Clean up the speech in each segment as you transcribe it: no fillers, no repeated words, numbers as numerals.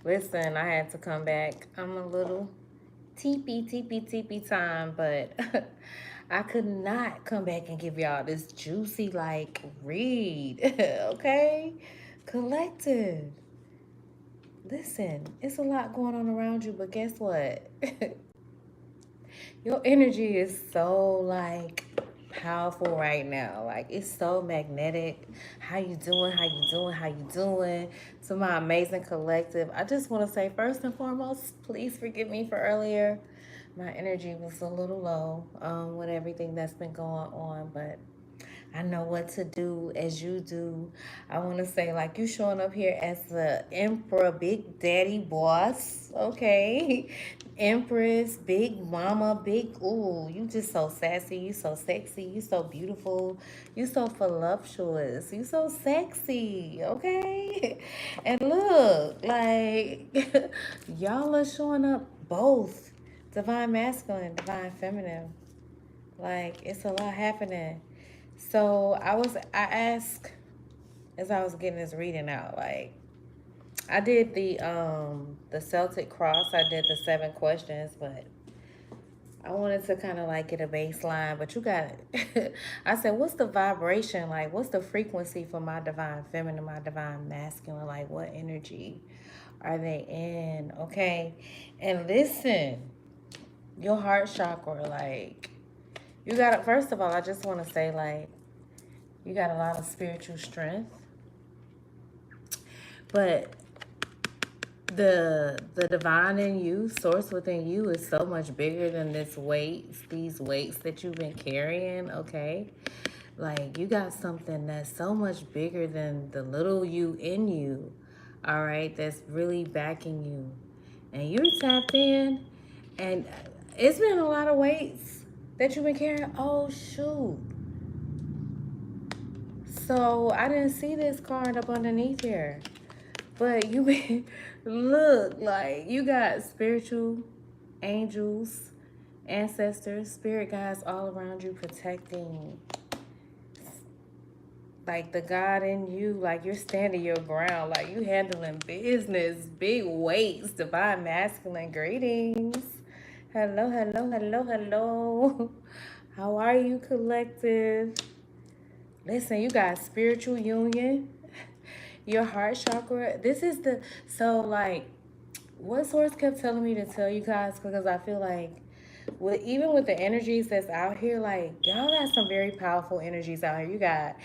Listen, I had to come back. I'm a little teepee time, but I could not come back and give y'all this juicy, like, read. Okay? Collective. Listen, it's a lot going on around you, but guess what? Your energy is so, like, powerful right now. Like, it's so magnetic. How you doing? How you doing? How you doing? To my amazing collective, I just want to say, first and foremost, please forgive me for earlier. My energy was a little low with everything that's been going on, but I know what to do as you do. I want to say, like, you showing up here as the emperor, big daddy boss, okay? Empress, big mama, big, ooh, you just so sassy, you so sexy, you so beautiful, you so voluptuous, you so sexy, okay? And look, like, y'all are showing up both divine masculine, divine feminine. Like, it's a lot happening. So I asked as I was getting this reading out, like, I did the Celtic cross, I did the 7 questions, but I wanted to kind of like get a baseline, but you got I said, what's the vibration? Like, what's the frequency for my divine feminine, my divine masculine? Like, what energy are they in? Okay. And listen, your heart chakra, like, you got it. First of all, I just want to say, like, you got a lot of spiritual strength, but the divine in you, source within you, is so much bigger than these weights that you've been carrying, okay? Like, you got something that's so much bigger than the little you in you, all right, that's really backing you. And you're tapped in, and it's been a lot of weights that you've been carrying. Oh, shoot. So I didn't see this card up underneath here. But you look, like, you got spiritual angels, ancestors, spirit guides all around you protecting, like, the God in you. Like, you're standing your ground, like, you handling business, big weights, divine masculine. Greetings. Hello, hello, hello, hello. How are you, collective? Listen, you got spiritual union, your heart chakra. This is the, so, like, what source kept telling me to tell you guys, because I feel like, with even with the energies that's out here, like, y'all got some very powerful energies out here. You got,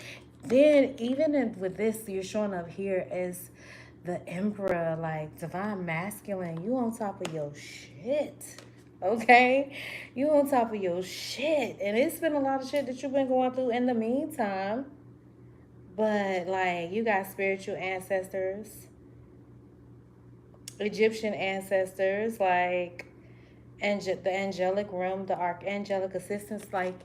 then even with this, you're showing up here as the emperor, like, divine masculine. You on top of your shit, okay? You on top of your shit, and it's been a lot of shit that you've been going through in the meantime. But, like, you got spiritual ancestors, Egyptian ancestors, like, the angelic realm, the archangelic assistance. Like,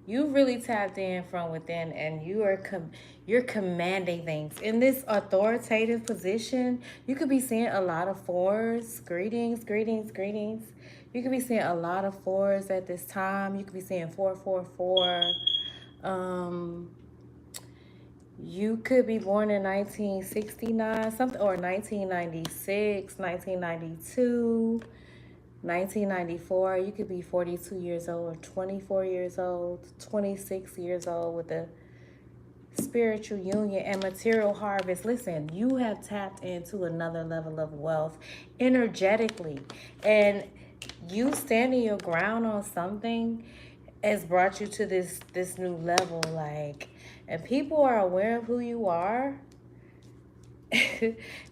you really tapped in from within, and you're commanding things in this authoritative position. You could be seeing a lot of fours. Greetings, greetings, greetings. You could be seeing a lot of fours at this time. You could be seeing 444. Um, you could be born in 1969, something, or 1996, 1992, 1994. You could be 42 years old, or 24 years old, 26 years old, with a spiritual union and material harvest. Listen, you have tapped into another level of wealth energetically. And you standing your ground on something has brought you to this new level, like, and people are aware of who you are.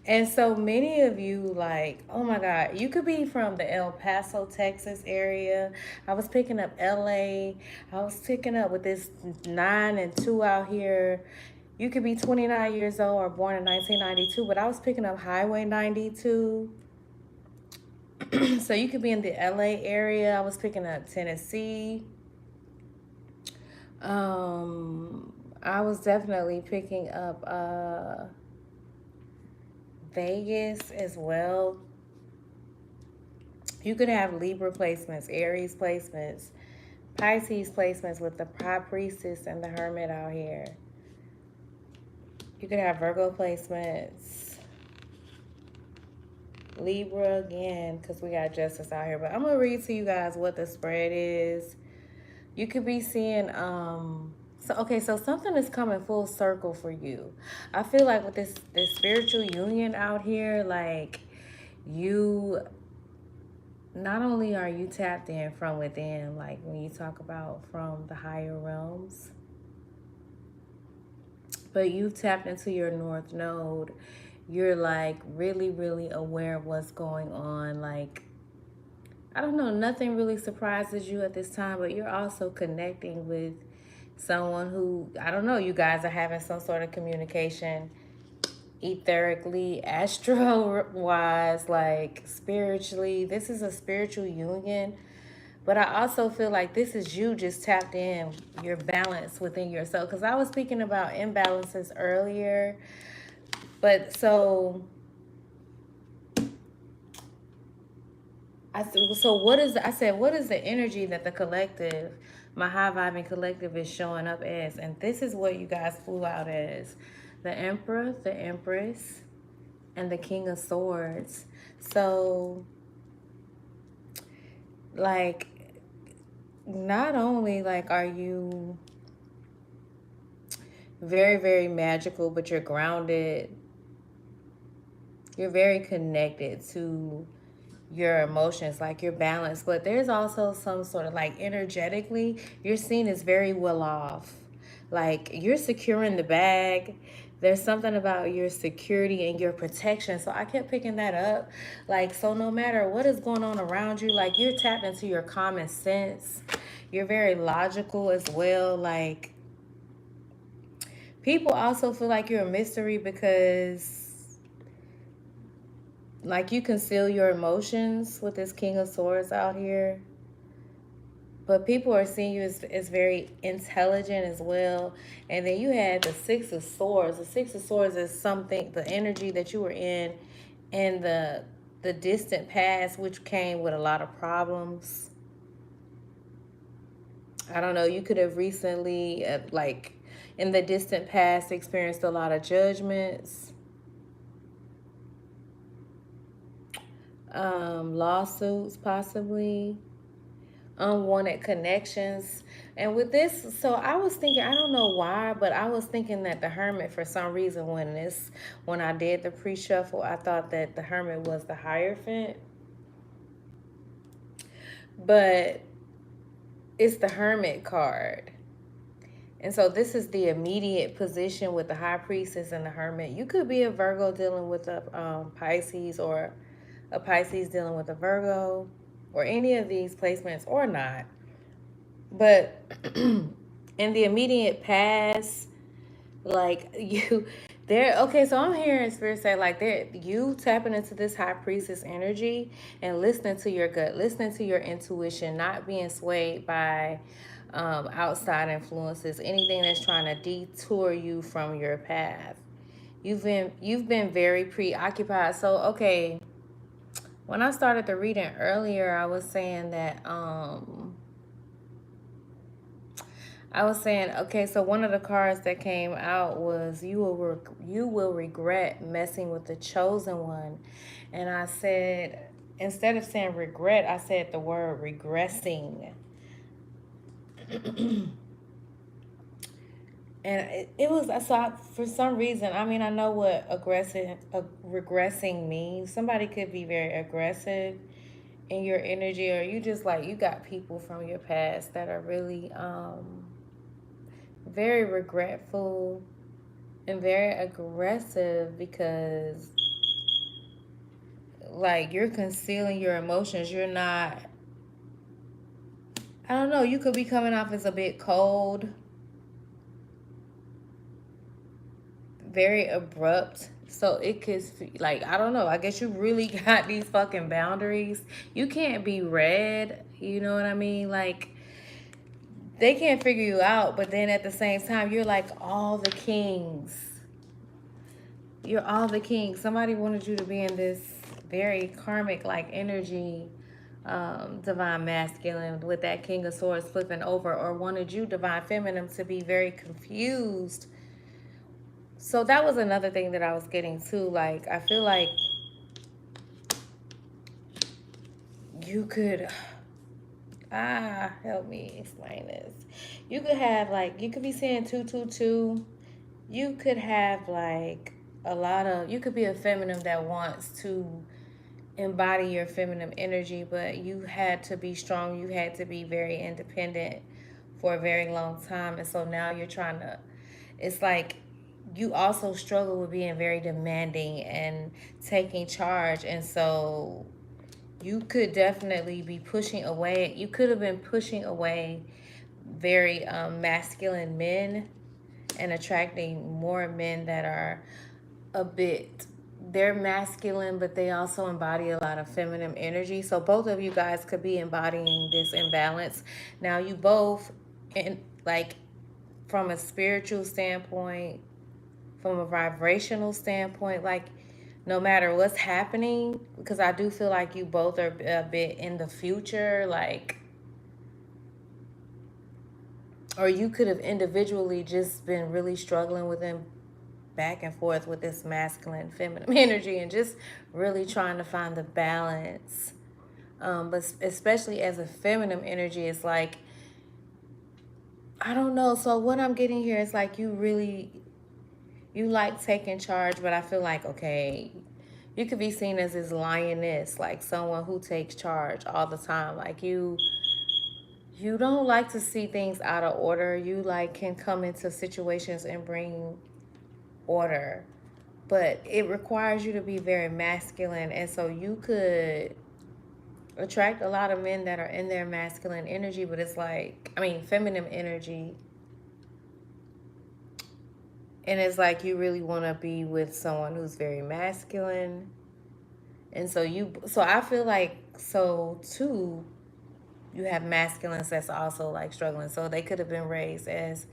And so many of you, like, oh my God, you could be from the El Paso, Texas area. I was picking up LA. I was picking up with this 9 and 2 out here. You could be 29 years old or born in 1992, but I was picking up Highway 92. So you could be in the LA area. I was picking up Tennessee. I was definitely picking up Vegas as well. You could have Libra placements, Aries placements, Pisces placements with the High Priestess and the Hermit out here. You could have Virgo placements. Libra again, because we got justice out here. But I'm going to read to you guys what the spread is. You could be seeing, so something is coming full circle for you. I feel like with this spiritual union out here, like, you, not only are you tapped in from within, like when you talk about from the higher realms, but you've tapped into your North Node. You're like really, really aware of what's going on. Like, I don't know, nothing really surprises you at this time, but you're also connecting with someone who, I don't know, you guys are having some sort of communication etherically, astro wise, like spiritually. This is a spiritual union. But I also feel like this is you just tapped in your balance within yourself. Because I was speaking about imbalances earlier. But so I said, what is the energy that the collective, my high vibing collective, is showing up as? And this is what you guys flew out as: the Emperor, the Empress, and the King of Swords. So, like, not only like are you very, very magical, but you're grounded. You're very connected to your emotions, like you're balanced, but there's also some sort of like energetically, you're seen as very well off. Like you're securing the bag. There's something about your security and your protection. So I kept picking that up. Like, so no matter what is going on around you, like you're tapped into your common sense. You're very logical as well. Like, people also feel like you're a mystery because like you conceal your emotions with this King of Swords out here. But people are seeing you as very intelligent as well. And then you had the Six of Swords. The Six of Swords is something, the energy that you were in the distant past, which came with a lot of problems. I don't know, you could have recently, like in the distant past, experienced a lot of judgments, lawsuits possibly, unwanted connections. And with this, so I was thinking, I don't know why, but I was thinking that the Hermit, for some reason, when I did the pre-shuffle, I thought that the Hermit was the Hierophant. But it's the Hermit card. And so this is the immediate position with the High Priestess and the Hermit. You could be a Virgo dealing with a Pisces, or a Pisces dealing with a Virgo, or any of these placements, or not. But in the immediate past, like okay, so I'm hearing Spirit say like you tapping into this High Priestess energy and listening to your gut, listening to your intuition, not being swayed by outside influences, anything that's trying to detour you from your path. You've been very preoccupied. So okay, when I started the reading earlier, I was saying that okay, so one of the cards that came out was you will regret messing with the chosen one. And I said, instead of saying regret, I said the word regressing. And it was, so for some reason, I mean, I know what regressing means. Somebody could be very aggressive in your energy, or you just like, you got people from your past that are really very regretful and very aggressive because like you're concealing your emotions. You're not, I don't know, you could be coming off as a bit cold, very abrupt. So it could, like, I don't know, I guess you really got these fucking boundaries. You can't be read, you know what I mean? Like, they can't figure you out, but then at the same time, you're like all the kings. You're all the kings. Somebody wanted you to be in this very karmic like energy, divine masculine, with that King of Swords flipping over, or wanted you, divine feminine, to be very confused. So that was another thing that I was getting to. Like, I feel like you could, help me explain this. You could have like, you could be saying 222. You could have like a lot of, you could be a feminine that wants to embody your feminine energy, but you had to be strong. You had to be very independent for a very long time. And so now you're trying to, it's like you also struggle with being very demanding and taking charge. And so you could definitely be pushing away, you could have been pushing away very masculine men and attracting more men that are a bit, they're masculine, but they also embody a lot of feminine energy. So both of you guys could be embodying this imbalance. Now you both, in like, from a spiritual standpoint, from a vibrational standpoint, like, no matter what's happening, because I do feel like you both are a bit in the future, like, or you could have individually just been really struggling with them back and forth with this masculine feminine energy and just really trying to find the balance. But especially as a feminine energy, it's like, I don't know. So what I'm getting here is like you like taking charge, but I feel like, okay, you could be seen as this lioness, like someone who takes charge all the time. Like you don't like to see things out of order. You like can come into situations and bring order, but it requires you to be very masculine. And so you could attract a lot of men that are in their masculine energy, but it's like, I mean, feminine energy. And it's like you really want to be with someone who's very masculine. And so I feel like, so too, you have masculines that's also like struggling. So they could have been raised as,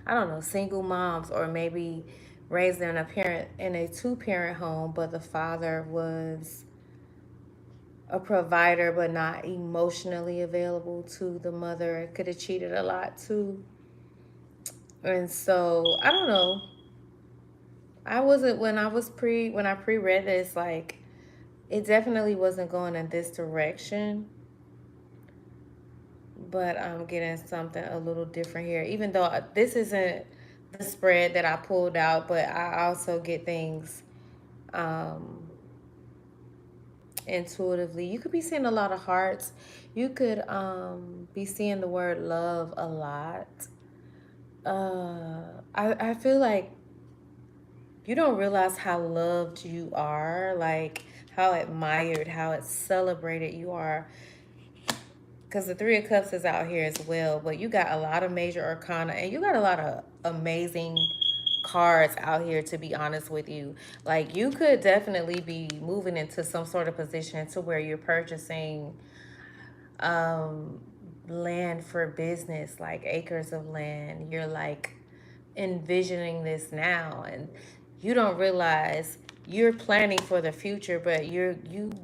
I don't know, single moms, or maybe raised in a two-parent home, but the father was a provider but not emotionally available to the mother. Could have cheated a lot too. And so I don't know. I wasn't, when I pre-read this, like, it definitely wasn't going in this direction. But I'm getting something a little different here. Even though this isn't the spread that I pulled out, but I also get things intuitively. You could be seeing a lot of hearts. You could be seeing the word love a lot. I feel like you don't realize how loved you are, like how admired, how celebrated you are. Because the Three of Cups is out here as well, but you got a lot of major arcana, and you got a lot of amazing cards out here, to be honest with you. Like, you could definitely be moving into some sort of position to where you're purchasing land for business, like acres of land. You're like envisioning this now, and you don't realize you're planning for the future, but you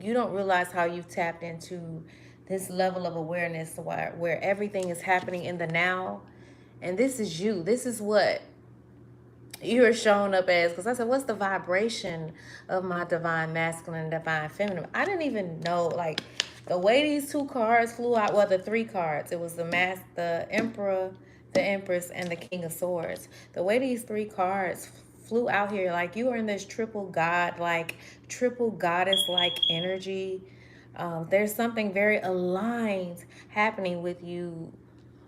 don't realize how you've tapped into this level of awareness where everything is happening in the now. And this is you. This is what you're showing up as. Because I said, what's the vibration of my divine masculine, divine feminine? I didn't even know, like, the way these two cards flew out. Well, the three cards. It was the Emperor, the Empress, and the King of Swords. The way these three cards flew out here, like, you are in this triple goddess like energy. There's something very aligned happening with you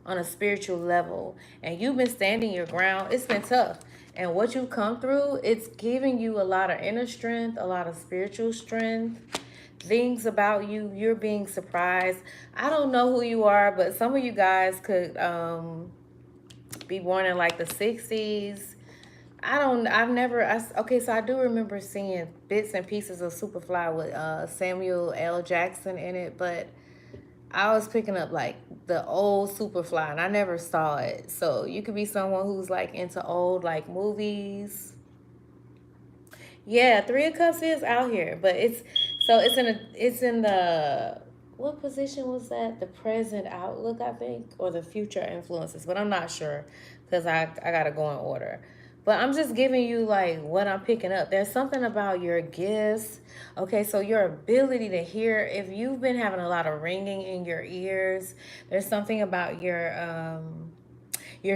on a spiritual level, and you've been standing your ground. It's been tough, and what you've come through, it's giving you a lot of inner strength, a lot of spiritual strength. Things about you, you're being surprised. I don't know who you are, but some of you guys could be born in like the 60s. Okay, so I do remember seeing bits and pieces of Superfly with Samuel L. Jackson in it, but I was picking up like the old Superfly, and I never saw it. So you could be someone who's like into old like movies. Yeah, Three of Cups is out here, but it's in the, what position was that? The present outlook, I think, or the future influences, but I'm not sure because I gotta go in order. But I'm just giving you like what I'm picking up. There's something about your gifts. Okay, so your ability to hear, if you've been having a lot of ringing in your ears, there's something about your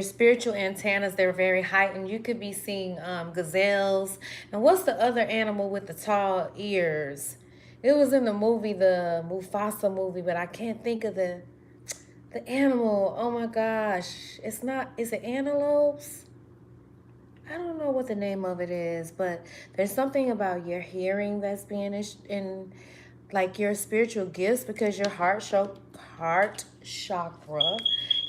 spiritual antennas. They're very heightened. You could be seeing gazelles. And what's the other animal with the tall ears? It was in the movie, the Mufasa movie, but I can't think of the animal. Oh my gosh. It's not, is it antelopes? I don't know what the name of it is, but there's something about your hearing that's being in like your spiritual gifts, because your heart chakra,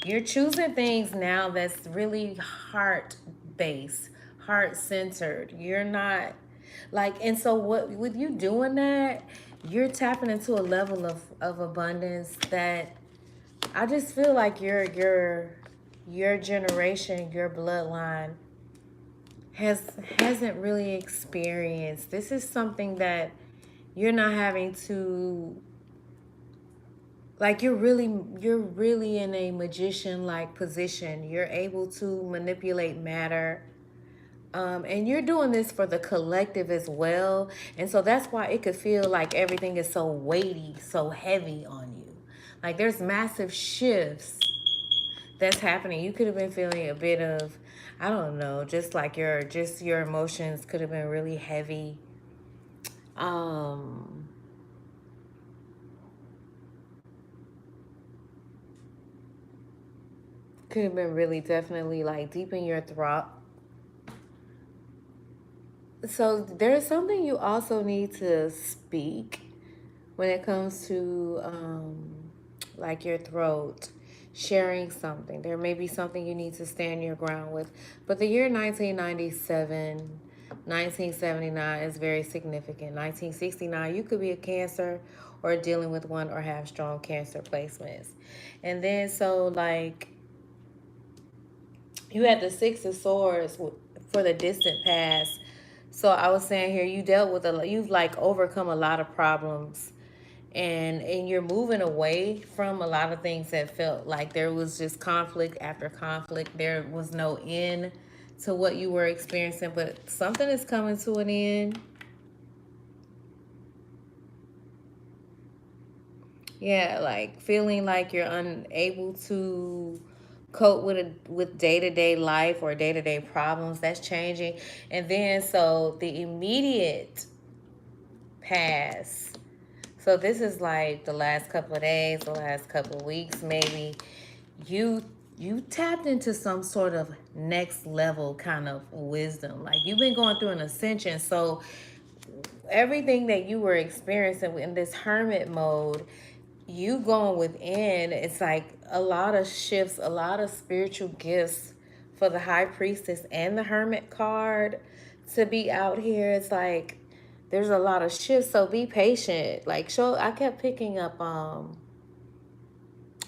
you're choosing things now that's really heart based, heart centered. You're not like, and so what with you doing that, you're tapping into a level of abundance that I just feel like your generation, your bloodline hasn't really experienced. This is something that you're not having to, like, you're really in a magician like position. You're able to manipulate matter. And you're doing this for the collective as well. And so that's why it could feel like everything is so weighty, so heavy on you. Like there's massive shifts that's happening. You could have been feeling a bit of, I don't know, just like your emotions could have been really heavy. Um could have been really definitely like deep in your throat. So there's something you also need to speak when it comes to like your throat, sharing something. There may be something you need to stand your ground with. But the year 1997, 1979 is very significant. 1969, you could be a Cancer or dealing with one or have strong Cancer placements. And then so like you had the Six of Swords for the distant past. So I was saying here, you dealt with you've like overcome a lot of problems, and you're moving away from a lot of things that felt like there was just conflict after conflict. There was no end to what you were experiencing, but something is coming to an end. Yeah, like feeling like you're unable to cope with day-to-day life or day-to-day problems. That's changing. And then so the immediate past, so this is like the last couple of days, the last couple of weeks maybe, you you tapped into some sort of next level kind of wisdom. Like you've been going through an ascension. So everything that you were experiencing in this hermit mode, you going within, it's like a lot of shifts, a lot of spiritual gifts for the high priestess and the hermit card to be out here. It's like there's a lot of shifts, so be patient. Like I kept picking up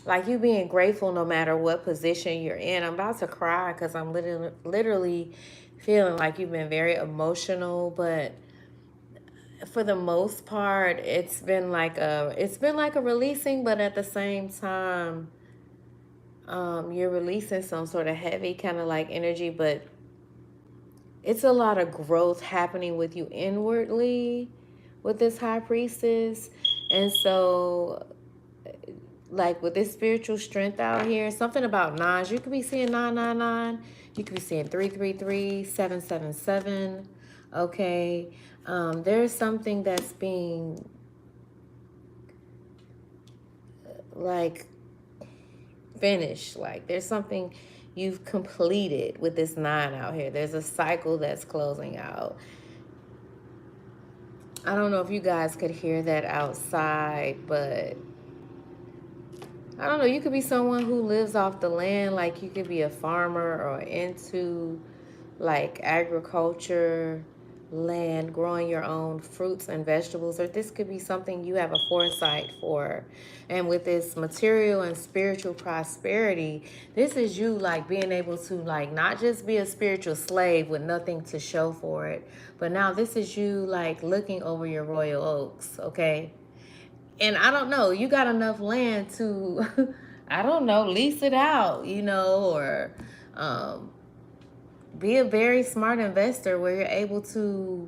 like you being grateful no matter what position you're in. I'm about to cry because I'm literally feeling like you've been very emotional, but for the most part it's been like a releasing, but at the same time you're releasing some sort of heavy kind of like energy, but it's a lot of growth happening with you inwardly with this high priestess. And so like with this spiritual strength out here, something about nines, you could be seeing 999, you could be seeing 333, 777. Okay, there's something that's being like finished. Like there's something you've completed with this 9 out here. There's a cycle that's closing out. I don't know if you guys could hear that outside, but I don't know. You could be someone who lives off the land. Like you could be a farmer or into like agriculture, land, growing your own fruits and vegetables. Or this could be something you have a foresight for. And with this material and spiritual prosperity, this is you like being able to like not just be a spiritual slave with nothing to show for it, but now this is you like looking over your royal oaks, okay? And I don't know, you got enough land to, I don't know, lease it out, or um, be a very smart investor where you're able to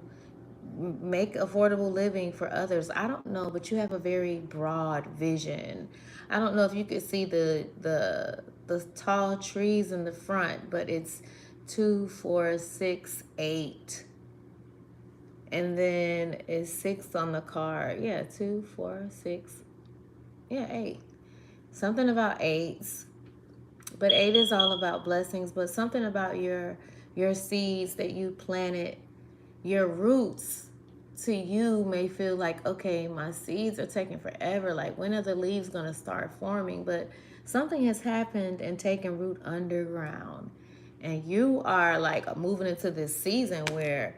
make affordable living for others. I don't know, but you have a very broad vision. I don't know if you could see the tall trees in the front, but it's 2, 4, 6, 8. And then it's 6 on the card. Yeah, 2, 4, 6. Yeah, 8. Something about 8s. But 8 is all about blessings, but something about your seeds that you planted, your roots to you may feel like, okay, my seeds are taking forever. Like, when are the leaves going to start forming? But something has happened and taken root underground. And you are like moving into this season where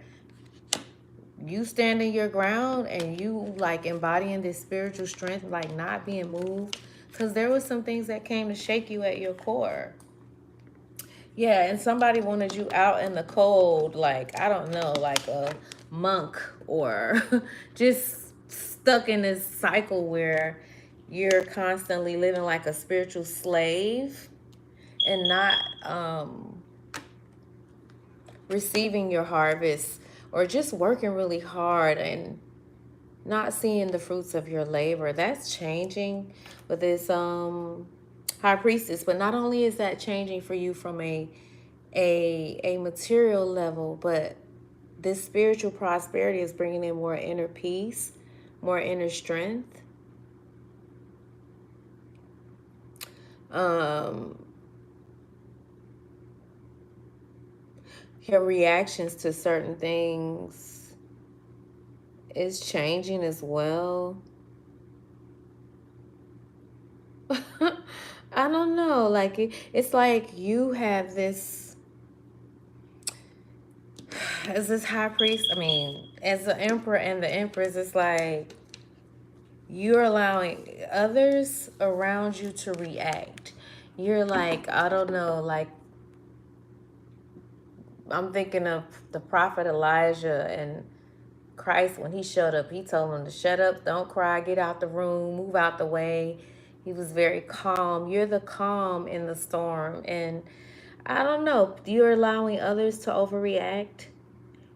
you standing your ground and you like embodying this spiritual strength, like not being moved. Because there was some things that came to shake you at your core. Yeah, and somebody wanted you out in the cold, like, I don't know, like a monk or just stuck in this cycle where you're constantly living like a spiritual slave and not receiving your harvest, or just working really hard and not seeing the fruits of your labor. That's changing with this high priestess. But not only is that changing for you from a material level, but this spiritual prosperity is bringing in more inner peace, more inner strength. Your reactions to certain things is changing as well. I don't know, like it's like you have this as this high priest, I mean, as the emperor and the empress, it's like you're allowing others around you to react. You're like, I don't know, like I'm thinking of the prophet Elijah and Christ. When he showed up, he told him to shut up, don't cry, get out the room, move out the way. He was very calm. You're the calm in the storm. And I don't know, you're allowing others to overreact.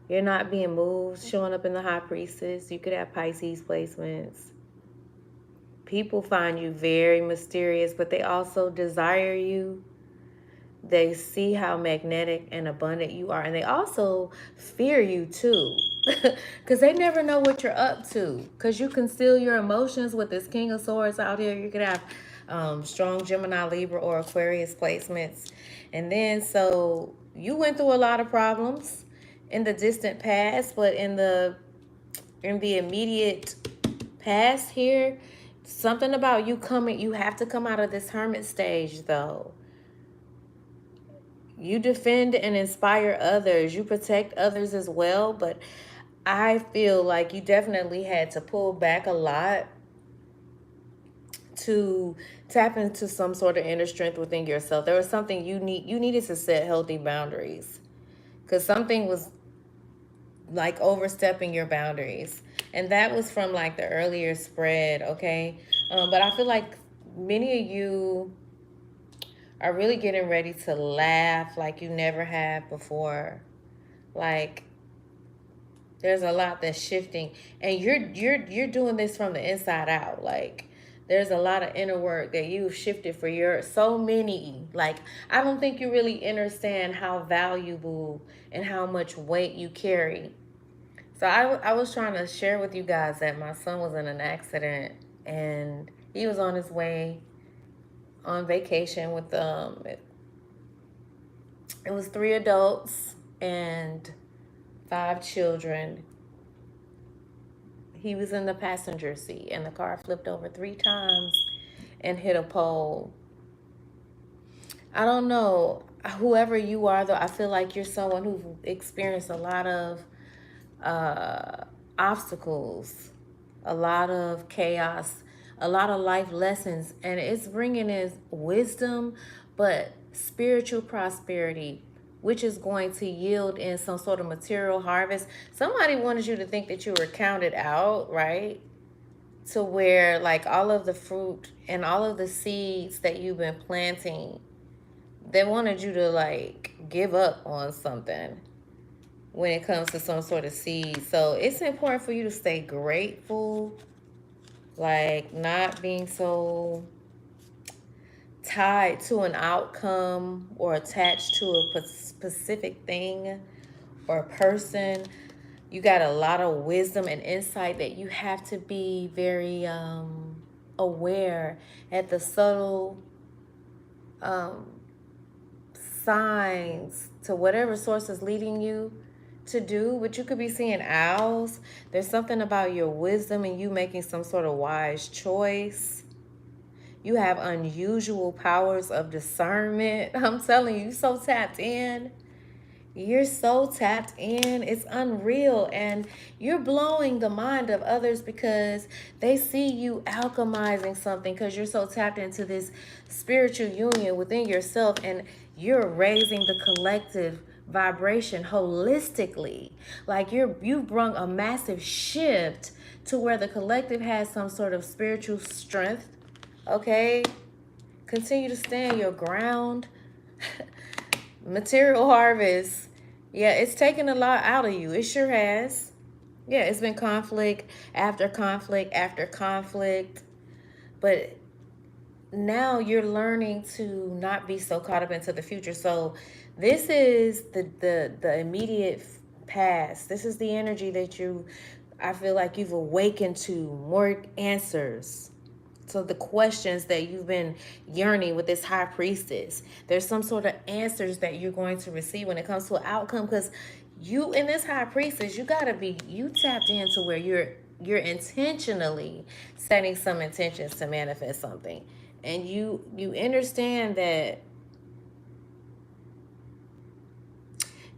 You're not being moved, showing up in the high priestess. You could have Pisces placements. People find you very mysterious, but they also desire you. They see how magnetic and abundant you are. And they also fear you too. Because they never know what you're up to. Because you conceal your emotions with this King of Swords out here. You could have strong Gemini, Libra, or Aquarius placements. And then so you went through a lot of problems in the distant past, but in the immediate past here, something about you coming, you have to come out of this hermit stage though. You defend and inspire others, you protect others as well, but I feel like you definitely had to pull back a lot to tap into some sort of inner strength within yourself. There was something you needed to set healthy boundaries, because something was like overstepping your boundaries, and that was from like the earlier spread. Okay, but I feel like many of you are really getting ready to laugh like you never have before. Like there's a lot that's shifting, and you're doing this from the inside out. Like there's a lot of inner work that you've shifted for your so many. Like I don't think you really understand how valuable and how much weight you carry. So I was trying to share with you guys that my son was in an accident, and he was on his way on vacation with it was 3 adults and 5 children. He was in the passenger seat, and the car flipped over 3 times and hit a pole. I don't know, whoever you are though, I feel like you're someone who experienced a lot of obstacles, a lot of chaos, a lot of life lessons, and it's bringing in wisdom, but spiritual prosperity, which is going to yield in some sort of material harvest. Somebody wanted you to think that you were counted out, right? To where like all of the fruit and all of the seeds that you've been planting, They wanted you to like give up on something when it comes to some sort of seed. So it's important for you to stay grateful, like not being so tied to an outcome or attached to a specific thing or person. You got a lot of wisdom and insight that you have to be very aware at the subtle um, signs to whatever source is leading you to do. But you could be seeing owls. There's something about your wisdom and you making some sort of wise choice. You have unusual powers of discernment. I'm telling you, so tapped in. You're so tapped in. It's unreal. And you're blowing the mind of others because they see you alchemizing something because you're so tapped into this spiritual union within yourself, and you're raising the collective vibration holistically. Like you've brought a massive shift to where the collective has some sort of spiritual strength. Okay? Continue to stand your ground. Material harvest. Yeah, it's taken a lot out of you. It sure has. Yeah, it's been conflict after conflict after conflict. But now you're learning to not be so caught up into the future. So this is the immediate past. This is the energy that I feel like you've awakened to more answers. So the questions that you've been yearning with this high priestess, there's some sort of answers that you're going to receive when it comes to an outcome. Because you in this high priestess, you tapped into where you're intentionally setting some intentions to manifest something. And you understand that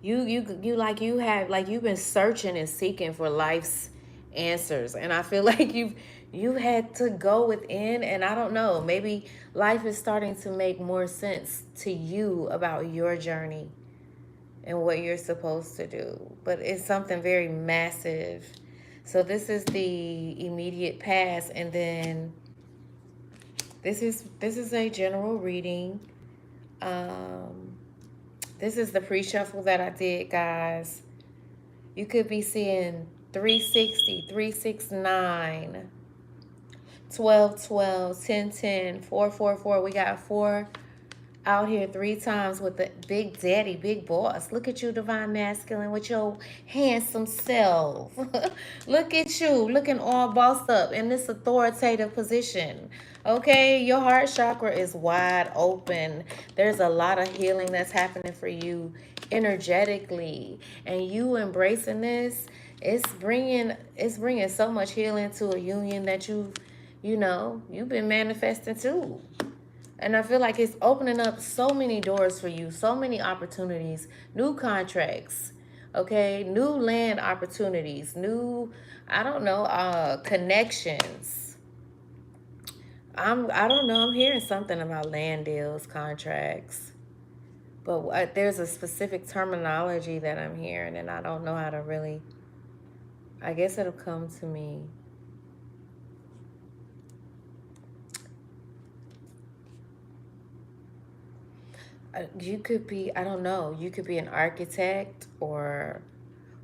you've been searching and seeking for life's answers, and I feel like you had to go within, and I don't know, maybe life is starting to make more sense to you about your journey and what you're supposed to do, but it's something very massive. So this is the immediate past, and then this is a general reading. um This is the pre-shuffle that I did, guys. You could be seeing 360, 369, 1212, 1010, 444. We got 4 out here 3 times with the big daddy, big boss. Look at you, divine masculine, with your handsome self. Look at you, looking all bossed up in this authoritative position. Okay, your heart chakra is wide open. There's a lot of healing that's happening for you energetically, and you embracing this, it's bringing so much healing to a union that you've been manifesting too. And I feel like it's opening up so many doors for you, so many opportunities, new contracts, okay, new land opportunities, new, I don't know, connections. I don't know, I'm hearing something about land deals, contracts. But there's a specific terminology that I'm hearing, and I don't know how to really, I guess it'll come to me. You could be, I don't know, you could be an architect or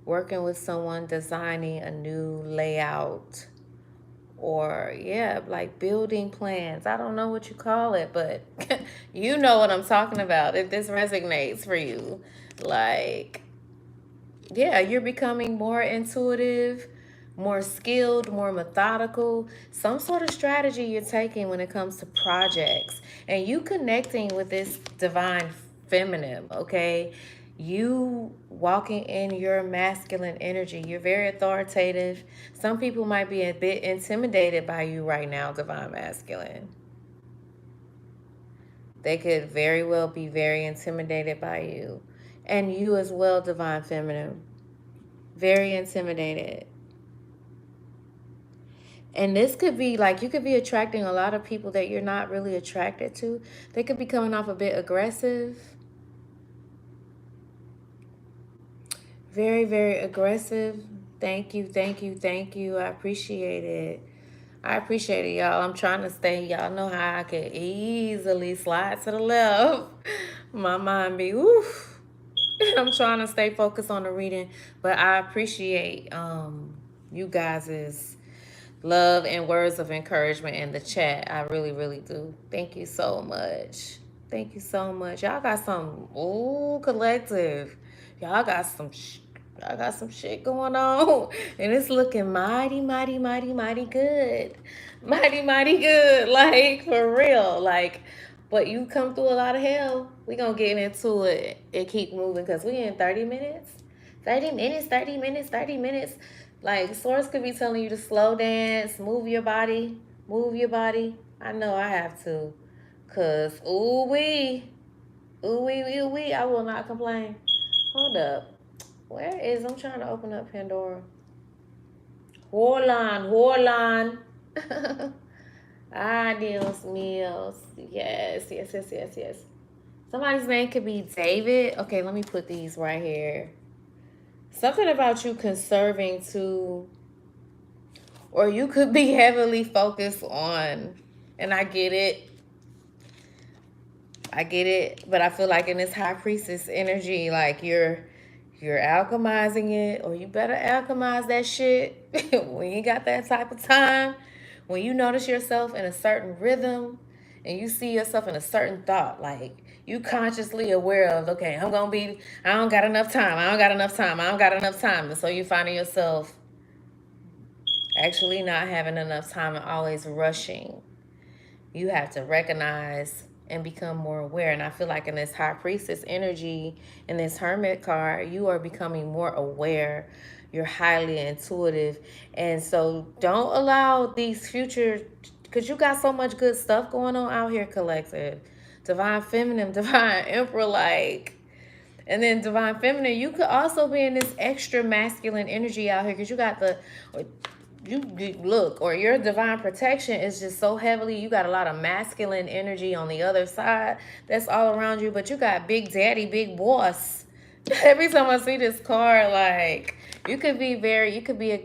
working with someone designing a new layout, or yeah, like building plans. I don't know what you call it, but you know what I'm talking about if this resonates for you. Like, yeah, you're becoming more intuitive, more skilled, more methodical. Some sort of strategy you're taking when it comes to projects, and you connecting with this divine feminine, okay? You walking in your masculine energy. You're very authoritative. Some people might be a bit intimidated by you right now, divine masculine. They could very well be very intimidated by you. And you as well, divine feminine. Very intimidated. And this could be like, you could be attracting a lot of people that you're not really attracted to. They could be coming off a bit aggressive. Very, very aggressive. Thank you, thank you, thank you. I appreciate it. I appreciate it, y'all. I'm trying to stay. Y'all know how I can easily slide to the left. My mind be, oof. I'm trying to stay focused on the reading, but I appreciate you guys' love and words of encouragement in the chat. I really, really do. Thank you so much. Thank you so much. Y'all got some, ooh, collective. Y'all got some, y'all got some shit going on, and it's looking mighty, mighty, mighty, mighty good, mighty, mighty good. Like for real, like. But you come through a lot of hell. We gonna get into it and keep moving because we in 30 minutes. 30 minutes, 30 minutes, 30 minutes. Like, Source could be telling you to slow dance, move your body, move your body. I know I have to. Because, ooh wee, I will not complain. Hold up. Where is, I'm trying to open up Pandora. Hold on. Ah, Dios míos. Yes. Somebody's name could be David. Okay, let me put these right here. Something about you conserving too, or you could be heavily focused on, and I get it, but I feel like in this high priestess energy, like you're alchemizing it, or you better alchemize that shit when you got that type of time, when you notice yourself in a certain rhythm and you see yourself in a certain thought, like you consciously aware of, okay, I don't got enough time, and so you finding yourself actually not having enough time and always rushing. You have to recognize and become more aware. And I feel like in this high priestess energy, in this hermit card, you are becoming more aware. You're highly intuitive. And so don't allow these future, because you got so much good stuff going on out here, collective. Divine feminine, divine emperor, like. And then divine feminine, you could also be in this extra masculine energy out here because you got the, you look, or your divine protection is just so heavily, you got a lot of masculine energy on the other side that's all around you, but you got big daddy, big boss. Every time I see this card, like you could be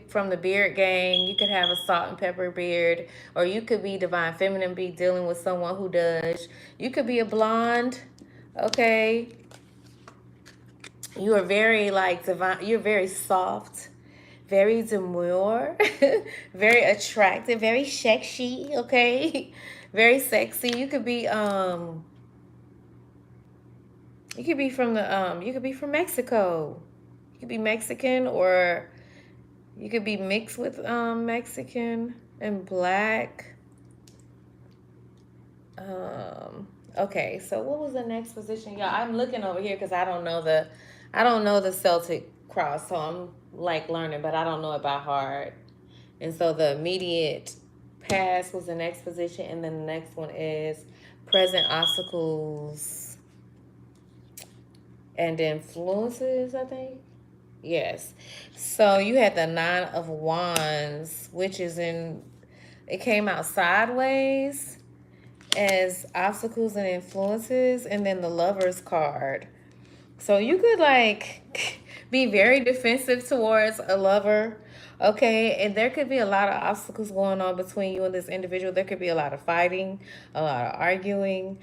from the beard gang, you could have a salt and pepper beard, or you could be divine feminine, be dealing with someone who does. You could be a blonde, okay? You are very like divine, you're very soft, very demure, very attractive, very sexy, okay? Very sexy. You could be from Mexico. You could be Mexican, or you could be mixed with Mexican and black. Okay, so what was the next position? Yeah, I'm looking over here because I don't know the Celtic cross, so I'm like learning, but I don't know it by heart. And so the immediate past was the next position, and then the next one is present obstacles and influences, I think. Yes. So you had the Nine of Wands, which is it came out sideways as obstacles and influences, and then the Lover's card. So you could like be very defensive towards a lover, okay? And there could be a lot of obstacles going on between you and this individual. There could be a lot of fighting, a lot of arguing.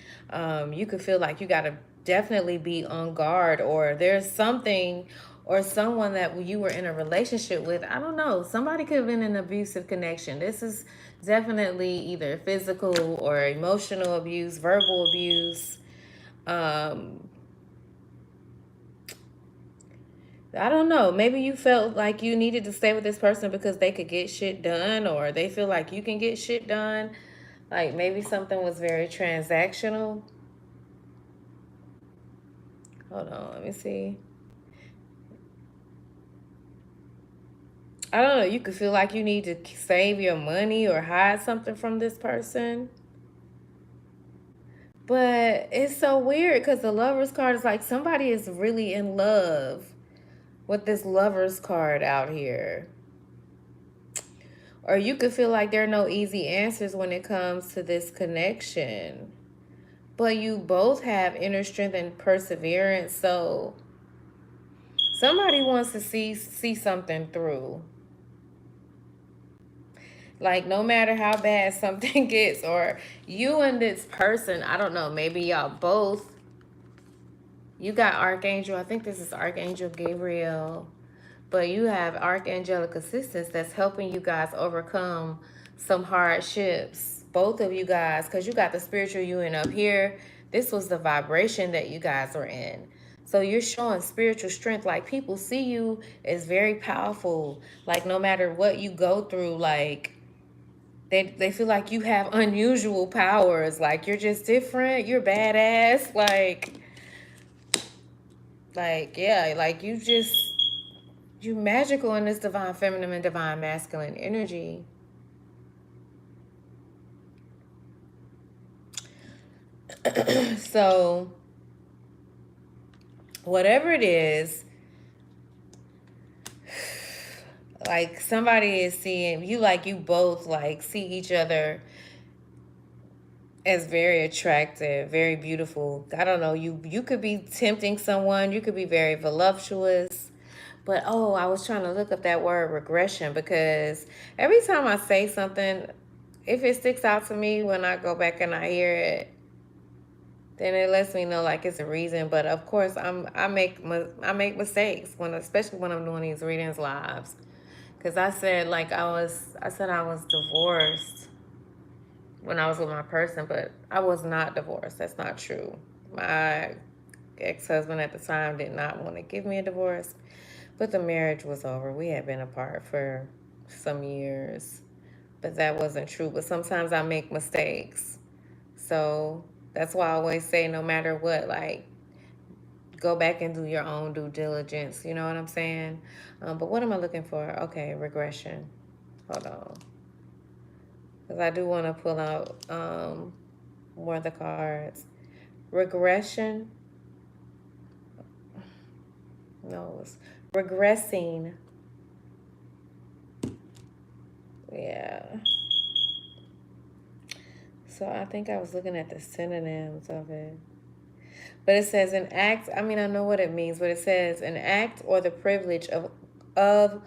You could feel like you got to definitely be on guard, or there's something or someone that you were in a relationship with. I don't know. Somebody could have been in an abusive connection. This is definitely either physical or emotional abuse, verbal abuse. I don't know. Maybe you felt like you needed to stay with this person because they could get shit done, or they feel like you can get shit done. Like maybe something was very transactional. Hold on, let me see. I don't know. You could feel like you need to save your money or hide something from this person. But it's so weird because the Lover's card is like somebody is really in love with this Lover's card out here. Or you could feel like there are no easy answers when it comes to this connection. But you both have inner strength and perseverance. So somebody wants to see something through. Like no matter how bad something gets, or you and this person, I don't know, maybe y'all both You got Archangel, I think this is Archangel Gabriel, but you have archangelic assistance that's helping you guys overcome some hardships. Both of you guys, because you got the spiritual union up here. This was the vibration that you guys were in. So you're showing spiritual strength. Like, people see you as very powerful. Like, no matter what you go through, like, they feel like you have unusual powers. Like, you're just different. You're badass. Yeah, like you magical in this divine feminine and divine masculine energy. So whatever it is, like, somebody is seeing you, like, you both like see each other as very attractive, very beautiful. I don't know, you could be tempting someone, you could be very voluptuous. But oh, I was trying to look up that word regression, because every time I say something, if it sticks out to me when I go back and I hear it, then it lets me know like it's a reason. But of course, I make mistakes especially when I'm doing these readings lives, because I said I was divorced when I was with my person, but I was not divorced. That's not true. My ex-husband at the time did not want to give me a divorce, but the marriage was over. We had been apart for some years, but that wasn't true. But sometimes I make mistakes. So that's why I always say, no matter what, like, go back and do your own due diligence. You know what I'm saying? But what am I looking for? Okay, regression. Hold on. Because I do want to pull out more of the cards. Regression. No, it's regressing. Yeah. So I think I was looking at the synonyms of it. But it says an act, I mean, I know what it means, but it says an act or the privilege of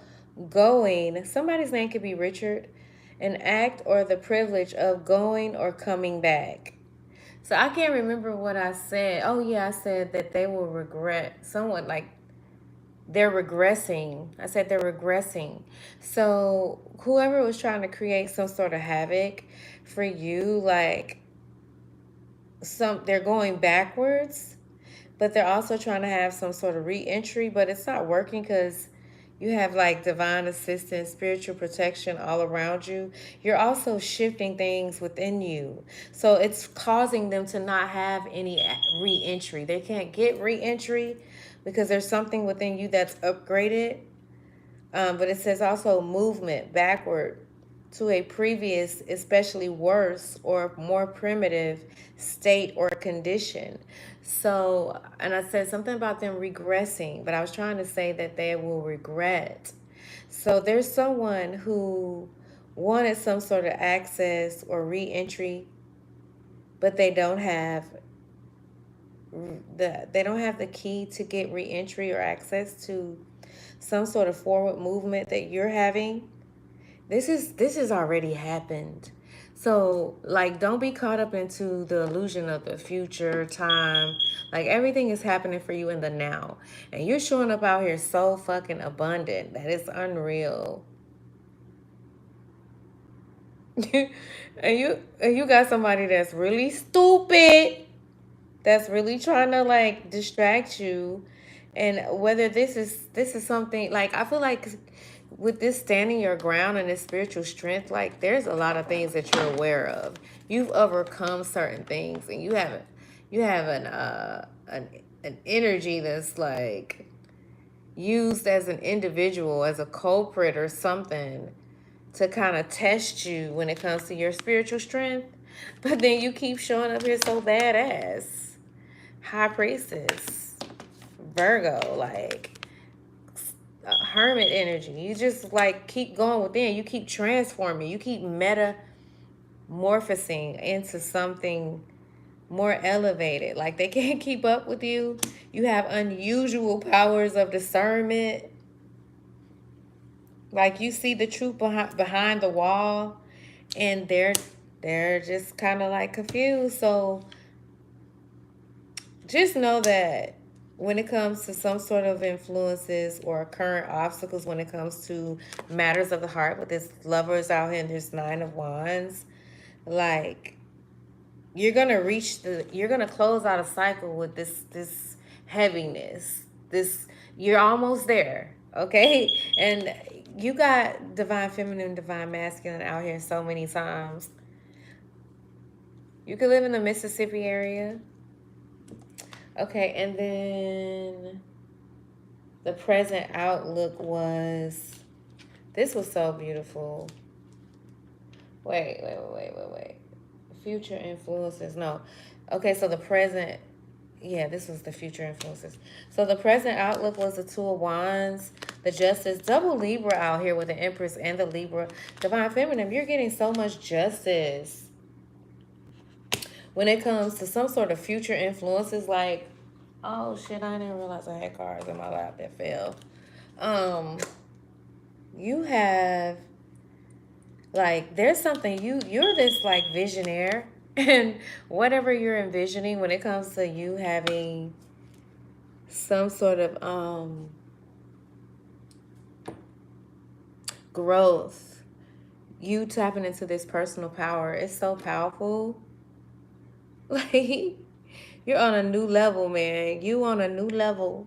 going. Somebody's name could be Richard. An act or the privilege of going or coming back. So I can't remember what I said. Oh, yeah, I said that they will regret, somewhat like they're regressing. I said they're regressing. So whoever was trying to create some sort of havoc for you, like, they're going backwards, but they're also trying to have some sort of re-entry, but it's not working because you have like divine assistance, spiritual protection all around you. You're also shifting things within you. So it's causing them to not have any re-entry. They can't get re-entry because there's something within you that's upgraded. But it says also movement backward to a previous, especially worse or more primitive state or condition. So, and I said something about them regressing, but I was trying to say that they will regret. So there's someone who wanted some sort of access or re-entry, but they don't have the key to get re-entry or access to some sort of forward movement that you're having. This has already happened. So, like, don't be caught up into the illusion of the future time. Like, everything is happening for you in the now. And you're showing up out here so fucking abundant that it's unreal. And you got somebody that's really stupid, that's really trying to like distract you. And whether this is something, like, I feel like with this standing your ground and this spiritual strength, like, there's a lot of things that you're aware of. You've overcome certain things, and you have an energy that's like used as an individual, as a culprit or something, to kind of test you when it comes to your spiritual strength. But then you keep showing up here so badass. High priestess, Virgo, like, hermit energy. You just like keep going within. You keep transforming. You keep metamorphosing into something more elevated. Like, they can't keep up with you. You have unusual powers of discernment. Like, you see the truth behind the wall, and they're just kind of like confused. So just know that when it comes to some sort of influences or current obstacles when it comes to matters of the heart with this lovers out here and this 9 of Wands, like you're gonna close out a cycle with this heaviness. This you're almost there, okay? And you got divine feminine, divine masculine out here so many times. You could live in the Mississippi area. Okay, and then the present outlook was, this was so beautiful. Wait. Future influences. No. Okay, so the present, yeah, this was the future influences. So the present outlook was the 2 of Wands, the Justice, double Libra out here with the Empress and the Libra. Divine Feminine, you're getting so much justice when it comes to some sort of future influences. Like, oh shit, I didn't realize I had cards in my lap that fell. You have, like, there's something, you're this like visionaire, and whatever you're envisioning when it comes to you having some sort of growth, you tapping into this personal power, it's so powerful. Like, you're on a new level, man. You on a new level.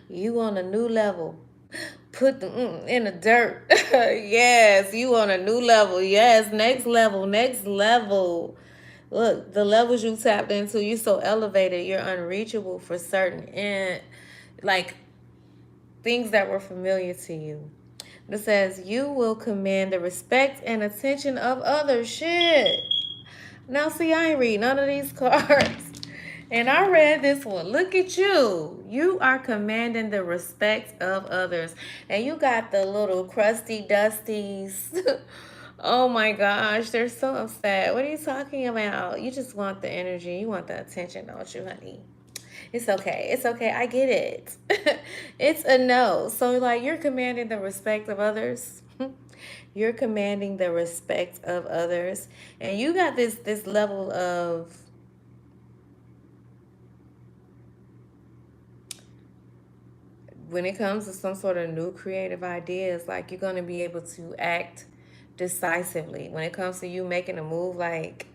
You on a new level. Put them in the dirt. Yes, you on a new level. Yes, next level, next level. Look, the levels you tapped into, you're so elevated, you're unreachable for certain, and like things that were familiar to you. It says you will command the respect and attention of others. Shit. Now, see, I ain't read none of these cards. And I read this one. Look at you. You are commanding the respect of others. And you got the little crusty dusties. Oh my gosh, they're so upset. What are you talking about? You just want the energy. You want the attention, don't you, honey? It's okay. It's okay. I get it. It's a no. So, like, you're commanding the respect of others. You're commanding the respect of others. And you got this level of, when it comes to some sort of new creative ideas, like, you're going to be able to act decisively. When it comes to you making a move, like,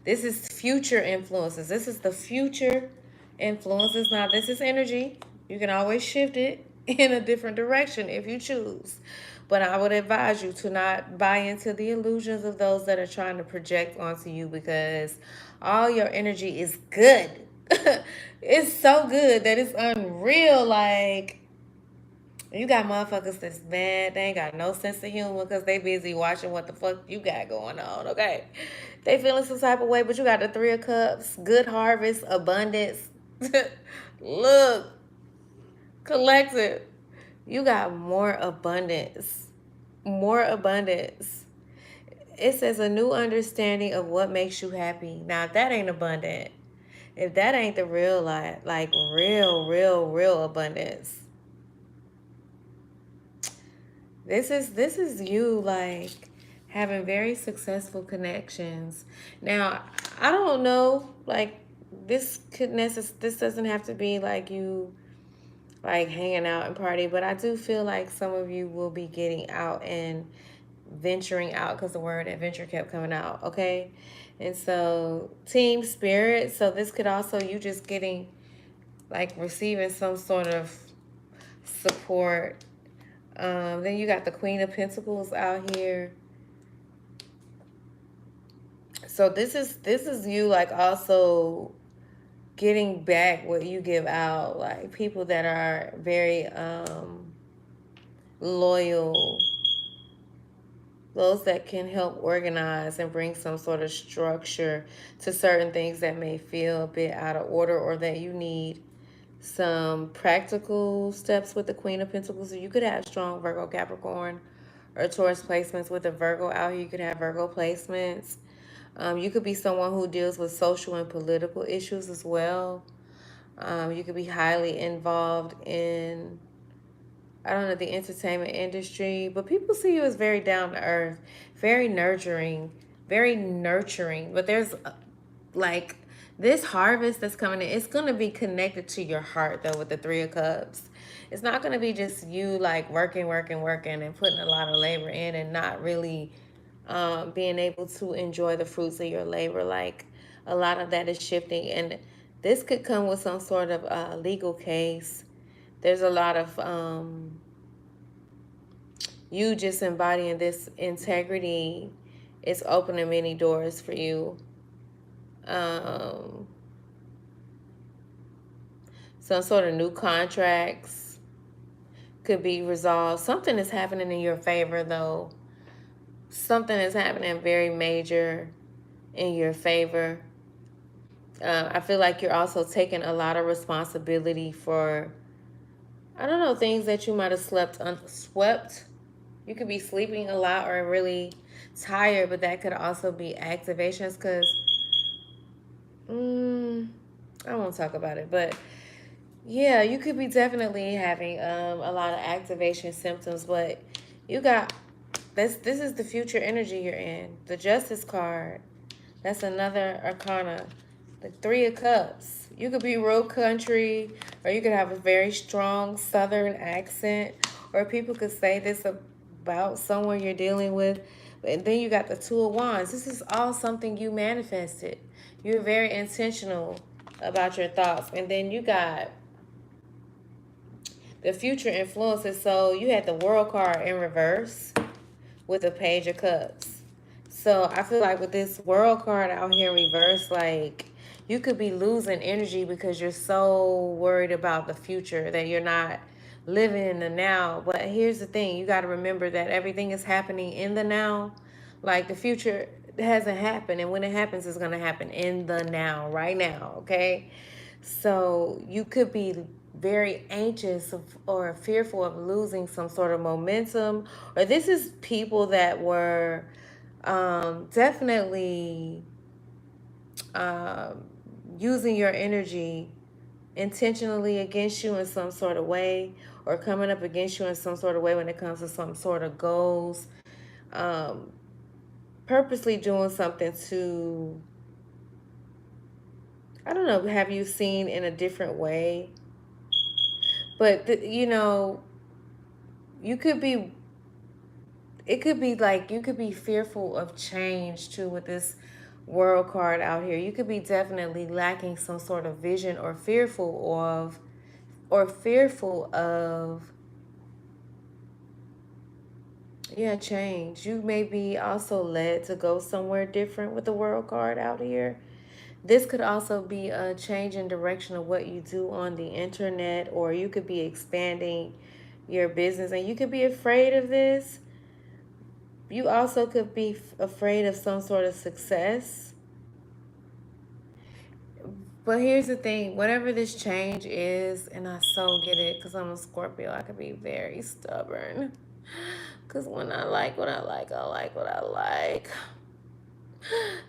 this is future influences. This is the future influences. Now, this is energy. You can always shift it in a different direction if you choose. But I would advise you to not buy into the illusions of those that are trying to project onto you, because all your energy is good. It's so good that it's unreal. Like, you got motherfuckers that's mad. They ain't got no sense of humor because they busy watching what the fuck you got going on, okay? They feeling some type of way, but you got the 3 of Cups, good harvest, abundance. Look, collective, you got more abundance. More abundance. It says a new understanding of what makes you happy. Now, if that ain't abundant, if that ain't the real life, like real abundance, this is you, like, having very successful connections. Now, I don't know, like, this doesn't have to be like you like hanging out and party, but I do feel like some of you will be getting out and venturing out, because the word adventure kept coming out, okay? And so team spirit, so this could also, you just getting, like, receiving some sort of support. Then you got the Queen of Pentacles out here. So this is you, like, also getting back what you give out, like people that are very loyal, those that can help organize and bring some sort of structure to certain things that may feel a bit out of order, or that you need some practical steps with the Queen of Pentacles. So you could have strong Virgo, Capricorn, or Taurus placements. With a Virgo out here, you could have Virgo placements. You could be someone who deals with social and political issues as well. You could be highly involved in, I don't know, the entertainment industry, but people see you as very down to earth, very nurturing, but there's like This harvest that's coming in, it's going to be connected to your heart, though, with the Three of Cups. It's not going to be just you, like, working, working, working, and putting a lot of labor in and not really being able to enjoy the fruits of your labor. Like, a lot of that is shifting. And this could come with some sort of legal case. There's a lot of you just embodying this integrity. It's opening many doors for you. Um, some sort of new contracts could be resolved. Something is happening in your favor, though. Something is happening very major in your favor. I feel like you're also taking a lot of responsibility for, I don't know, things that you might have swept. You could be sleeping a lot or really tired, but that could also be activations because I won't talk about it, but yeah, you could be definitely having a lot of activation symptoms, but you got this is the future energy you're in. The Justice card. That's another arcana. The Three of Cups. You could be real country, or you could have a very strong southern accent, or people could say this about someone you're dealing with. And then you got the Two of Wands. This is all something you manifested. You're very intentional about your thoughts. And then you got the future influences. So you had the World card in reverse with the Page of Cups. So I feel like with this World card out here in reverse, like you could be losing energy because you're so worried about the future that you're not living in the now. But here's the thing, you got to remember that everything is happening in the now. Like the future hasn't happened, and when it happens, it's going to happen in the now, right now, okay? So you could be very anxious or fearful of losing some sort of momentum, or this is people that were definitely using your energy intentionally against you in some sort of way, or coming up against you in some sort of way when it comes to some sort of goals, purposely doing something to, I don't know, have you seen in a different way. But you could be, it could be like you could be fearful of change too with this World card out here. You could be definitely lacking some sort of vision, or fearful of change. You may be also led to go somewhere different with the World card out here. This could also be a change in direction of what you do on the internet, or you could be expanding your business and you could be afraid of this. You also could be afraid of some sort of success. But here's the thing, whatever this change is, and I so get it because I'm a Scorpio, I could be very stubborn. Because when I like what I like, I like what I like.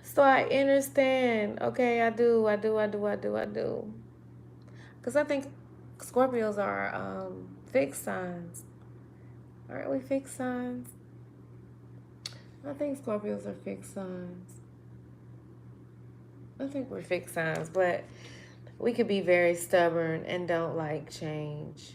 So I understand. Okay, I do. Because I think Scorpios are fixed signs. Aren't we fixed signs? I think Scorpios are fixed signs. I think we're fixed signs, but we could be very stubborn and don't like change.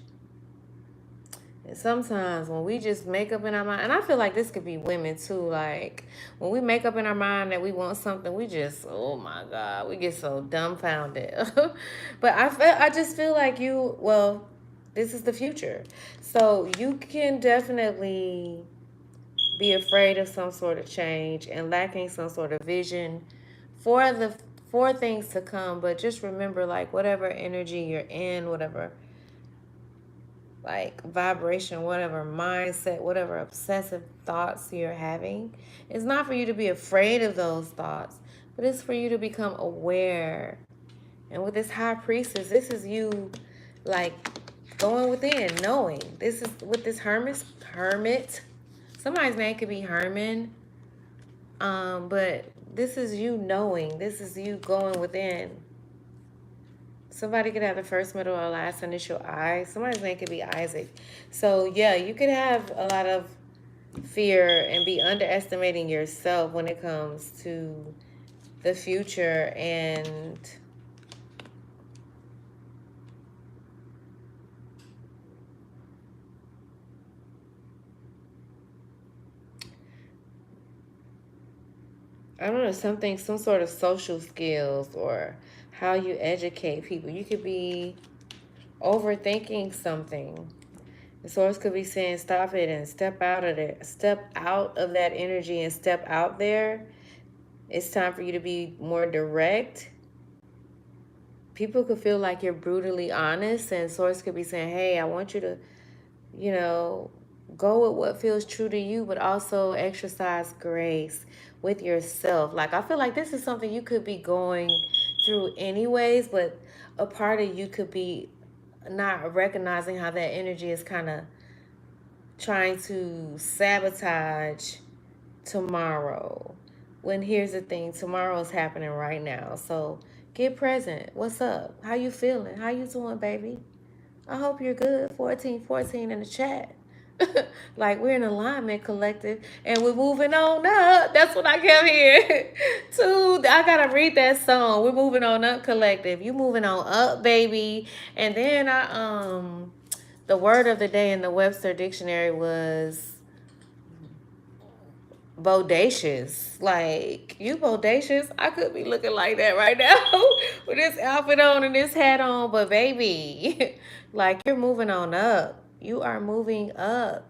And sometimes when we just make up in our mind, and I feel like this could be women too, like when we make up in our mind that we want something, we just, oh my God, we get so dumbfounded. But I just feel like this is the future. So you can definitely be afraid of some sort of change and lacking some sort of vision for things to come. But just remember, like, whatever energy you're in, whatever like vibration, whatever mindset, whatever obsessive thoughts you're having, it's not for you to be afraid of those thoughts, but it's for you to become aware. And with this High Priestess, this is you like going within, knowing. This is with this Hermit. Somebody's name could be Herman. But this is you knowing. This is you going within. Somebody could have the first, middle, or last initial I. Somebody's name could be Isaac. So, yeah, you could have a lot of fear and be underestimating yourself when it comes to the future. And I don't know, something, some sort of social skills or how you educate people. You could be overthinking something. The source could be saying stop it and step out of it. Step out of that energy and step out there. It's time for you to be more direct. People could feel like you're brutally honest, and source could be saying, hey, I want you to, you know, go with what feels true to you, but also exercise grace with yourself. Like, I feel like this is something you could be going through anyways, but a part of you could be not recognizing how that energy is kind of trying to sabotage tomorrow. When here's the thing, tomorrow's happening right now. So get present. What's up? How you feeling? How you doing, baby? I hope you're good. 1414 in the chat. Like, we're in alignment, collective, and we're moving on up. That's what I kept hearing. Too, I gotta read that song. We're moving on up, collective. You moving on up, baby. And then the word of the day in the Webster dictionary was bodacious. Like, you bodacious? I could be looking like that right now with this outfit on and this hat on, but baby, like, you're moving on up. You are moving up.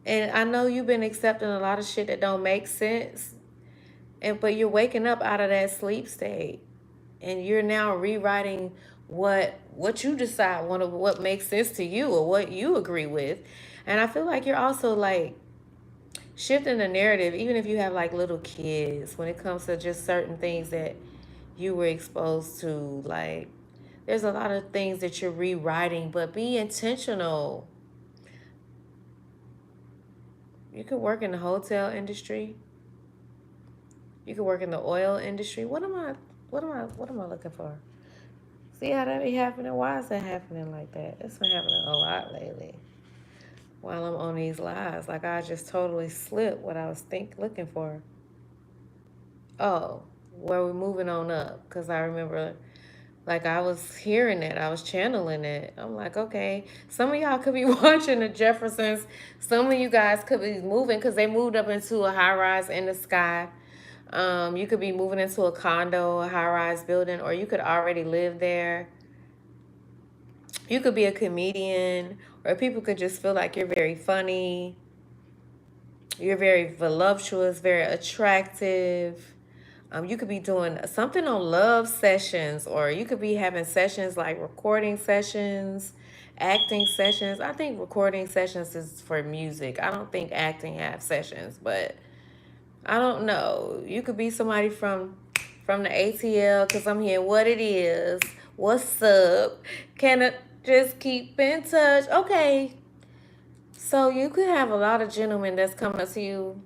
And I know you've been accepting a lot of shit that don't make sense. But you're waking up out of that sleep state. And you're now rewriting what you decide what makes sense to you or what you agree with. And I feel like you're also like shifting the narrative, even if you have like little kids, when it comes to just certain things that you were exposed to. Like, there's a lot of things that you're rewriting, but be intentional. You could work in the hotel industry. You could work in the oil industry. What am I looking for? See how that be happening? Why is that happening like that? It's been happening a lot lately. While I'm on these lives, like, I just totally slipped what I was looking for. Oh, where we're moving on up, because I remember, like, I was hearing it, I was channeling it. I'm like, okay, some of y'all could be watching the Jeffersons. Some of you guys could be moving because they moved up into a high rise in the sky. You could be moving into a condo, a high rise building, or you could already live there. You could be a comedian, or people could just feel like you're very funny. You're very voluptuous, very attractive. You could be doing something on love sessions, or you could be having sessions like recording sessions, acting sessions. I think recording sessions is for music. I don't think acting have sessions, but I don't know. You could be somebody from the ATL, because I'm hearing what it is. What's up? Can it just keep in touch? Okay. So you could have a lot of gentlemen that's coming up to you.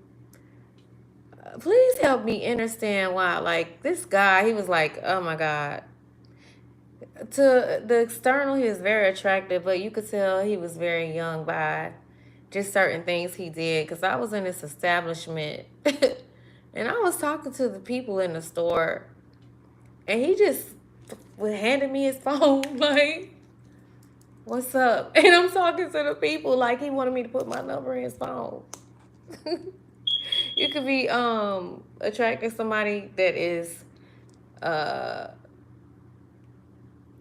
Please help me understand why. Like, this guy, he was like, oh my God. To the external, he was very attractive, but you could tell he was very young by just certain things he did. Because I was in this establishment and I was talking to the people in the store, and he just handed me his phone, like, what's up? And I'm talking to the people like he wanted me to put my number in his phone. You could be attracting somebody that is I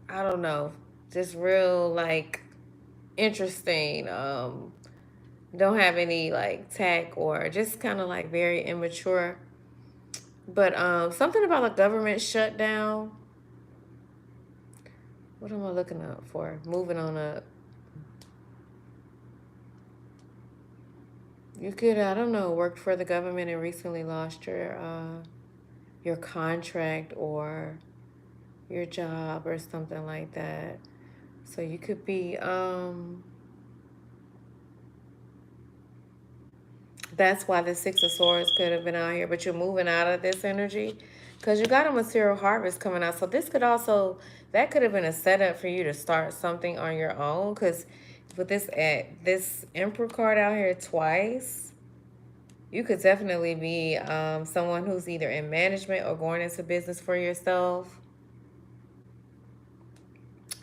don't know, just real like interesting, don't have any like tact, or just kind of like very immature. But something about a government shutdown. What am I looking up for? Moving on up. You could, I don't know, work for the government and recently lost your contract or your job or something like that. So you could be that's why the Six of Swords could have been out here, but you're moving out of this energy because you got a material harvest coming out. So this could also, that could have been a setup for you to start something on your own, because with this Emperor card out here twice, you could definitely be someone who's either in management or going into business for yourself.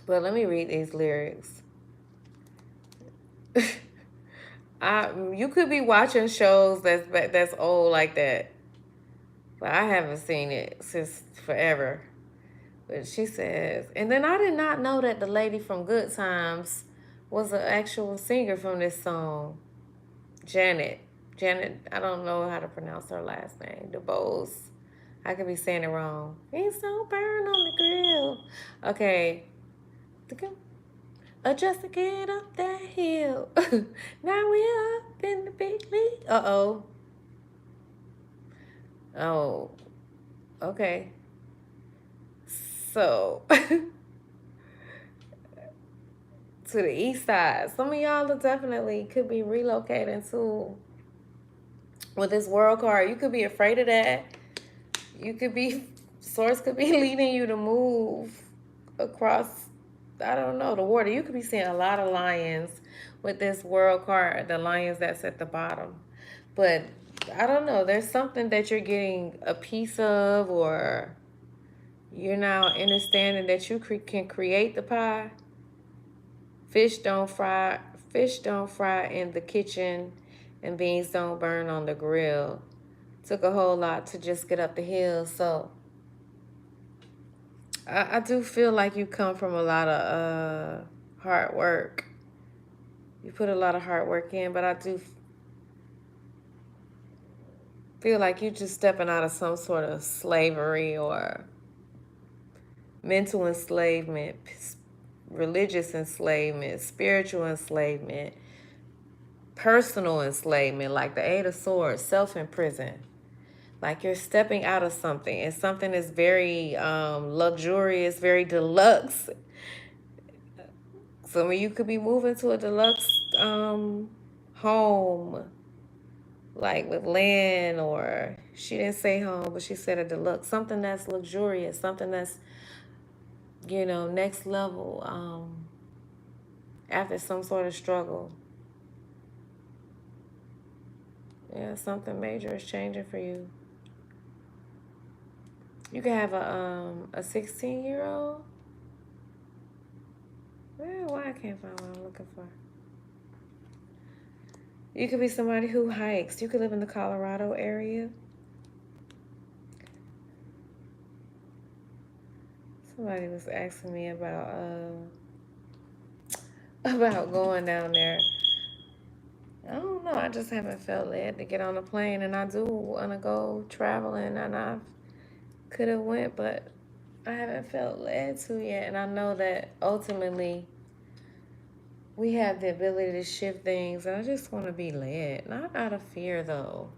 But let me read these lyrics. You could be watching shows that's old like that. But I haven't seen it since forever. But she says, and then I did not know that the lady from Good Times was an actual singer from this song. Janet. Janet, I don't know how to pronounce her last name. DeBose. I could be saying it wrong. It's no burn on the grill. Okay. Just to get up that hill. Now we're up in the big league. Uh-oh. Oh. Okay. So, to the east side. Some of y'all definitely could be relocating to with this world card. You could be afraid of that. You could be, source could be leading you to move across, I don't know, the water. You could be seeing a lot of lions with this world card, the lions that's at the bottom. But I don't know, there's something that you're getting a piece of, or you're now understanding that you can create the pie. Fish don't fry in the kitchen, and beans don't burn on the grill. Took a whole lot to just get up the hill. So I do feel like you come from a lot of hard work. You put a lot of hard work in, but I do feel like you're just stepping out of some sort of slavery or mental enslavement, religious enslavement, spiritual enslavement, personal enslavement, like the Eight of Swords, self-imprison. Like you're stepping out of something, and something is very luxurious, very deluxe. Some of you could be moving to a deluxe home, like with land, or she didn't say home, but she said a deluxe, something that's luxurious, something that's, you know, next level, after some sort of struggle. Yeah, something major is changing for you. You can have a 16-year-old. Well, why I can't find what I'm looking for. You could be somebody who hikes. You could live in the Colorado area. Somebody was asking me about going down there. I don't know. I just haven't felt led to get on a plane, and I do want to go traveling, and I could have went, but I haven't felt led to yet. And I know that ultimately we have the ability to shift things, and I just want to be led, not out of fear though.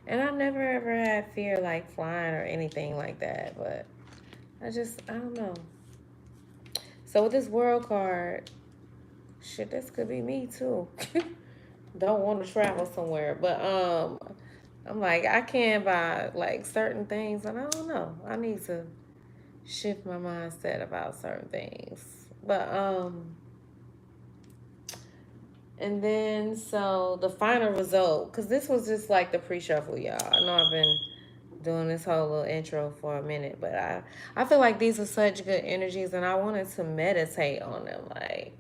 And I never ever had fear like flying or anything like that, but I don't know. So with this world card, shit, this could be me too. Don't want to travel somewhere, but I'm like, I can buy like certain things, and I don't know. I need to shift my mindset about certain things. But and then so the final result, because this was just like the pre-shuffle, y'all. I know I've been doing this whole little intro for a minute, but I feel like these are such good energies, and I wanted to meditate on them, like.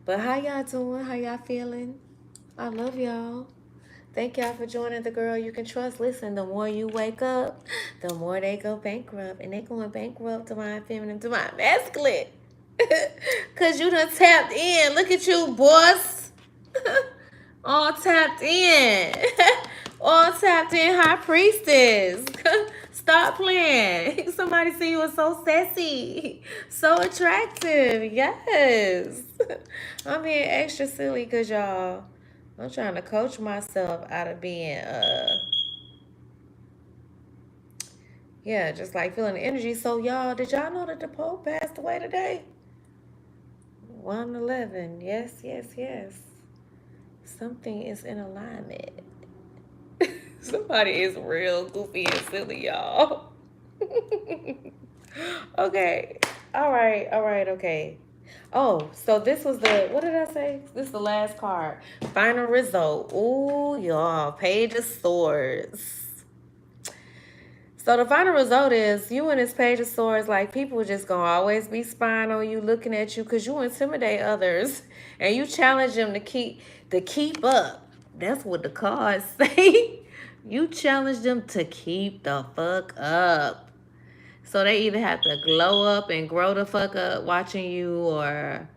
But how y'all doing? How y'all feeling? I love y'all. Thank y'all for joining The Girl You Can Trust. Listen, the more you wake up, the more they go bankrupt. And they going bankrupt to my feminine, to my masculine. Because you done tapped in. Look at you, boss. All tapped in. All tapped in, high priestess. Stop playing. Somebody see you as so sassy, so attractive. Yes. I'm being extra silly because y'all, I'm trying to coach myself out of being yeah, just like feeling the energy. So y'all, did y'all know that the Pope passed away today? 111. Yes, yes, yes. Something is in alignment. Somebody is real goofy and silly, y'all. Okay. All right, okay. Oh, so this was what did I say? This is the last card. Final result. Ooh, y'all. Page of Swords. So the final result is you and this Page of Swords, like, people just gonna always be spying on you, looking at you, because you intimidate others and you challenge them to keep up. That's what the cards say. You challenge them to keep the fuck up. So they either have to glow up and grow the fuck up watching you or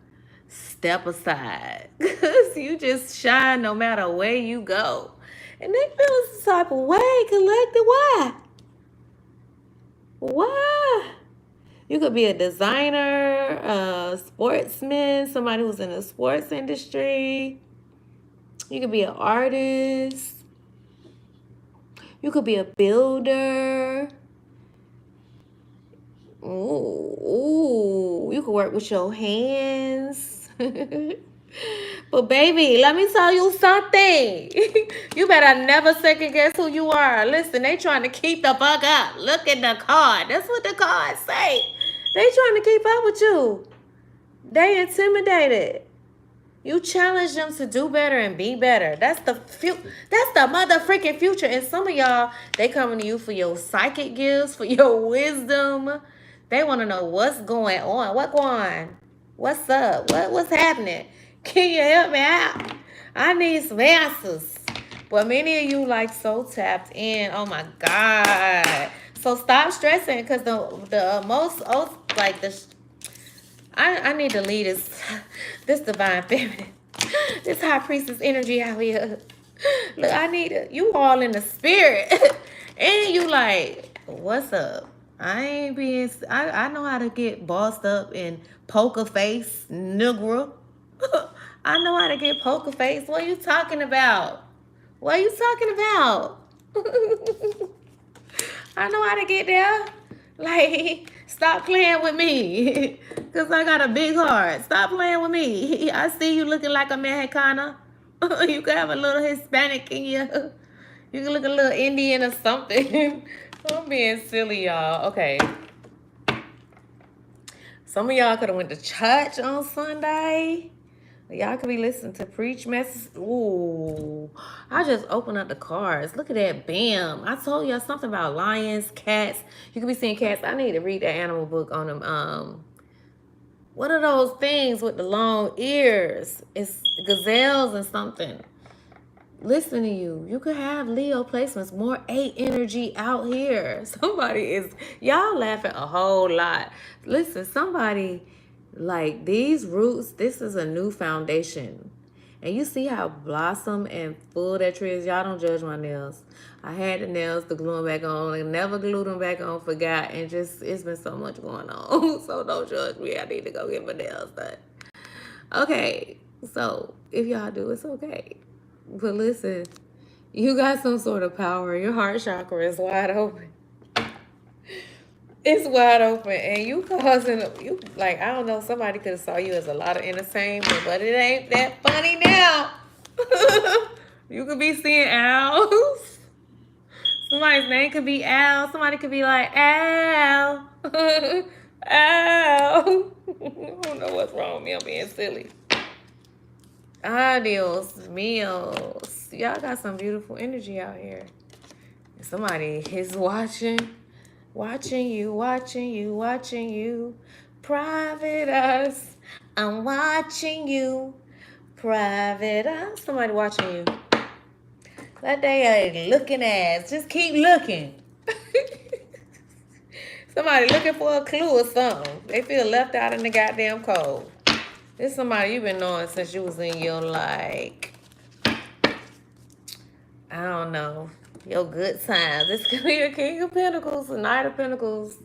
step aside. Because you just shine no matter where you go. And they feel some type of way, collective. Why? Why? You could be a designer, a sportsman, somebody who's in the sports industry. You could be an artist. You could be a builder. Ooh, you could work with your hands. But baby, let me tell you something. You better never second guess who you are. Listen, they trying to keep the fuck up. Look at the card. That's what the cards say. They trying to keep up with you. They intimidated. You challenge them to do better and be better. That's the mother freaking future. And some of y'all, they coming to you for your psychic gifts, for your wisdom. They want to know what's going on. What going on? What's up? What's happening? Can you help me out? I need some answers. But many of you like so tapped in. Oh my God. So stop stressing, because the most like the I need to lead this divine feminine, this high priestess energy out here. Look, I need it. You all in the spirit, and you like, what's up? I know how to get bossed up in poker face, nigga. I know how to get poker face. What are you talking about? What are you talking about? I know how to get there. Like, stop playing with me. Because I got a big heart. Stop playing with me. I see you looking like a Mexicana. You could have a little Hispanic in you. You can look a little Indian or something. I'm being silly, y'all. Okay. Some of y'all could have went to church on Sunday. Y'all could be listening to preach messages. Ooh, I just opened up the cards. Look at that. Bam. I told y'all something about lions, cats. You could be seeing cats. I need to read that animal book on them. What are those things with the long ears? It's gazelles and something. Listen to you. You could have Leo placements, more 8 energy out here. Somebody is, y'all laughing a whole lot. Listen, somebody, like these roots, this is a new foundation. And you see how blossom and full that tree is. Y'all don't judge my nails. I had the nails to glue them back on. I never glued them back on, forgot. And just, it's been so much going on. So don't judge me. I need to go get my nails done. Okay, so if y'all do, it's okay. But listen, you got some sort of power. Your heart chakra is wide open. It's wide open, and you causing you like, I don't know. Somebody could have saw you as a lot of entertainment, but it ain't that funny now. You could be seeing owls. Somebody's name could be Al. Somebody could be like Al. Al. I don't know what's wrong with me. I'm being silly. Adios míos. Y'all got some beautiful energy out here. Somebody is watching you. Private us. I'm watching you. Private us. Somebody watching you. That they are looking ass. Just keep looking. Somebody looking for a clue or something. They feel left out in the goddamn cold. This is somebody you've been knowing since you was in your, like, I don't know, your good times. This could be a King of Pentacles, a Knight of Pentacles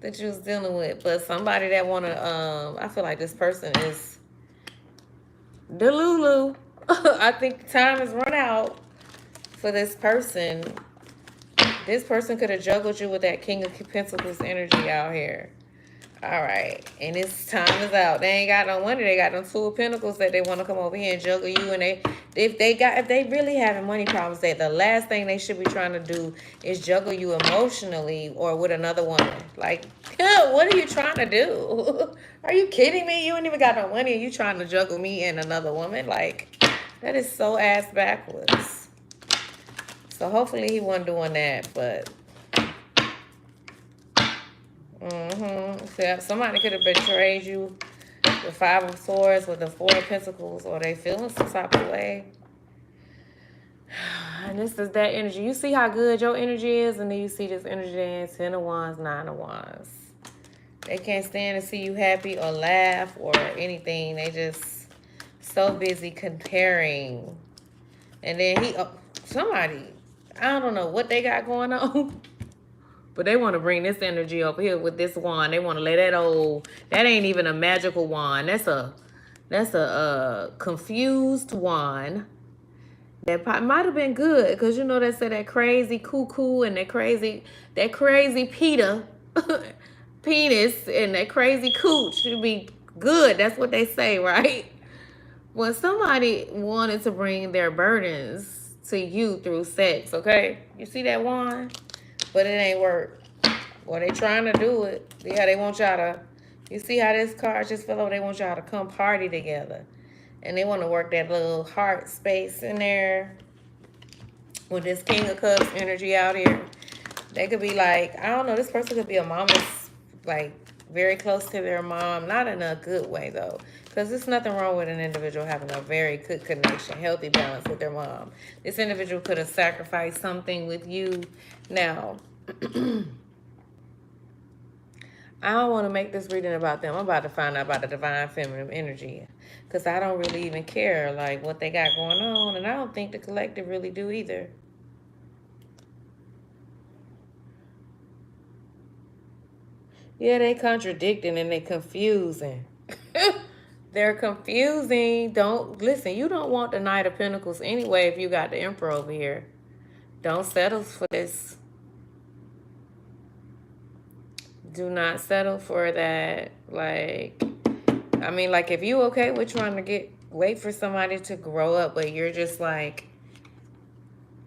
that you was dealing with. But somebody that want to, I feel like this person is Delulu. I think time has run out for this person. This person could have juggled you with that King of Pentacles energy out here. All right, and this time is out. They ain't got no money. They got them 2 of Pentacles that they want to come over here and juggle you. And if they really having money problems, the last thing they should be trying to do is juggle you emotionally or with another woman. Like, what are you trying to do? Are you kidding me? You ain't even got no money and you trying to juggle me and another woman? Like, that is so ass backwards. So hopefully he wasn't doing that, but. So somebody could have betrayed you. The 5 of Swords with the 4 of Pentacles, or they feeling some type of way. And this is that energy. You see how good your energy is, and then you see this energy there, 10 of Wands, 9 of Wands. They can't stand to see you happy or laugh or anything. They just so busy comparing. And then somebody, I don't know what they got going on, but they want to bring this energy over here with this wand. They want to lay that ain't even a magical wand. That's a confused wand. That might have been good, because you know they say that crazy cuckoo and that crazy Peter penis and that crazy cooch should be good. That's what they say, right? Well, somebody wanted to bring their burdens to you through sex, okay? You see that wand? But it ain't work. Well, they trying to do it. Yeah, they want y'all to, you see how this card just fell over? They want y'all to come party together. And they want to work that little heart space in there with this King of Cups energy out here. They could be like, I don't know, this person could be a mama's, like, very close to their mom. Not in a good way, though. Because there's nothing wrong with an individual having a very good connection, healthy balance with their mom. This individual could have sacrificed something with you. Now, I don't want to make this reading about them. I'm about to find out about the divine feminine energy. Because I don't really even care, like, what they got going on. And I don't think the collective really do either. Yeah, they contradicting and they confusing. They're confusing. Don't listen. You don't want the Knight of Pentacles anyway if you got the Emperor over here. Don't settle for this. Do not settle for that. Like, I mean, like, if you okay with trying to wait for somebody to grow up, but you're just like,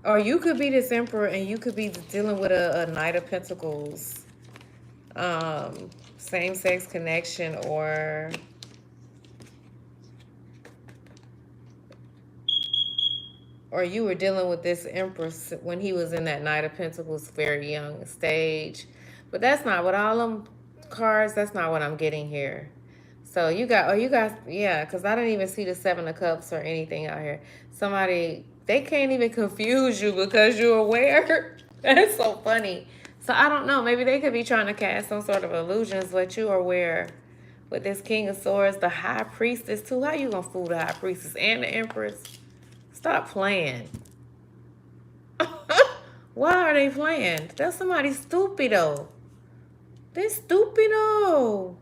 or you could be this Emperor and you could be dealing with a Knight of Pentacles, same-sex connection, or you were dealing with this Empress when he was in that Knight of Pentacles very young stage. But that's not what all them cards, that's not what I'm getting here. So you guys, yeah, because I didn't even see the Seven of Cups or anything out here. Somebody, they can't even confuse you because you're aware. That's so funny. So I don't know, maybe they could be trying to cast some sort of illusions, but you are aware. With this King of Swords, the High Priestess too. How you gonna fool the High Priestess and the Empress? Stop playing. Why are they playing? That's somebody stupido. They stupido.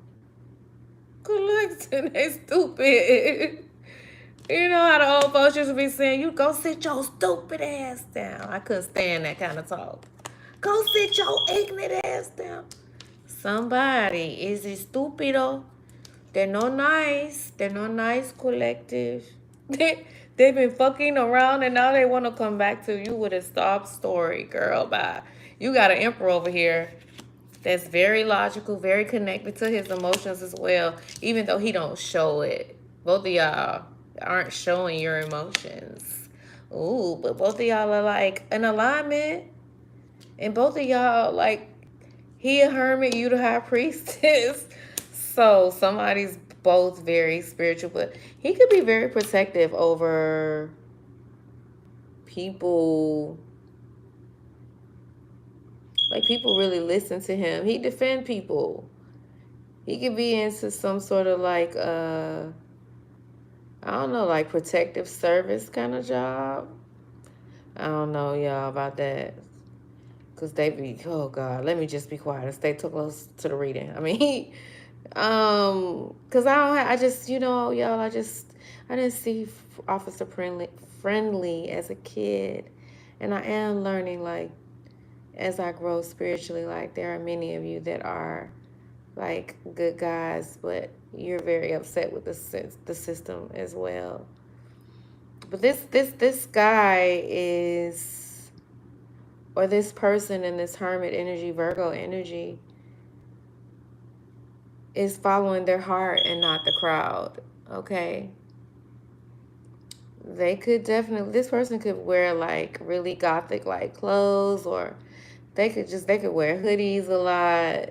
Collecting, they stupid. You know how the old folks used to be saying, you go sit your stupid ass down. I couldn't stand that kind of talk. Go sit your ignorant ass down. Somebody is a stupido. They're not nice. They're not nice, collective. They've been fucking around and now they want to come back to you with a stop story, girl. Bye. You got an Emperor over here that's very logical, very connected to his emotions as well, even though he don't show it. Both of y'all aren't showing your emotions. Ooh, but both of y'all are like an alignment. And both of y'all, like, he a hermit, you the high priestess. So somebody's both very spiritual, but he could be very protective over people. Like, people really listen to him. He defend people. He could be into some sort of like, I don't know, like protective service kind of job. I don't know, y'all, about that. Because they be, oh God, let me just be quiet and stay too close to the reading. I mean, because I just, you know, y'all, I didn't see Officer friendly as a kid. And I am learning, like, as I grow spiritually, like, there are many of you that are, like, good guys, but you're very upset with the system as well. But this guy is, or this person in this hermit energy, Virgo energy, is following their heart and not the crowd, okay? They could definitely, this person could wear like really gothic like clothes, or they could wear hoodies a lot.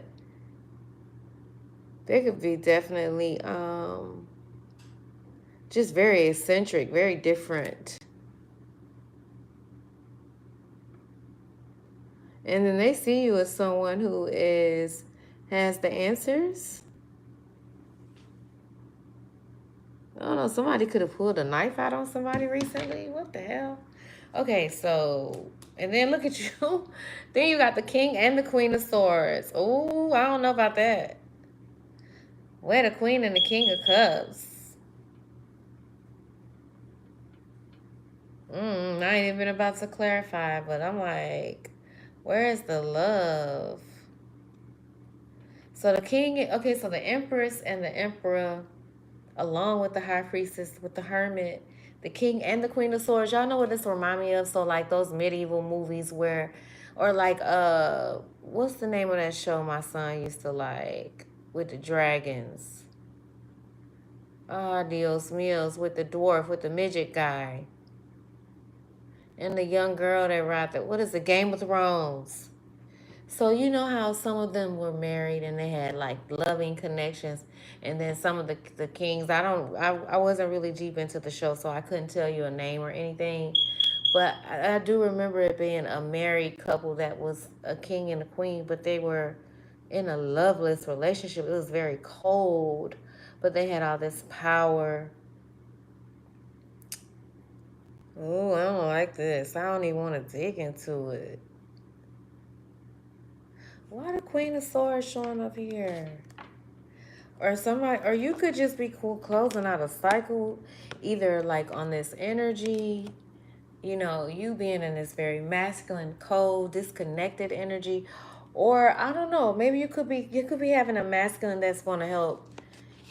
They could be definitely just very eccentric, very different. And then they see you as someone who has the answers. I don't know, somebody could have pulled a knife out on somebody recently. What the hell? Okay, so, and then look at you. Then you got the King and the Queen of Swords. Oh, I don't know about that. Where the Queen and the King of Cups? I ain't even about to clarify, but I'm like, where is the love? So the king, okay, so the empress and the emperor, along with the high priestess, with the hermit, the king and the queen of swords. Y'all know what this remind me of? So like those medieval movies where, or like what's the name of that show my son used to like with the dragons? Ah, Dios míos, with the dwarf, with the midget guy, and the young girl that ride the, what is the Game of Thrones? So you know how some of them were married and they had like loving connections, and then some of the kings. I wasn't really deep into the show, so I couldn't tell you a name or anything, but I do remember it being a married couple that was a king and a queen, but they were in a loveless relationship. It was very cold, but they had all this power. Oh, I don't like this. I don't even want to dig into it. Why the Queen of Swords showing up here? Or somebody, or you could just be cool closing out a cycle, either like on this energy, you being in this very masculine, cold, disconnected energy, or I don't know, maybe you could be having a masculine that's going to help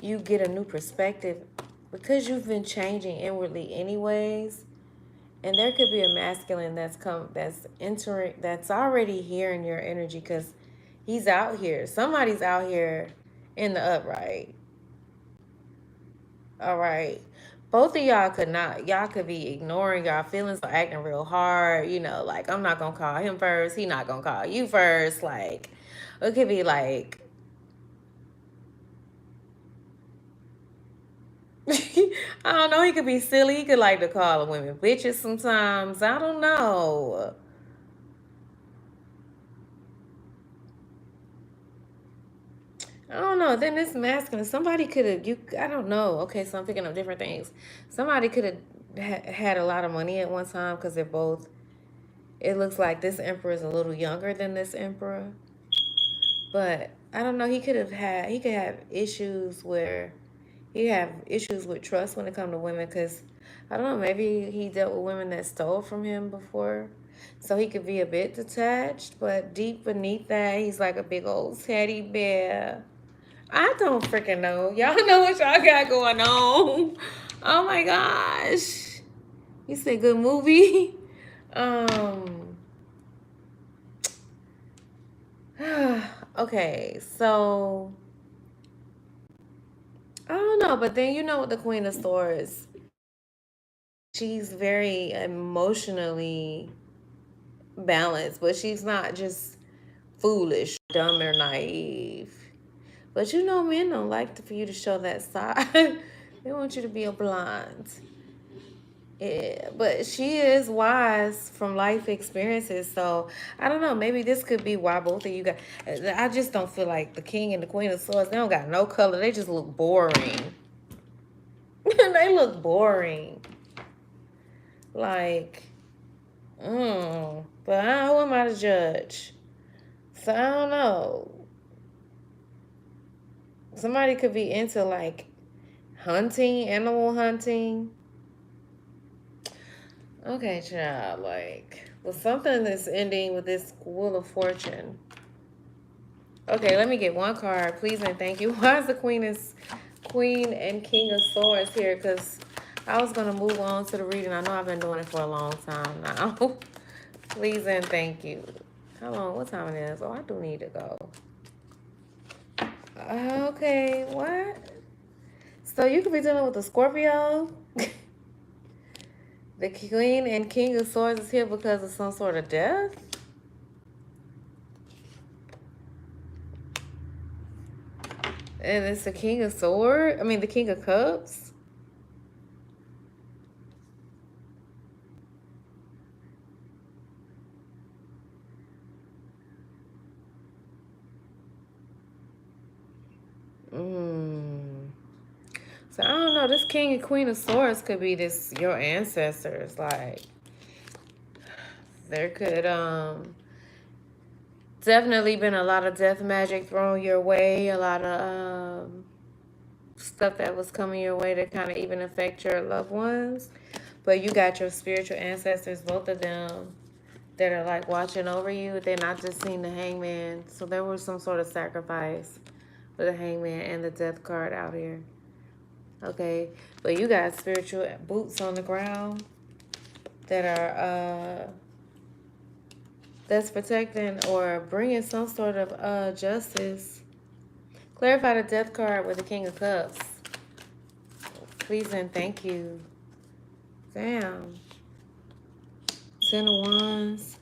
you get a new perspective because you've been changing inwardly anyways. And there could be a masculine that's entering, that's already here in your energy because he's out here. Somebody's out here in the upright. All right. Both of y'all could not, y'all could be ignoring y'all feelings or acting real hard. Like, I'm not going to call him first. He not going to call you first. Like, it could be like, I don't know. He could be silly. He could like to call women bitches sometimes. I don't know. I don't know. Then this masculine, somebody could have, I don't know. Okay, so I'm thinking of different things. Somebody could have had a lot of money at one time because they're both, it looks like this emperor is a little younger than this emperor. But I don't know. He could have issues where he have issues with trust when it comes to women because I don't know. Maybe he dealt with women that stole from him before. So he could be a bit detached, but deep beneath that, he's like a big old teddy bear. I don't freaking know. Y'all know what y'all got going on. Oh my gosh. You said good movie? Um okay, so I don't know, but then you know what the Queen of Swords, she's very emotionally balanced, but she's not just foolish, dumb, or naive. But men don't like for you to show that side. They want you to be a blonde. Yeah, but she is wise from life experiences. So I don't know. Maybe this could be why both of you got. I just don't feel like the King and the Queen of Swords. They don't got no color. They just look boring. They look boring. Like, but who am I to judge? So I don't know. Somebody could be into like hunting, animal hunting. Okay, child. Like, with something that's ending with this Wheel of Fortune. Okay, let me get one card, please and thank you. Why is the Queen and King of Swords here? Because I was gonna move on to the reading. I know I've been doing it for a long time now. Please and thank you. How long? What time it is? Oh, I do need to go. Okay, what? So you could be dealing with a Scorpio. The Queen and King of Swords is here because of some sort of death. And it's the King of Swords. I mean, the King of Cups. Mm. So I don't know. This King and Queen of Swords could be your ancestors. Like there could definitely been a lot of death magic thrown your way. A lot of stuff that was coming your way to kind of even affect your loved ones. But you got your spiritual ancestors, both of them, that are like watching over you. They're not just seeing the hangman. So there was some sort of sacrifice with the hangman and the death card out here. Okay. But you got spiritual boots on the ground that are that's protecting or bringing some sort of justice. Clarify the death card with the King of Cups. Please and thank you. Damn. 10 of Wands.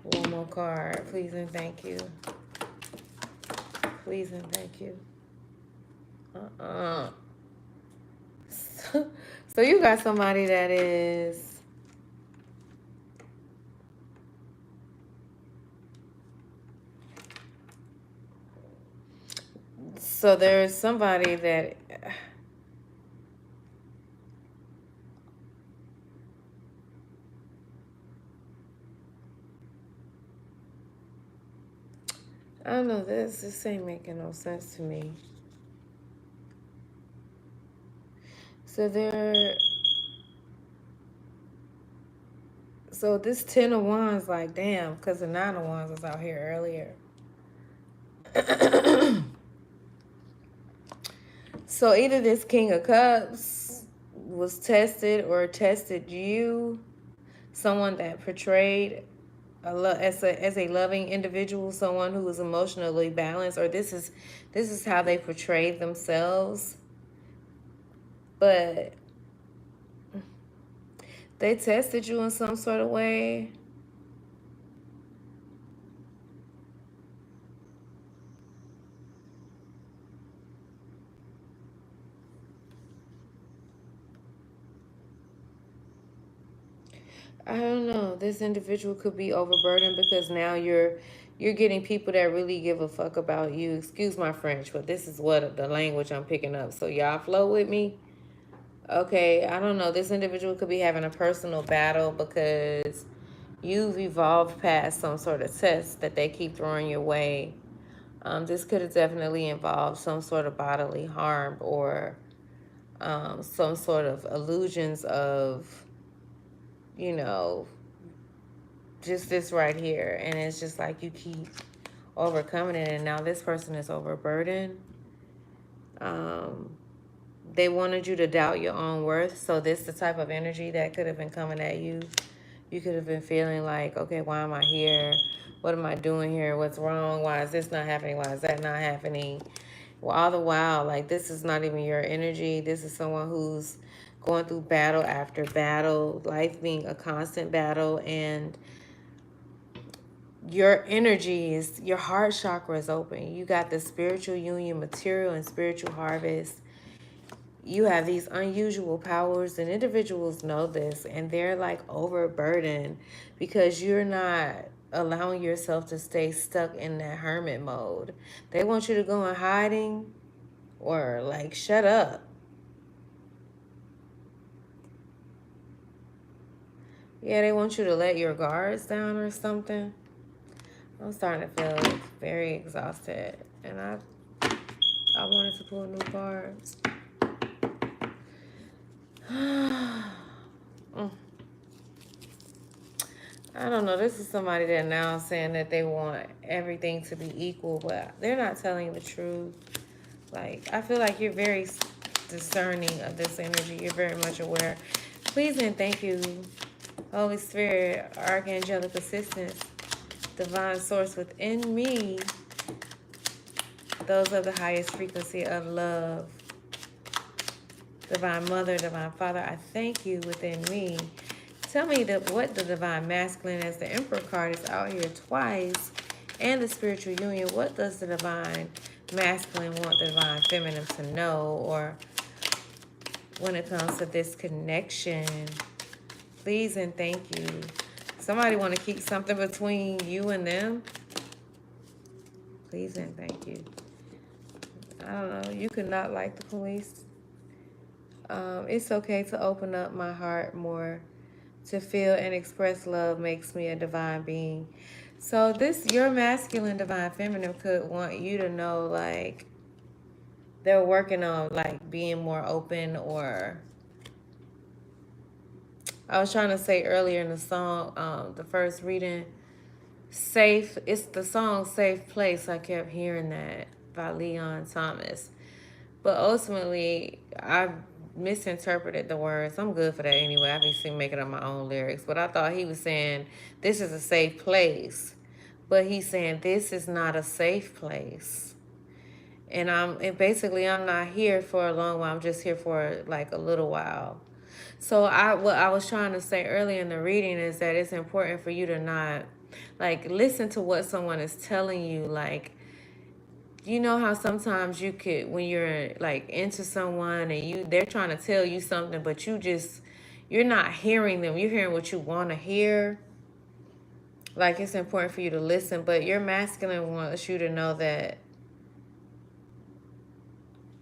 One more card. Please and thank you. Please and thank you. So you got somebody that is so there's somebody that I don't know, this ain't making no sense to me. So this 10 of Wands, like, damn, because the 9 of Wands was out here earlier. So either this King of Cups was tested or tested you, someone that portrayed as a loving individual, someone who was emotionally balanced, or this is how they portrayed themselves. But they tested you in some sort of way. I don't know. This individual could be overburdened because now you're getting people that really give a fuck about you. Excuse my French, but this is what the language I'm picking up. So y'all flow with me. Okay, I don't know. This individual could be having a personal battle because you've evolved past some sort of test that they keep throwing your way. This could have definitely involved some sort of bodily harm or some sort of illusions of, you know, just this right here. And it's just like you keep overcoming it. And now this person is overburdened. They wanted you to doubt your own worth. So this is the type of energy that could have been coming at you. You could have been feeling like, okay, why am I here? What am I doing here? What's wrong? Why is this not happening? Why is that not happening? Well, all the while, like, this is not even your energy. This is someone who's going through battle after battle, life being a constant battle, and your energy is, your heart chakra is open. You got the spiritual union, material and spiritual harvest. You have these unusual powers, and individuals know this, and they're like overburdened because you're not allowing yourself to stay stuck in that hermit mode. They want you to go in hiding or like shut up. Yeah, they want you to let your guards down or something. I'm starting to feel very exhausted, and I wanted to pull new cards. I don't know. This is somebody that now saying that they want everything to be equal, but they're not telling the truth. Like, I feel like you're very discerning of this energy. You're very much aware. Please and thank you, Holy Spirit, Archangelic Assistance, Divine Source within me, those of the highest frequency of love, Divine Mother, Divine Father, I thank you within me. Tell me what the Divine Masculine, as the Emperor card is out here twice, and the Spiritual Union, what does the Divine Masculine want the Divine Feminine to know, or when it comes to this connection? Please and thank you. Somebody want to keep something between you and them? Please and thank you. I don't know. You could not like the police. It's okay to open up my heart more. To feel and express love makes me a divine being. So this, your masculine divine feminine could want you to know, like, they're working on, like, being more open, or I was trying to say earlier in the song, the first reading, safe, it's the song Safe Place. I kept hearing that by Leon Thomas. But ultimately, I misinterpreted the words. I'm good for that anyway. I be making up my own lyrics. But I thought he was saying, this is a safe place. But he's saying, this is not a safe place. And basically, I'm not here for a long while. I'm just here for like a little while. So what I was trying to say earlier in the reading is that it's important for you to not, like, listen to what someone is telling you. Like, you know how sometimes you could, when you're like into someone and they're trying to tell you something, but you're not hearing them. You're hearing what you want to hear. Like, it's important for you to listen, but your masculine wants you to know that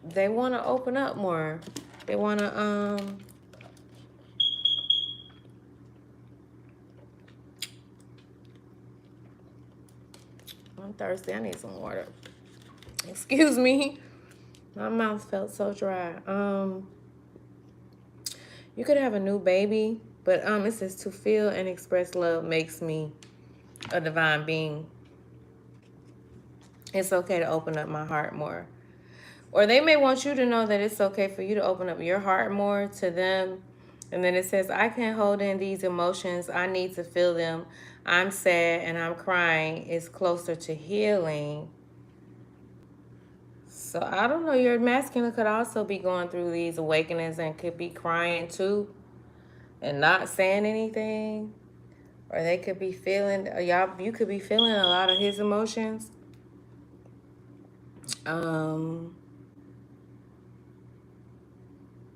they want to open up more. They want to, I'm thirsty. I need some water. Excuse me. My mouth felt so dry. You could have a new baby, but it says to feel and express love makes me a divine being. It's okay to open up my heart more. Or they may want you to know that it's okay for you to open up your heart more to them. And then it says, I can't hold in these emotions. I need to feel them. I'm sad and I'm crying. It's closer to healing. So I don't know, your masculine could also be going through these awakenings and could be crying too and not saying anything. Or they could be feeling, you could be feeling a lot of his emotions.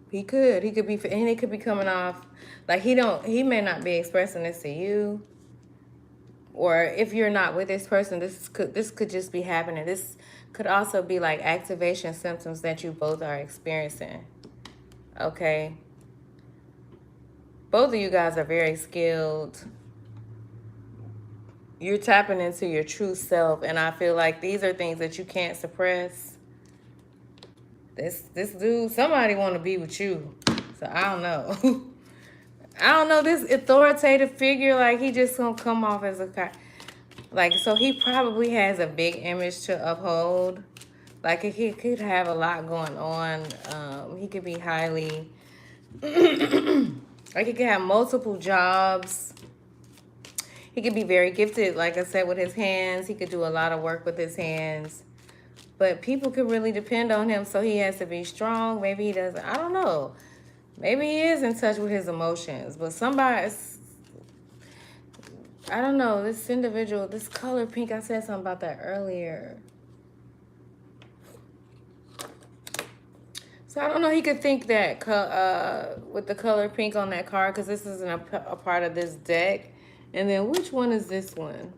He could be, and it could be coming off like he may not be expressing this to you. Or if you're not with this person, this could just be happening. This could also be like activation symptoms that you both are experiencing. Okay. Both of you guys are very skilled. You're tapping into your true self, and I feel like these are things that you can't suppress. This dude, somebody want to be with you. So I don't know. I don't know, this authoritative figure, like he just gonna come off as a, like, so he probably has a big image to uphold. Like, he could have a lot going on. He could be highly, like, he could have multiple jobs. He could be very gifted, like I said, with his hands. He could do a lot of work with his hands. But people could really depend on him, so he has to be strong. Maybe he doesn't. I don't know. Maybe he is in touch with his emotions. But somebody, I don't know, this individual, this color pink, I said something about that earlier. So I don't know, he could think that with the color pink on that card, because this isn't a part of this deck. And then which one is this one?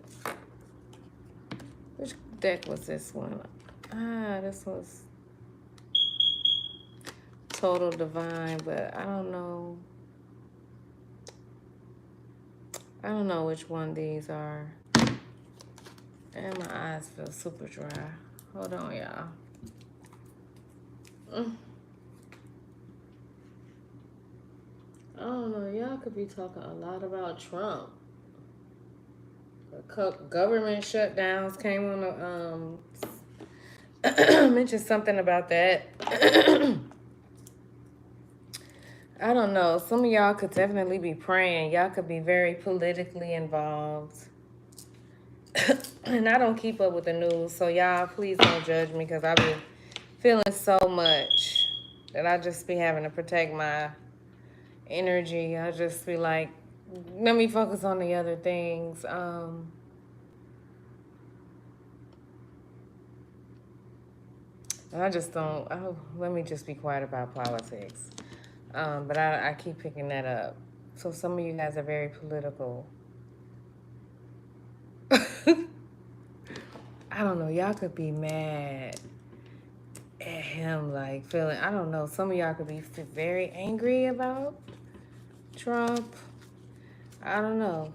Which deck was this one? This was Total Divine, but I don't know. I don't know which one these are. And my eyes feel super dry. Hold on, y'all. I don't know. Y'all could be talking a lot about Trump. Government shutdowns came on the mentioned something about that. I don't know. Some of y'all could definitely be praying. Y'all could be very politically involved. And I don't keep up with the news, so y'all please don't judge me, because I've been feeling so much that I just be having to protect my energy. I just be like, let me focus on the other things. And I just don't, let me just be quiet about politics. But I keep picking that up. So some of you guys are very political. I don't know, y'all could be mad at him, like feeling, I don't know, some of y'all could be very angry about Trump. I don't know.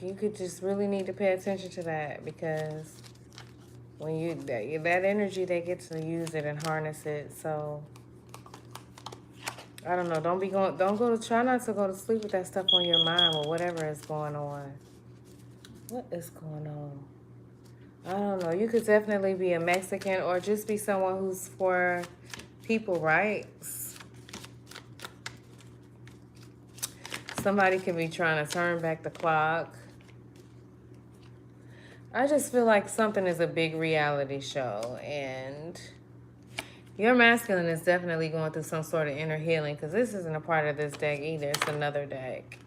You could just really need to pay attention to that, because when that energy, they get to use it and harness it. So I don't know. Try not to go to sleep with that stuff on your mind or whatever is going on. What is going on? I don't know. You could definitely be a Mexican or just be someone who's for people's rights. Somebody could be trying to turn back the clock. I just feel like something is a big reality show, and your masculine is definitely going through some sort of inner healing, because this isn't a part of this deck either. It's another deck.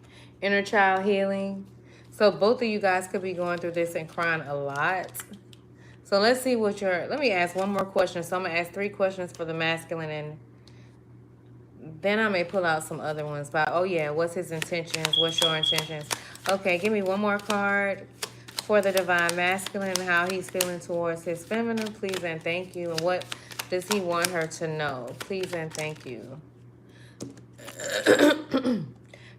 Inner child healing. So both of you guys could be going through this and crying a lot. So let's see what let me ask one more question. So I'm going to ask 3 questions for the masculine, and then I may pull out some other ones. But, oh yeah, what's his intentions? What's your intentions? Okay, give me one more card for the divine masculine, how he's feeling towards his feminine, please and thank you. And what does he want her to know? Please and thank you.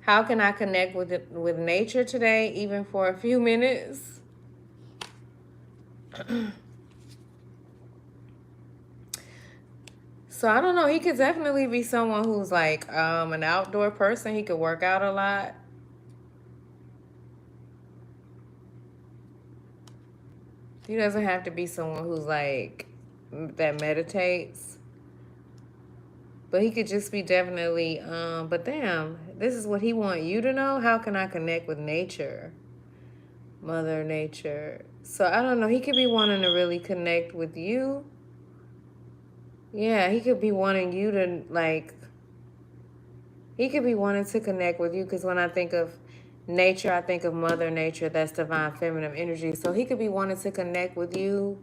How can I connect with nature today, even for a few minutes? So I don't know. He could definitely be someone who's like an outdoor person. He could work out a lot. He doesn't have to be someone who's like that meditates. But he could just be definitely, but damn, this is what he want you to know. How can I connect with nature? Mother Nature. So I don't know. He could be wanting to really connect with you. Yeah, he could be wanting you to, like, he could be wanting to connect with you, because when I think of nature, I think of Mother Nature. That's divine feminine energy. So he could be wanting to connect with you.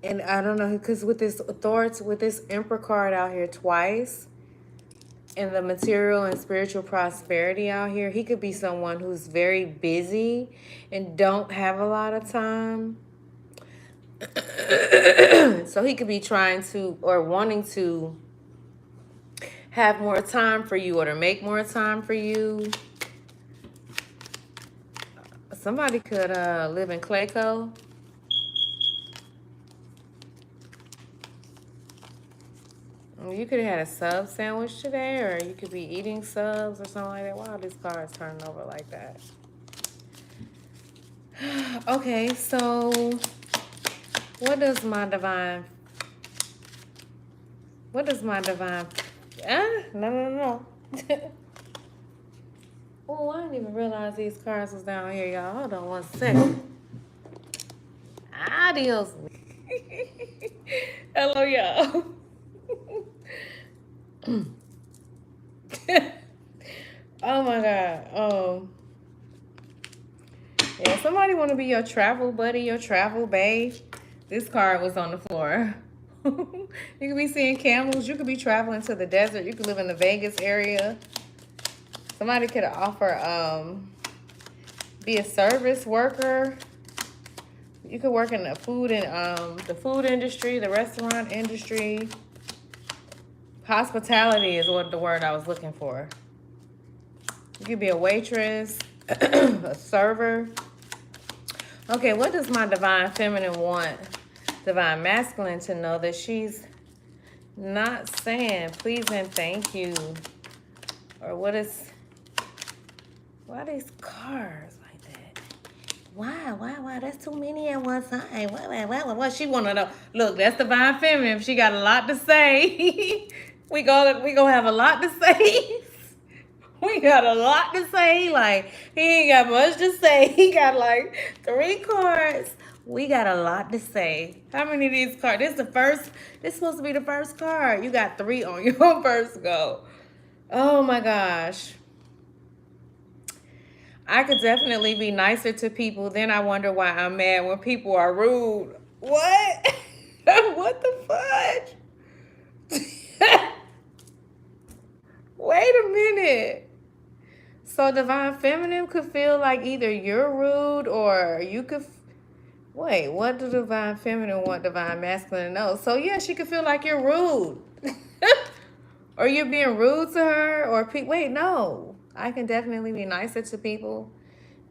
And I don't know, because with this authority, with this Emperor card out here twice, and the material and spiritual prosperity out here, he could be someone who's very busy and don't have a lot of time. So he could be trying to, or wanting to have more time for you, or to make more time for you. Somebody could live in Clayco. You could have had a sub sandwich today, or you could be eating subs or something like that. Wow, this card is turning over like that. Okay, so what does my divine... No. Oh, I didn't even realize these cards was down here, y'all. Hold on one second. Adios. Hello, y'all. Oh my God. Yeah, somebody want to be your travel buddy, your travel bae. This card was on the floor. You could be seeing camels. You could be traveling to the desert. You could live in the Vegas area. Somebody could offer be a service worker. You could work in the food industry, the restaurant industry. Hospitality is what the word I was looking for. You could be a waitress, a server. Okay, what does my divine feminine want divine masculine to know that she's not saying please and thank you? Or why these cards like that? Why? That's too many at one time. What she want to know? Look, that's divine feminine. She got a lot to say. we gonna have a lot to say. We got a lot to say. Like, he ain't got much to say. He got like 3 cards. We got a lot to say. How many of these cards? This is supposed to be the first card. You got 3 on your first go. Oh my gosh. I could definitely be nicer to people. Then I wonder why I'm mad when people are rude. What? What the fudge? Wait a minute. So divine feminine could feel like either you're rude, or you could Wait, what do divine feminine want divine masculine to know? So yeah, she could feel like you're rude. Or you're being rude to her, or wait, no. I can definitely be nicer to people.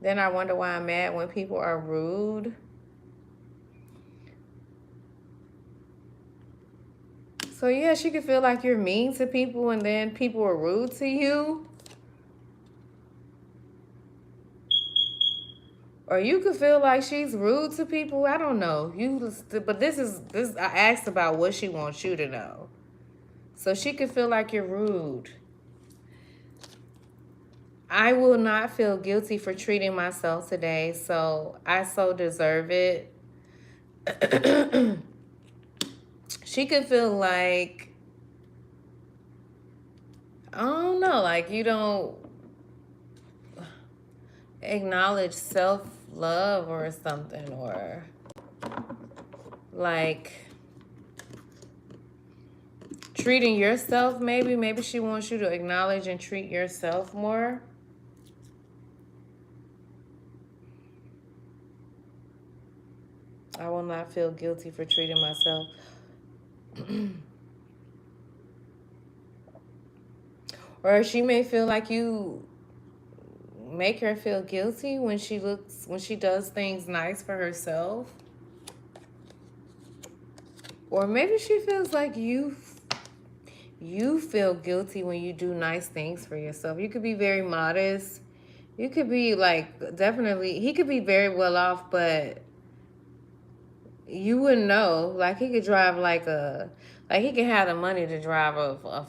Then I wonder why I'm mad when people are rude. So yeah, she could feel like you're mean to people and then people are rude to you. Or you could feel like she's rude to people. I don't know. But this. I asked about what she wants you to know. So she could feel like you're rude. I will not feel guilty for treating myself today, so I so deserve it. She could feel like, I don't know, like you don't acknowledge self-love or something, or like treating yourself. Maybe she wants you to acknowledge and treat yourself more. I will not feel guilty for treating myself. Or she may feel like you make her feel guilty when she does things nice for herself. Or maybe she feels like you feel guilty when you do nice things for yourself. You could be very modest. You could be like, definitely, he could be very well off, but you wouldn't know. Like he could drive like he could have the money to drive a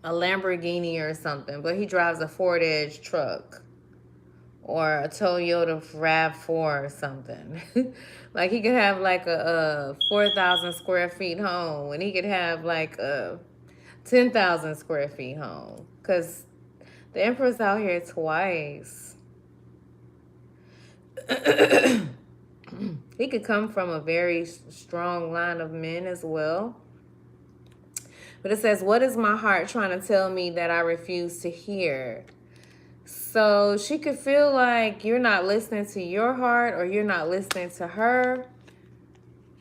Lamborghini or something, but he drives a Ford Edge truck or a Toyota RAV4 or something. Like he could have like a 4,000 square feet home, and he could have like a 10,000 square feet home, because the Empress out here twice. He could come from a very strong line of men as well. But it says, what is my heart trying to tell me that I refuse to hear? So she could feel like you're not listening to your heart, or you're not listening to her.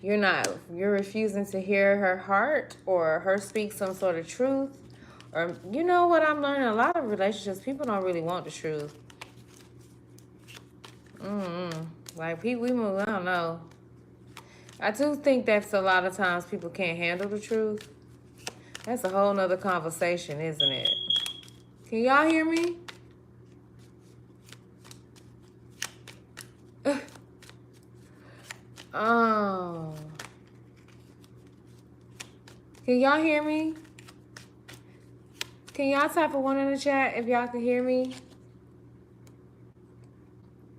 You're refusing to hear her heart or her speak some sort of truth. Or you know what I'm learning? A lot of relationships, people don't really want the truth. Like we move, I don't know. I do think that's a lot of times people can't handle the truth. That's a whole nother conversation, isn't it? Can y'all hear me? Oh. Can y'all hear me? Can y'all type a 1 in the chat if y'all can hear me?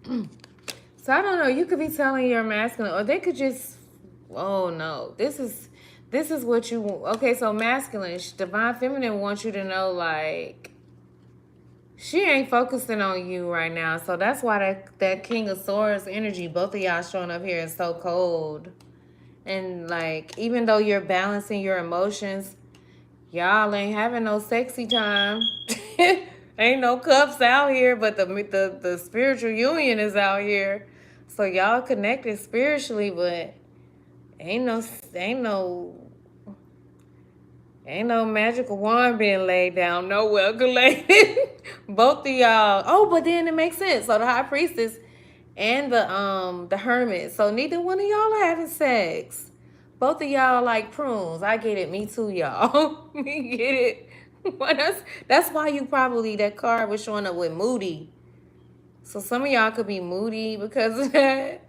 So I don't know. You could be telling your masculine, or they could just, oh no, this is what you want. Okay, so masculine, divine feminine wants you to know, like, she ain't focusing on you right now. So that's why that King of Swords energy, both of y'all showing up here is so cold. And like, even though you're balancing your emotions, y'all ain't having no sexy time. Ain't no cups out here, but the spiritual union is out here. So y'all connected spiritually, but ain't no magical wand being laid down nowhere. Both of y'all. Oh, but then it makes sense. So the high priestess and the hermit. So neither one of y'all are having sex. Both of y'all like prunes. I get it. Me too, y'all. Me get it. Well, that's why you probably, that card was showing up with moody. So some of y'all could be moody because of that.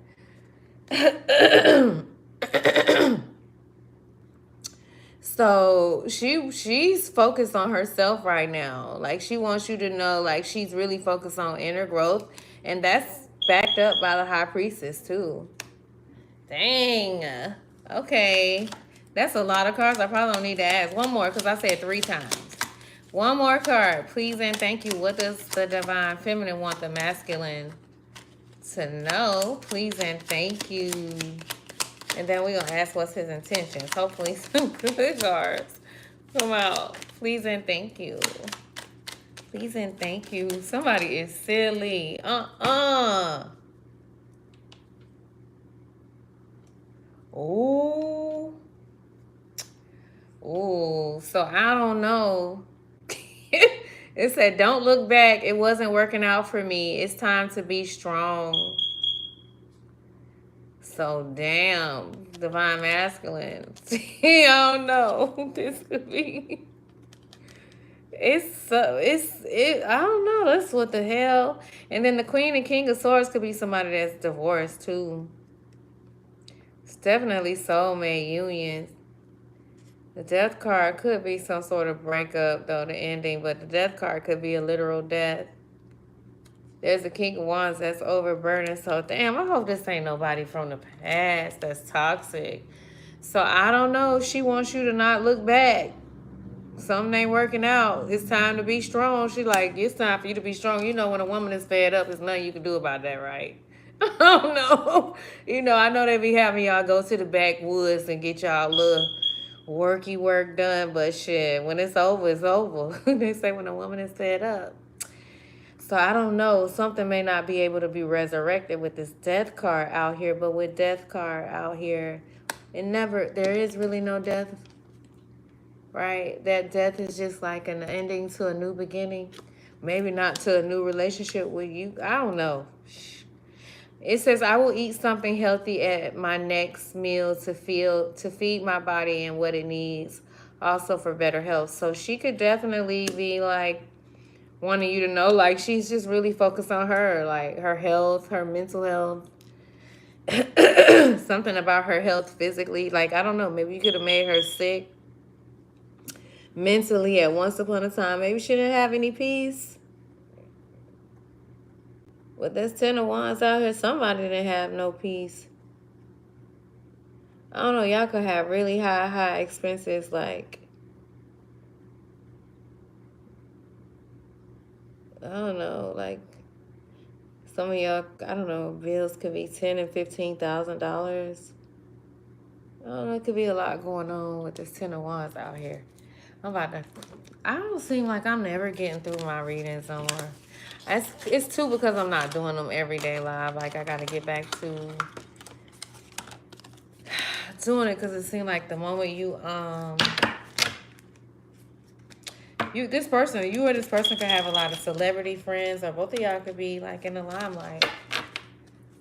So she's focused on herself right now. Like she wants you to know, like she's really focused on inner growth, and that's backed up by the high priestess too. Dang. Okay. That's a lot of cards. I probably don't need to ask. One more, because I said 3 times. One more card. Please and thank you. What does the divine feminine want the masculine to know? Please and thank you. And then we're going to ask what's his intentions. Hopefully some good cards come out. Please and thank you. Please and thank you. Somebody is silly. Ooh. Ooh. So I don't know. It said, don't look back. It wasn't working out for me. It's time to be strong. So damn, divine masculine. I don't know. This could be. I don't know. That's what the hell. And then the Queen and King of Swords could be somebody that's divorced too. It's definitely soulmate unions. The death card could be some sort of breakup, though, the ending, but the death card could be a literal death. There's the King of Wands that's overburdened. So, damn, I hope this ain't nobody from the past that's toxic. So, I don't know. She wants you to not look back. Something ain't working out. It's time to be strong. She like, it's time for you to be strong. You know, when a woman is fed up, there's nothing you can do about that, right? I don't know. You know, I know they be having y'all go to the backwoods and get y'all little worky work done, but shit, when it's over, it's over. They say when a woman is fed up. So I don't know. Something may not be able to be resurrected with this death card out here, but with death card out here, there is really no death, right? That death is just like an ending to a new beginning. Maybe not to a new relationship with you. I don't know. It says, I will eat something healthy at my next meal to feed my body and what it needs, also for better health. So she could definitely be like wanting you to know, like, she's just really focused on her, like her health, her mental health, something about her health physically. Like, I don't know, maybe you could have made her sick mentally at once upon a time. Maybe she didn't have any peace. With this 10 of Wands out here, somebody didn't have no peace. I don't know, y'all could have really high expenses, like, I don't know, like, some of y'all, I don't know, bills could be $10,000 and $15,000. I don't know, it could be a lot going on with this 10 of Wands out here. I don't seem like I'm never getting through my readings no more. It's too because I'm not doing them every day live. Like, I got to get back to doing it because it seemed like the moment you this person could have a lot of celebrity friends, or both of y'all could be like in the limelight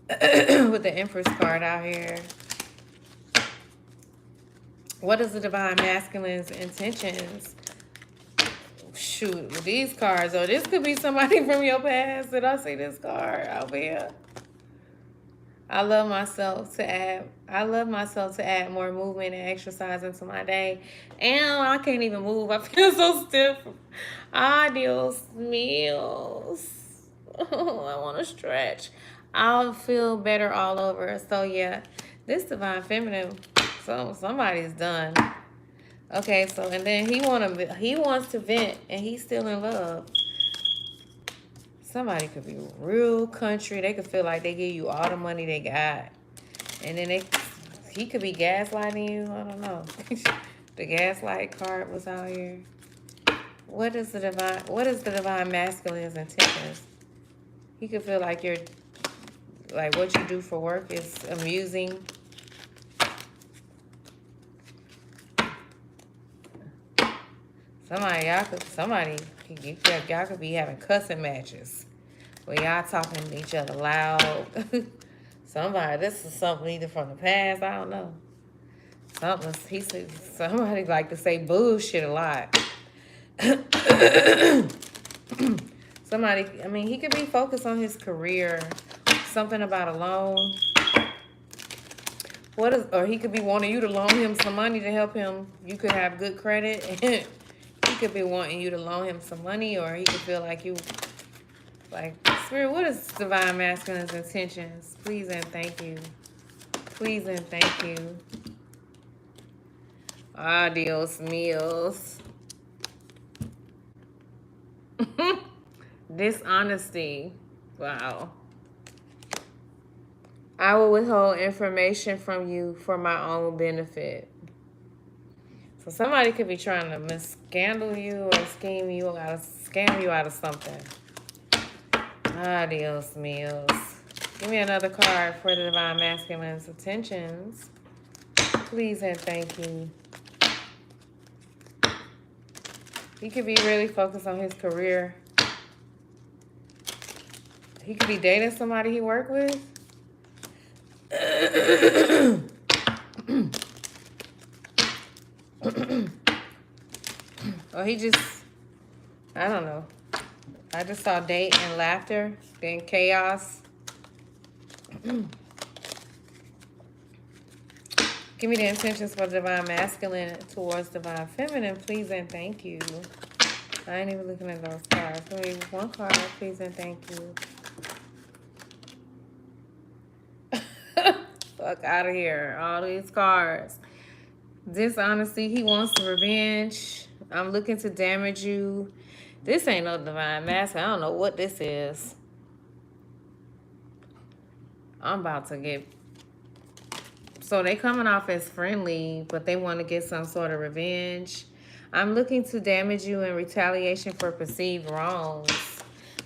with the Empress card out here. What is the divine masculine's intentions? Shoot, with these cards, or this could be somebody from your past. Did I see this card out here? I love myself to add more movement and exercise into my day. And I can't even move. I feel so stiff. Adios meals. Oh, I want to stretch. I'll feel better all over. So yeah, this divine feminine. So somebody's done. Okay, so and then he wants to vent, and he's still in love. Somebody could be real country. They could feel like they give you all the money they got, and then he could be gaslighting you. I don't know. The gaslight card was out here. What is the divine masculine's intentions? He could feel like what you do for work is amusing. Y'all could be having cussing matches where y'all talking to each other loud. This is something either from the past, I don't know. Somebody like to say bullshit a lot. He could be focused on his career, something about a loan. Or he could be wanting you to loan him some money to help him. You could have good credit. He could be wanting you to loan him some money, or he could feel like Spirit, what is divine masculine's intentions? Please and thank you. Please and thank you. Adios meals. Dishonesty. Wow. I will withhold information from you for my own benefit. So somebody could be trying to scandal you or scam you out of something. Adios meals. Give me another card for the divine masculine's intentions. Please and thank you. He could be really focused on his career. He could be dating somebody he worked with. Or he just, I don't know. I just saw date and laughter, then chaos. Give me the intentions for divine masculine towards divine feminine, please and thank you. I ain't even looking at those cards. Give me one card, please and thank you. Fuck out of here. All these cards. Dishonesty. He wants revenge. I'm looking to damage you. This ain't no divine masculine. I don't know what this is. I'm about to get... So they coming off as friendly, but they want to get some sort of revenge. I'm looking to damage you in retaliation for perceived wrongs.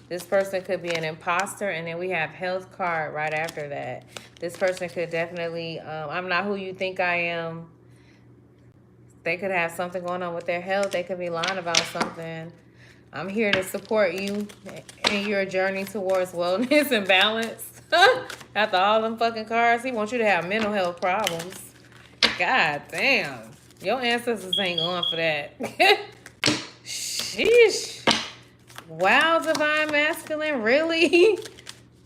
This person could be an imposter, and then we have health card right after that. This person could definitely, I'm not who you think I am. They could have something going on with their health. They could be lying about something. I'm here to support you in your journey towards wellness and balance. After all them fucking cards, he wants you to have mental health problems. God damn. Your ancestors ain't going for that. Sheesh. Wow, divine masculine, really?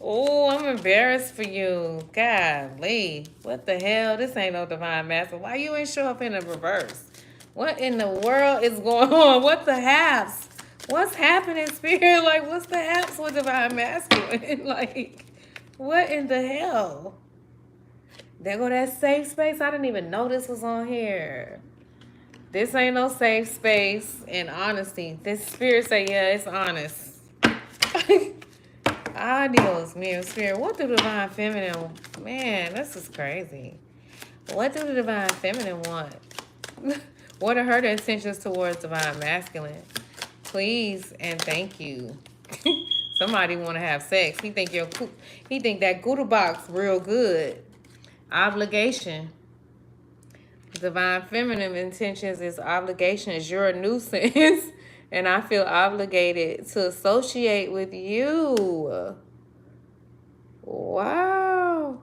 Oh, I'm embarrassed for you. Golly. What the hell? This ain't no divine masculine. Why you ain't show up in the reverse? What in the world is going on? What the haps? What's happening, spirit? Like, what's the haps with divine masculine? Like, what in the hell? There go that safe space. I didn't even know this was on here. This ain't no safe space and honesty. This spirit say, yeah, it's honest. Adios, mirror spirit. What do divine feminine... Man, this is crazy. What do the divine feminine want? What are her intentions towards divine masculine? Please and thank you. Somebody want to have sex. He think that Gouda box real good. Obligation. Divine feminine intentions is obligations. You're a nuisance, and I feel obligated to associate with you. Wow.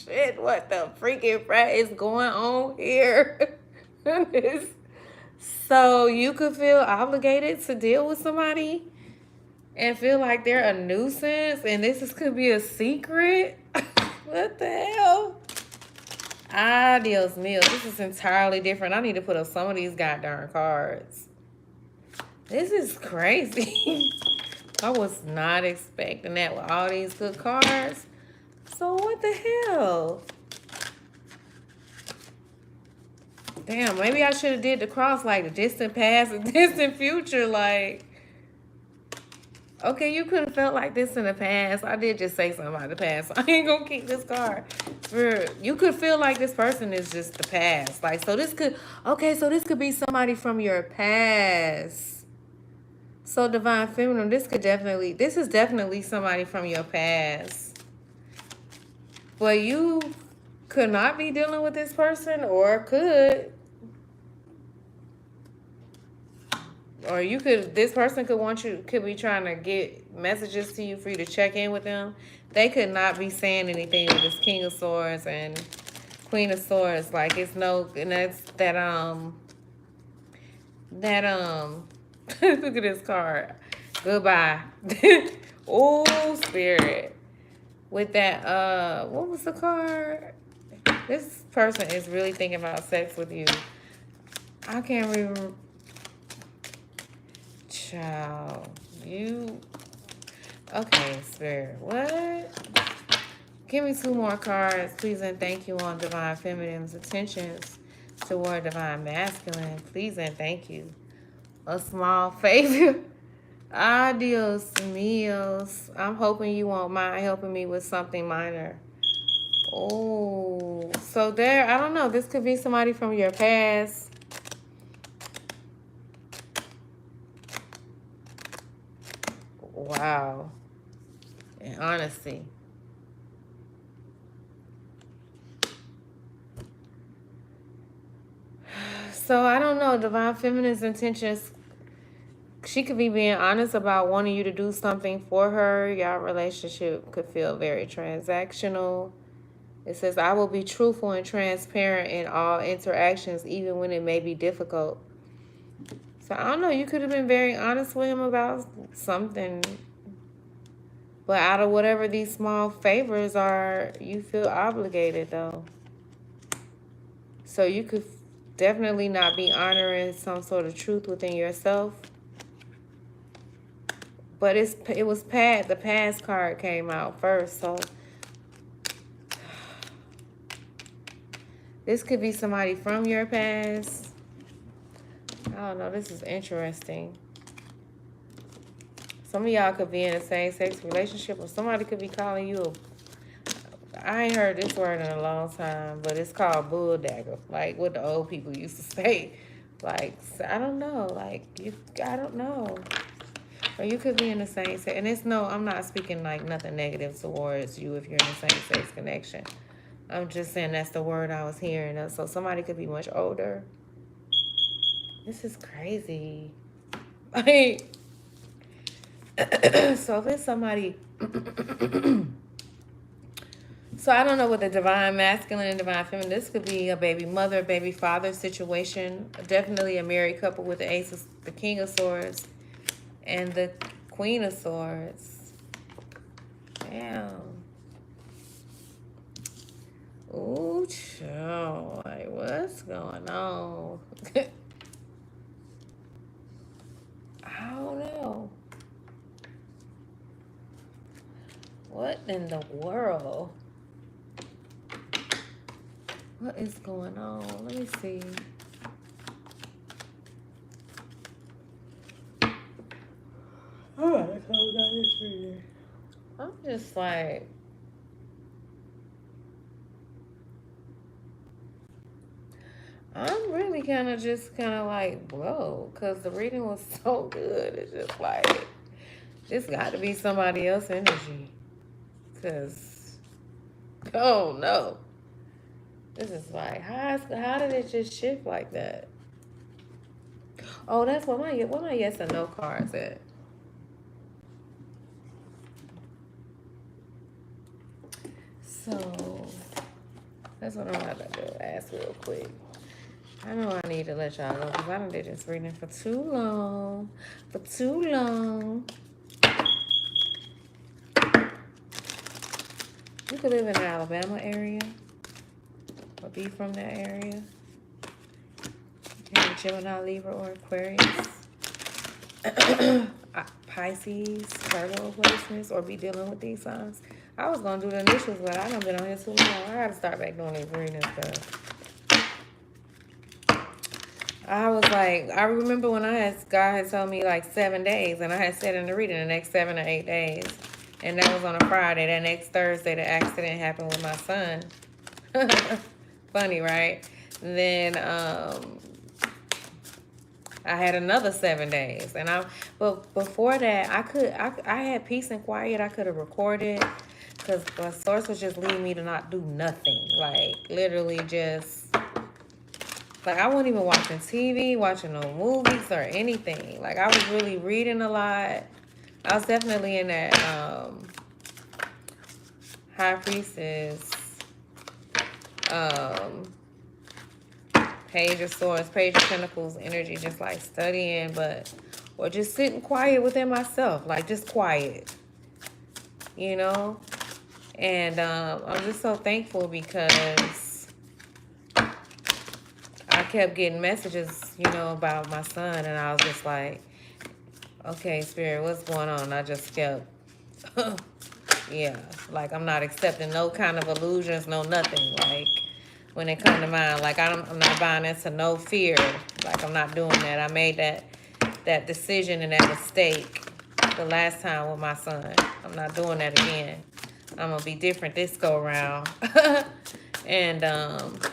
Shit, what the freaking frat is going on here? So you could feel obligated to deal with somebody and feel like they're a nuisance, and could be a secret? What the hell? Adios, míos. This is entirely different. I need to put up some of these goddamn cards. This is crazy. I was not expecting that with all these good cards. So what the hell? Damn, maybe I should have did the cross like the distant past and distant future. Like, okay, you could have felt like this in the past. I did just say something about the past. So I ain't gonna keep this card. You could feel like this person is just the past. Like, so this could be somebody from your past. So divine feminine, this is definitely somebody from your past. But you could not be dealing with this person, or could. Or this person could be trying to get messages to you for you to check in with them. They could not be saying anything with this King of Swords and Queen of Swords. Like, it's no, and that's look at this card. Goodbye. Oh, spirit. With that, what was the card? This person is really thinking about sex with you. I can't remember. Child, okay, spirit, what? Give me 2 more cards, please and thank you, on divine feminine's intentions toward divine masculine, please and thank you. A small favor. Adios, míos. I'm hoping you won't mind helping me with something minor. Oh, so I don't know, this could be somebody from your past. Wow. And honesty. So I don't know, Divine Feminine's intentions. She could be being honest about wanting you to do something for her. Y'all relationship could feel very transactional. It says, I will be truthful and transparent in all interactions, even when it may be difficult. So I don't know, you could have been very honest with him about something. But out of whatever these small favors are, you feel obligated though. So you could definitely not be honoring some sort of truth within yourself. But it was past, the past card came out first, so this could be somebody from your past. I don't know, this is interesting. Some of y'all could be in a same-sex relationship, or somebody could be calling you I ain't heard this word in a long time, but it's called bull dagger, like what the old people used to say. Like, I don't know, like, I don't know. Or you could be in the same sex. And it's I'm not speaking like nothing negative towards you if you're in the same sex connection. I'm just saying that's the word I was hearing. So somebody could be much older. This is crazy. Like, so if it's somebody... So I don't know what the divine masculine and divine feminine... This could be a baby mother, baby father situation. Definitely a married couple with the King of Swords and the Queen of Swords. Damn. Ooh, chill. Like, what's going on? I don't know. What in the world? What is going on? Let me see. Alright, I'm just like, I'm really kind of like, whoa, because the reading was so good. It's just like, this got to be somebody else's energy. Because, oh no. This is like, how did it just shift like that? Oh, that's what my yes and no cards at. So, that's what I'm about to do. Ask real quick. I know I need to let y'all know because I done did this reading for too long. For too long. You could live in the Alabama area or be from that area. Okay, Gemini, Libra, or Aquarius. Pisces, Virgo placements, or be dealing with these signs. I was going to do the initials, but I done been on here too long. I got to start back doing these readings stuff. I was like, I remember when God had told me like 7 days, and I had said in the reading the next 7 or 8 days. And that was on a Friday. That next Thursday, the accident happened with my son. Funny, right? Then I had another 7 days. But before that, I had peace and quiet. I could have recorded because my source was just leading me to not do nothing. Like, literally just, like, I wasn't even watching TV, watching no movies or anything. Like, I was really reading a lot. I was definitely in that High Priestess, Page of Swords, Page of Pentacles energy, just like studying, or just sitting quiet within myself, like just quiet, you know? And I'm just so thankful because I kept getting messages, you know, about my son, and I was just like, okay, Spirit, what's going on? I just kept, yeah, like I'm not accepting no kind of illusions, no nothing. Like when it come to mind, like I'm not buying into no fear. Like I'm not doing that. I made that decision and that mistake the last time with my son. I'm not doing that again. I'm gonna be different this go around. And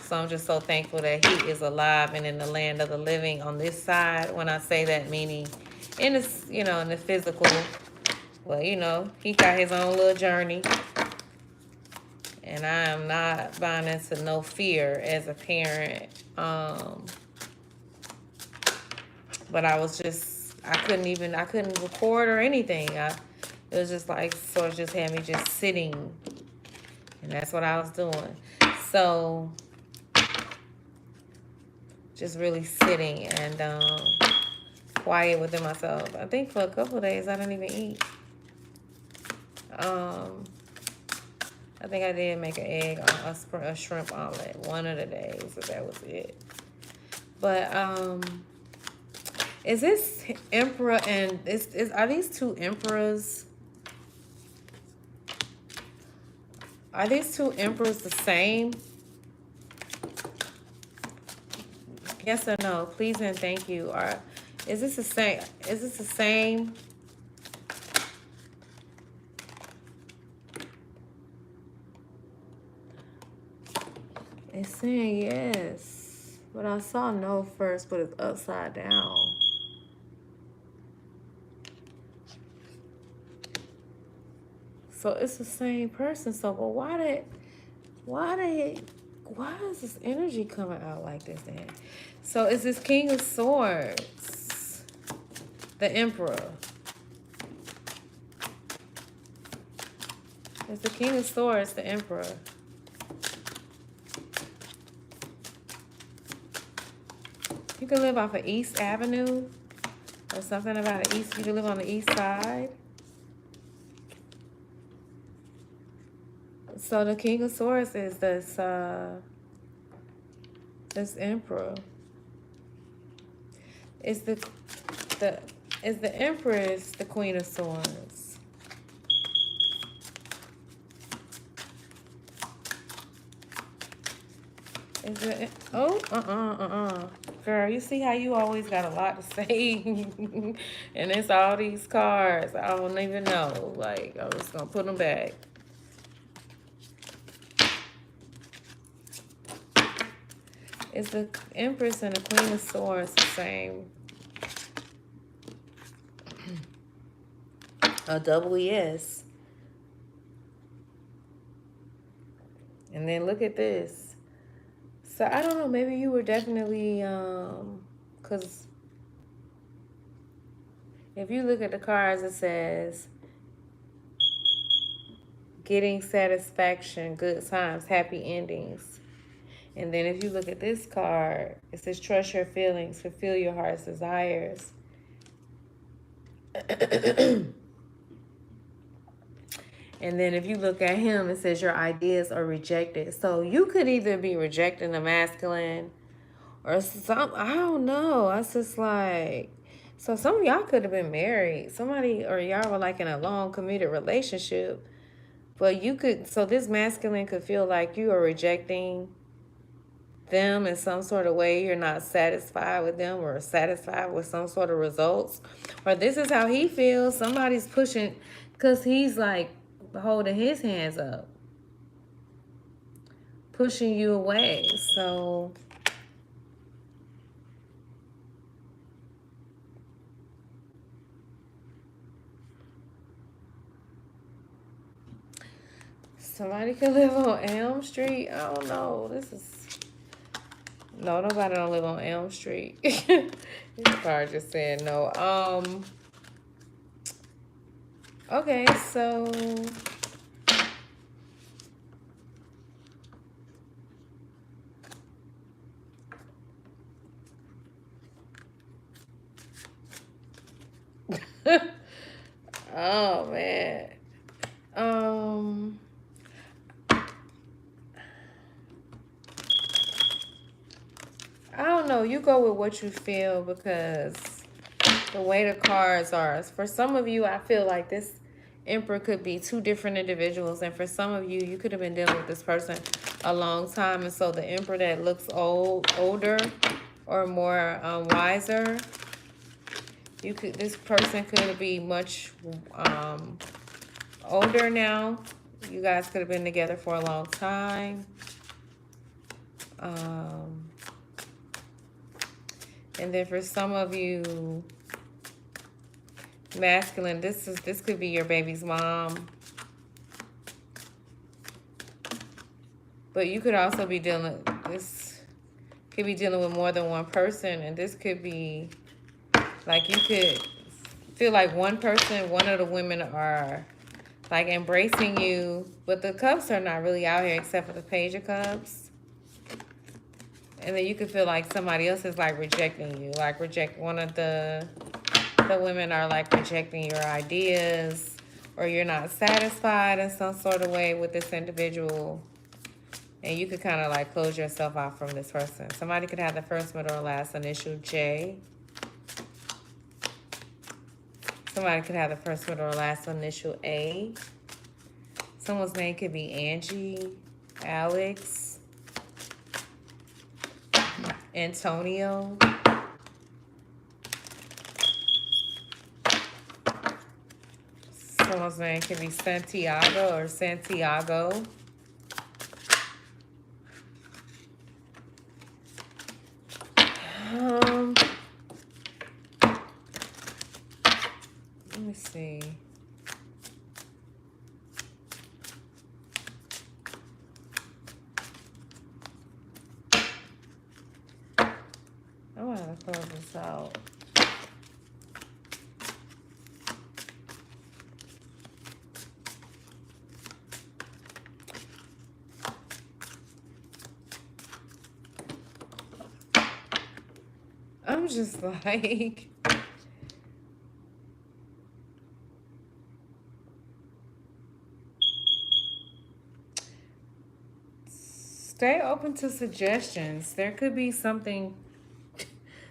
so I'm just so thankful that he is alive and in the land of the living on this side. When I say that, meaning in this, you know, in the physical, well, you know, he got his own little journey. And I am not buying into no fear as a parent. But I was just, I couldn't record or anything. It was just like, sort of just had me just sitting. And that's what I was doing. So, just really sitting and quiet within myself. I think for a couple of days I didn't even eat. I think I did make an egg on a shrimp omelet one of the days, but that was it. But is this emperor and are these two emperors? Are these two emperors the same? Yes or no? Please and thank you. Or is this the same? Is this the same? It's saying yes, but I saw no first, but it's upside down. So it's the same person. So, but why is this energy coming out like this then? So is this King of Swords, the Emperor? It's the King of Swords, the Emperor. You can live off of East Avenue or something about an East. You can live on the East Side. So the King of Swords is this Emperor. Is the Empress the Queen of Swords? Is it? Oh, girl, you see how you always got a lot to say, and it's all these cards. I don't even know. Like, I'm just gonna put them back. Is the Empress and the Queen of Swords the same? A double yes. And then look at this. So I don't know, maybe you were definitely, because if you look at the cards, it says getting satisfaction, good times, happy endings. And then if you look at this card, it says trust your feelings, fulfill your heart's desires. And then if you look at him, it says your ideas are rejected. So you could either be rejecting the masculine or some, I don't know. It's just like, so some of y'all could have been married. Somebody, or y'all were like in a long committed relationship. But you could, so this masculine could feel like you are rejecting them in some sort of way. You're not satisfied with them or satisfied with some sort of results. Or this is how he feels. Somebody's pushing, because he's like holding his hands up, pushing you away. So somebody could live on Elm Street. I don't know. This is, no, nobody don't live on Elm Street. This card just said no. Okay, so oh man. I don't know. You go with what you feel, because the way the cards are. For some of you, I feel like this Emperor could be two different individuals. And for some of you, you could have been dealing with this person a long time. And so the Emperor that looks older or more wiser, this person could be much older now. You guys could have been together for a long time. And then for some of you, masculine, this could be your baby's mom. But you could also be dealing with more than one person, and this could be Like you could feel like one of the women are like embracing you, but the cups are not really out here except for the page of cups. And then you could feel like somebody else is like rejecting you, like reject one of the women are like rejecting your ideas, or you're not satisfied in some sort of way with this individual. And you could kind of like close yourself off from this person. Somebody could have the first, middle, or last initial J. Somebody could have the first, middle, or last initial A. Someone's name could be Angie, Alex, Antonio. Someone's name could be Santiago or Santiago. Let me see. I'm gonna close this out. I'm just like, stay open to suggestions. There could be something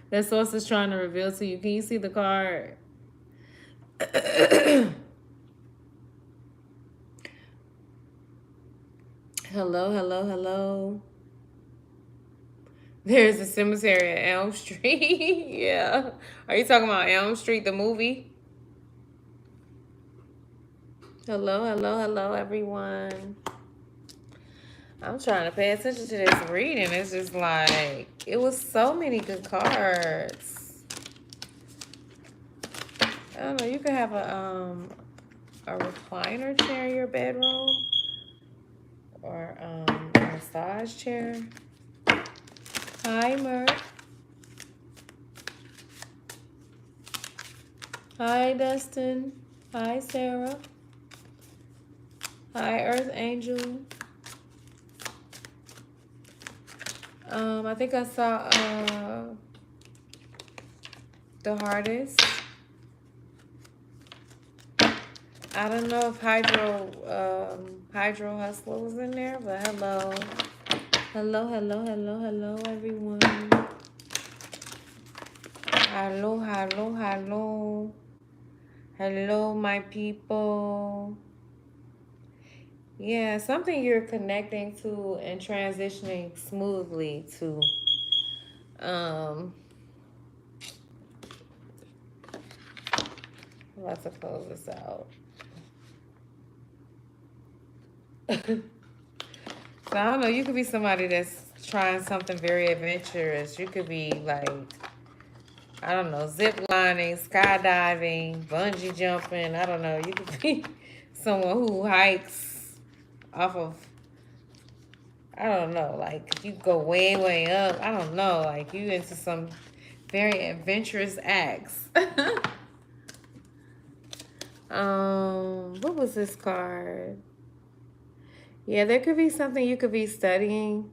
that source is trying to reveal to you. Can you see the card? Hello, hello, hello. There's a cemetery at Elm Street. Yeah. Are you talking about Elm Street, the movie? Hello, hello, hello, everyone. I'm trying to pay attention to this reading. It's just like, it was so many good cards. I don't know. You could have a recliner chair in your bedroom, or a massage chair. Hi, Merc. Hi, Dustin. Hi, Sarah. Hi, Earth Angel. I think I saw the hardest. I don't know if Hydro Hustler was in there, but hello. Hello, hello, hello, hello, everyone. Hello, hello, hello. Hello, my people. Yeah, something you're connecting to and transitioning smoothly to. Let's close this out. So I don't know, you could be somebody that's trying something very adventurous. You could be like, I don't know, zip lining, skydiving, bungee jumping. I don't know. You could be someone who hikes off of, I don't know, like you go way, way up. I don't know, like you into some very adventurous acts. What was this card? Yeah, there could be something you could be studying.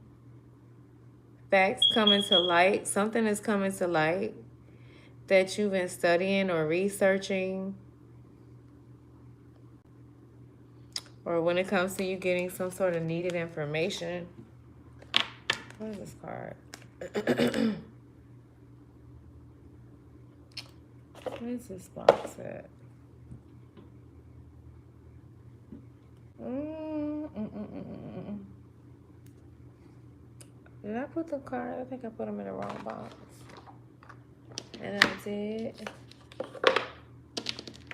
Facts coming to light. Something is coming to light that you've been studying or researching. Or when it comes to you getting some sort of needed information. What is this card? Where's this box at? Did I put the card? I think I put them in the wrong box. And I did.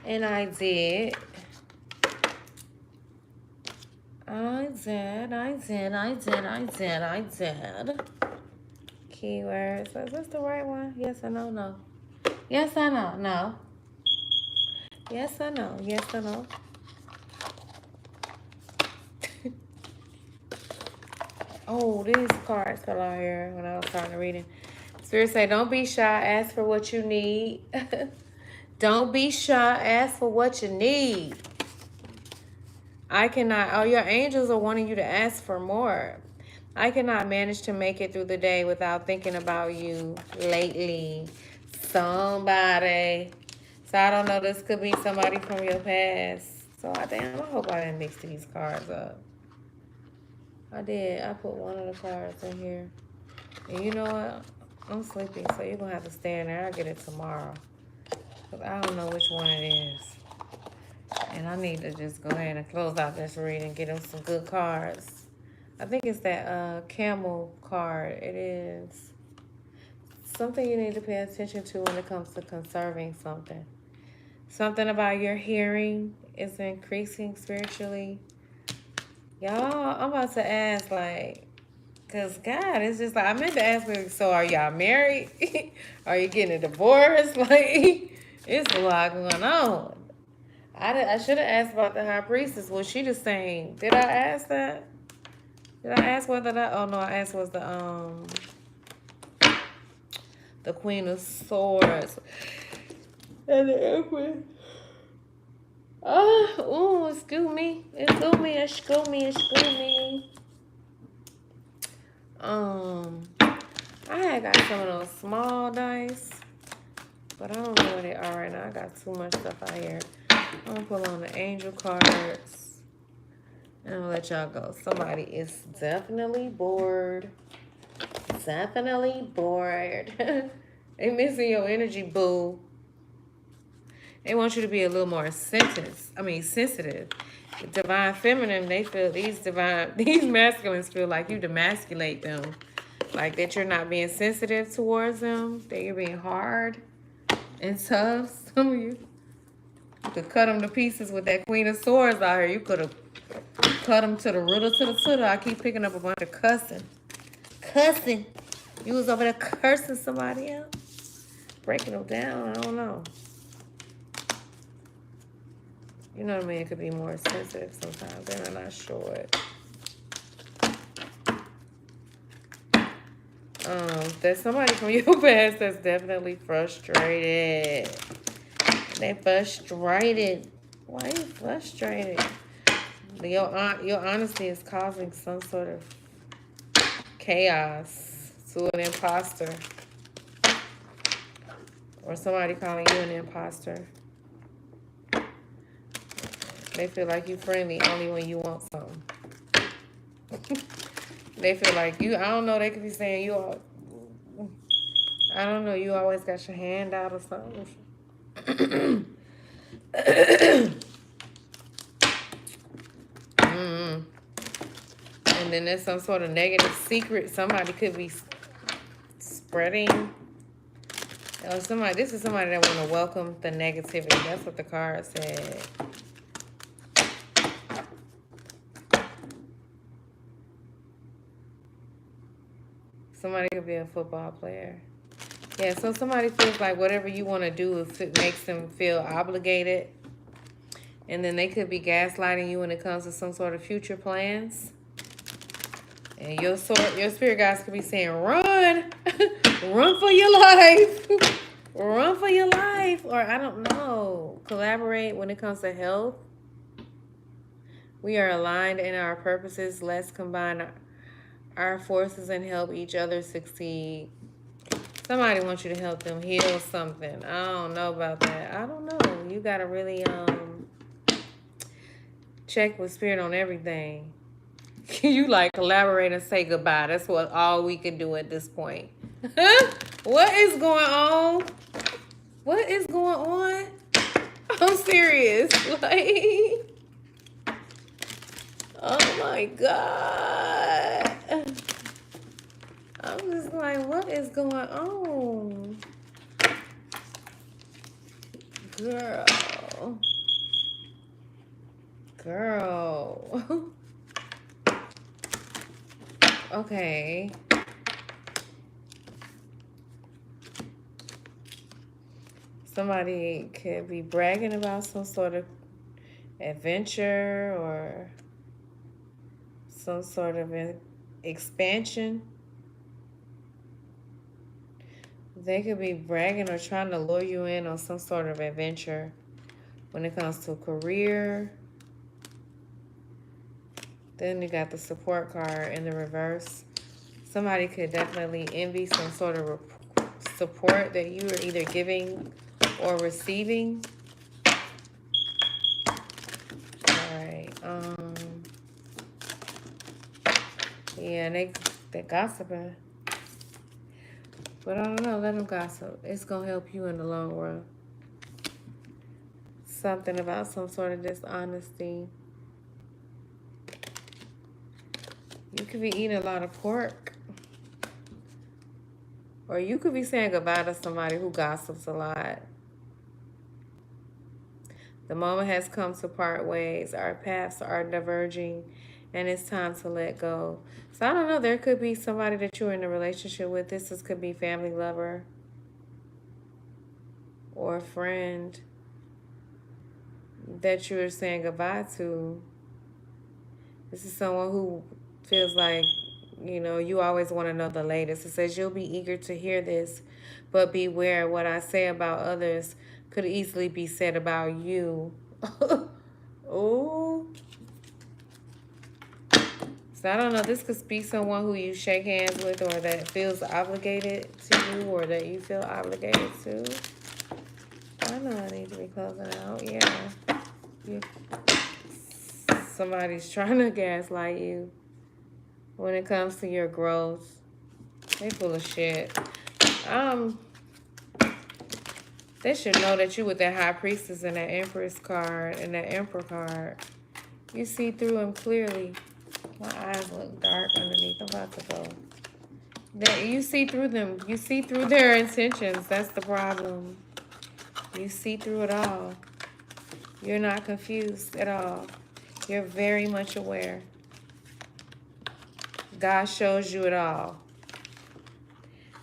And I did. I did. Keywords. Is this the right one? Yes or no? No. Yes or no? No. Yes or no? Yes or no? Oh, these cards fell out here when I was starting to reading. Spirit say, don't be shy. Ask for what you need. Don't be shy. Ask for what you need. I cannot. Oh, your angels are wanting you to ask for more. I cannot manage to make it through the day without thinking about you lately. Somebody. So I don't know. This could be somebody from your past. So I hope I didn't mix these cards up. I did. I put one of the cards in here. And you know what? I'm sleepy, so you're going to have to stay in there. I'll get it tomorrow. Because I don't know which one it is. And I need to just go ahead and close out this read and get them some good cards. I think it's that camel card. It is something you need to pay attention to when it comes to conserving something. Something about your hearing is increasing spiritually. Y'all, I'm about to ask, like, because, God, it's just like, I meant to ask, like, so are y'all married? Are you getting a divorce? Like, it's a lot going on. I should have asked about the high priestess. Was she the same? Did I ask that? Did I ask whether that? Oh no, I asked was the Queen of Swords and the Empress. Oh, excuse me. I had got some of those small dice, but I don't know where they are right now. I got too much stuff out here. I'm gonna pull on the angel cards and I'm gonna let y'all go. Somebody is definitely bored. Definitely bored. They missing your energy, boo. They want you to be a little more sensitive. The divine feminine, they feel these masculines feel like you demasculate them. Like that you're not being sensitive towards them. That you're being hard and tough. Some of you could cut them to pieces with that Queen of Swords out here. You could have cut them to the riddle to the tootle. I keep picking up a bunch of cussing. Cussing. You was over there cursing somebody else. Breaking them down. I don't know. You know what I mean? It could be more sensitive sometimes. They're not sure. There's somebody from your past that's definitely frustrated. They frustrated. Why are you frustrated? Your honesty is causing some sort of chaos to an imposter. Or somebody calling you an imposter. They feel like you friendly only when you want something. They feel like you, I don't know, they could be saying you all, I don't know, you always got your hand out or something. And then there's some sort of negative secret somebody could be spreading. This is somebody that want to welcome the negativity. That's what the card said. Somebody could be a football player. Yeah, so somebody feels like whatever you want to do, if it makes them feel obligated. And then they could be gaslighting you when it comes to some sort of future plans. And your spirit guides could be saying, run. Run for your life. Run for your life. Or I don't know. Collaborate when it comes to health. We are aligned in our purposes. Let's combine our forces and help each other succeed. Somebody wants you to help them heal something. I don't know about that. I don't know. You got to really check with spirit on everything. You like collaborate and say goodbye. That's what all we can do at this point. What is going on? What is going on? I'm serious. Like, oh my God. I'm just like, what is going on? Girl. Okay. Somebody could be bragging about some sort of adventure or some sort of expansion. They could be bragging or trying to lure you in on some sort of adventure when it comes to career. Then you got the support card in the reverse. Somebody could definitely envy some sort of support that you are either giving or receiving. Alright. Yeah, they gossiping. But I don't know, let them gossip. It's going to help you in the long run. Something about some sort of dishonesty. You could be eating a lot of pork. Or you could be saying goodbye to somebody who gossips a lot. The moment has come to part ways. Our paths are diverging, and it's time to let go. So I don't know. There could be somebody that you're in a relationship with. This could be family lover or a friend that you're saying goodbye to. This is someone who feels like, you know, you always want to know the latest. It says you'll be eager to hear this, but beware, what I say about others could easily be said about you. Oh. So I don't know. This could be someone who you shake hands with or that feels obligated to you or that you feel obligated to. I know I need to be closing out. Yeah. Somebody's trying to gaslight you when it comes to your growth. They full of shit. They should know that you with that High Priestess and that Empress card and that Emperor card. You see through them clearly. My eyes look dark underneath. I'm about to go. You see through them. You see through their intentions. That's the problem. You see through it all. You're not confused at all. You're very much aware. God shows you it all.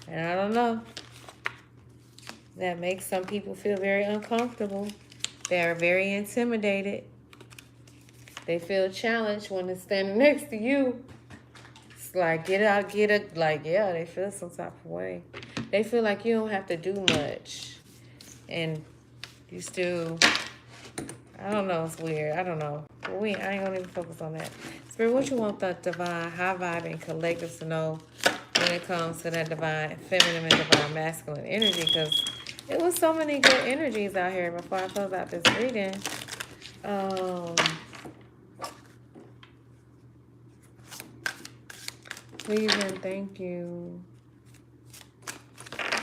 And I don't know. That makes some people feel very uncomfortable. They are very intimidated. They feel challenged when they're standing next to you. It's like, get out, get it. Like, yeah, they feel some type of way. They feel like you don't have to do much. And you still, I don't know, it's weird. I don't know. But I ain't gonna even focus on that. Spirit, what you want the divine, high vibe, and collective to know when it comes to that divine feminine and divine masculine energy? Because it was so many good energies out here before I close out this reading. Please and thank you.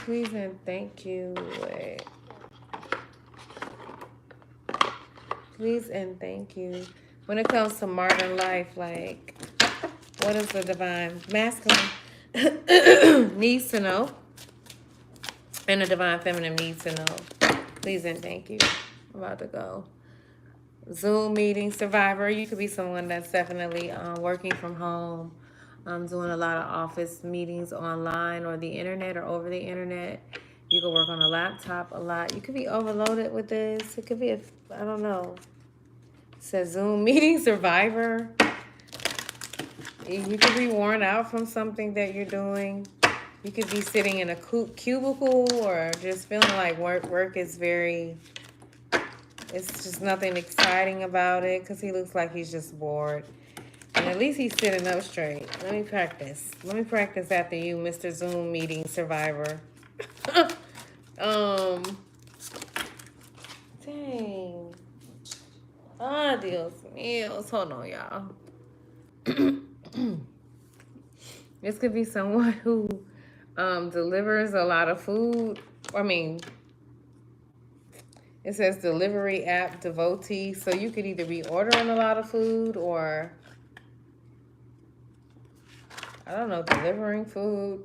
Please and thank you. Wait. Please and thank you. When it comes to modern life, like, what is the divine masculine needs to know? And the divine feminine needs to know. Please and thank you. I'm about to go. Zoom meeting survivor. You could be someone that's definitely working from home. Doing a lot of office meetings online or the internet or over the internet. You could work on a laptop a lot. You could be overloaded with this. It could be, I don't know. It says Zoom meeting survivor. You could be worn out from something that you're doing. You could be sitting in a cubicle or just feeling like work is very, it's just nothing exciting about it because he looks like he's just bored. And at least he's sitting up straight. Let me practice. Let me practice after you, Mr. Zoom meeting survivor. Dang. Dios míos. Hold on, y'all. This could be someone who delivers a lot of food. I mean, it says delivery app devotee. So you could either be ordering a lot of food or, I don't know, delivering food.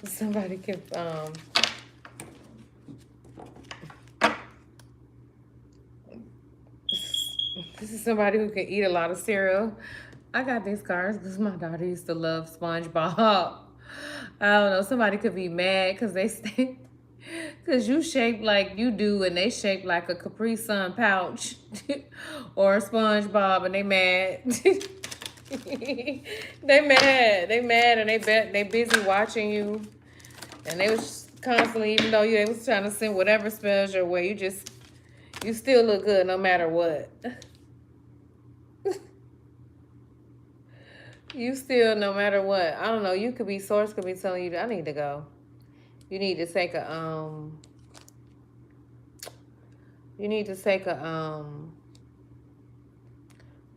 Somebody could, this is somebody who can eat a lot of cereal. I got these cards because my daughter used to love SpongeBob. I don't know. Somebody could be mad because Cause you shaped like you do, and they shaped like a Capri Sun pouch or a SpongeBob, and they mad. They mad, and they busy watching you, and they was constantly, even though they was trying to send whatever spells your way, you still look good no matter what. You still, no matter what. I don't know. You could be, source could be telling you, I need to go. You need to take a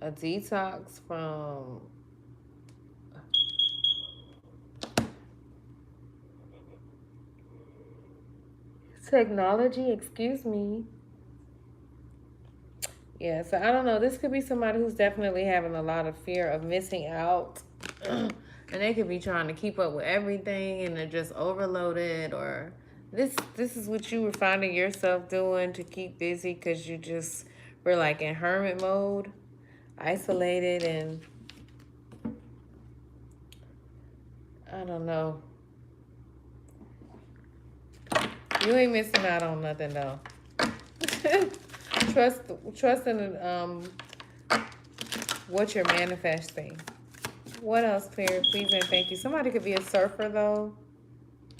detox from technology. Excuse me. Yeah, so I don't know. This could be somebody who's definitely having a lot of fear of missing out. And they could be trying to keep up with everything, and they're just overloaded, or this is what you were finding yourself doing to keep busy because you just were like in hermit mode, isolated, and I don't know. You ain't missing out on nothing though. Trust in what you're manifesting. What else, Clear? Please and thank you. Somebody could be a surfer though.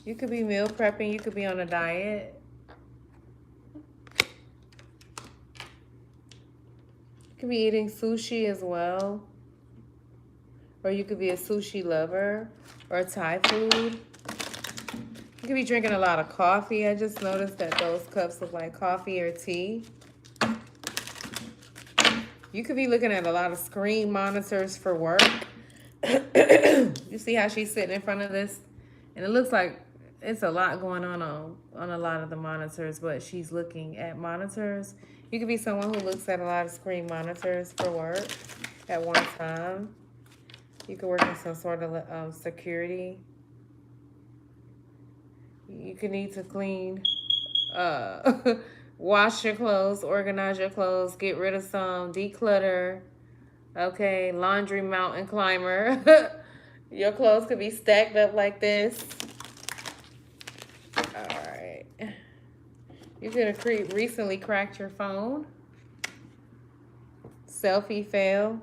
You could be meal prepping. You could be on a diet. You could be eating sushi as well. Or you could be a sushi lover or Thai food. You could be drinking a lot of coffee. I just noticed that those cups look like coffee or tea. You could be looking at a lot of screen monitors for work. You see how she's sitting in front of this? And it looks like it's a lot going on a lot of the monitors, but she's looking at monitors. You could be someone who looks at a lot of screen monitors for work at one time. You could work in some sort of security. You could need to clean, wash your clothes, organize your clothes, get rid of some, declutter. Okay, laundry mountain climber. Your clothes could be stacked up like this. All right. You could have recently cracked your phone. Selfie fail.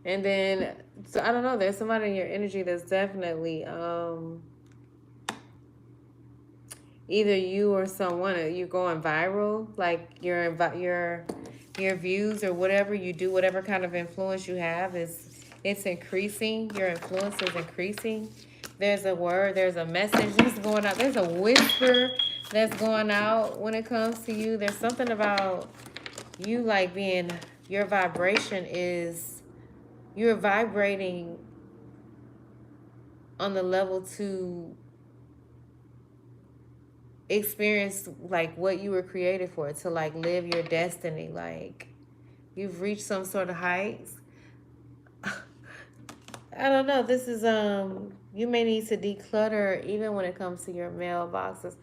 And then, so I don't know, there's somebody in your energy that's definitely either you or someone, you're going viral, like your views or whatever you do, whatever kind of influence you have, it's increasing. Your influence is increasing. There's a word, there's a message that's going out. There's a whisper that's going out when it comes to you. There's something about you like being, your vibration is, you're vibrating on the level to experience like what you were created for, to like live your destiny. Like you've reached some sort of heights. I don't know. This is you may need to declutter even when it comes to your mailboxes.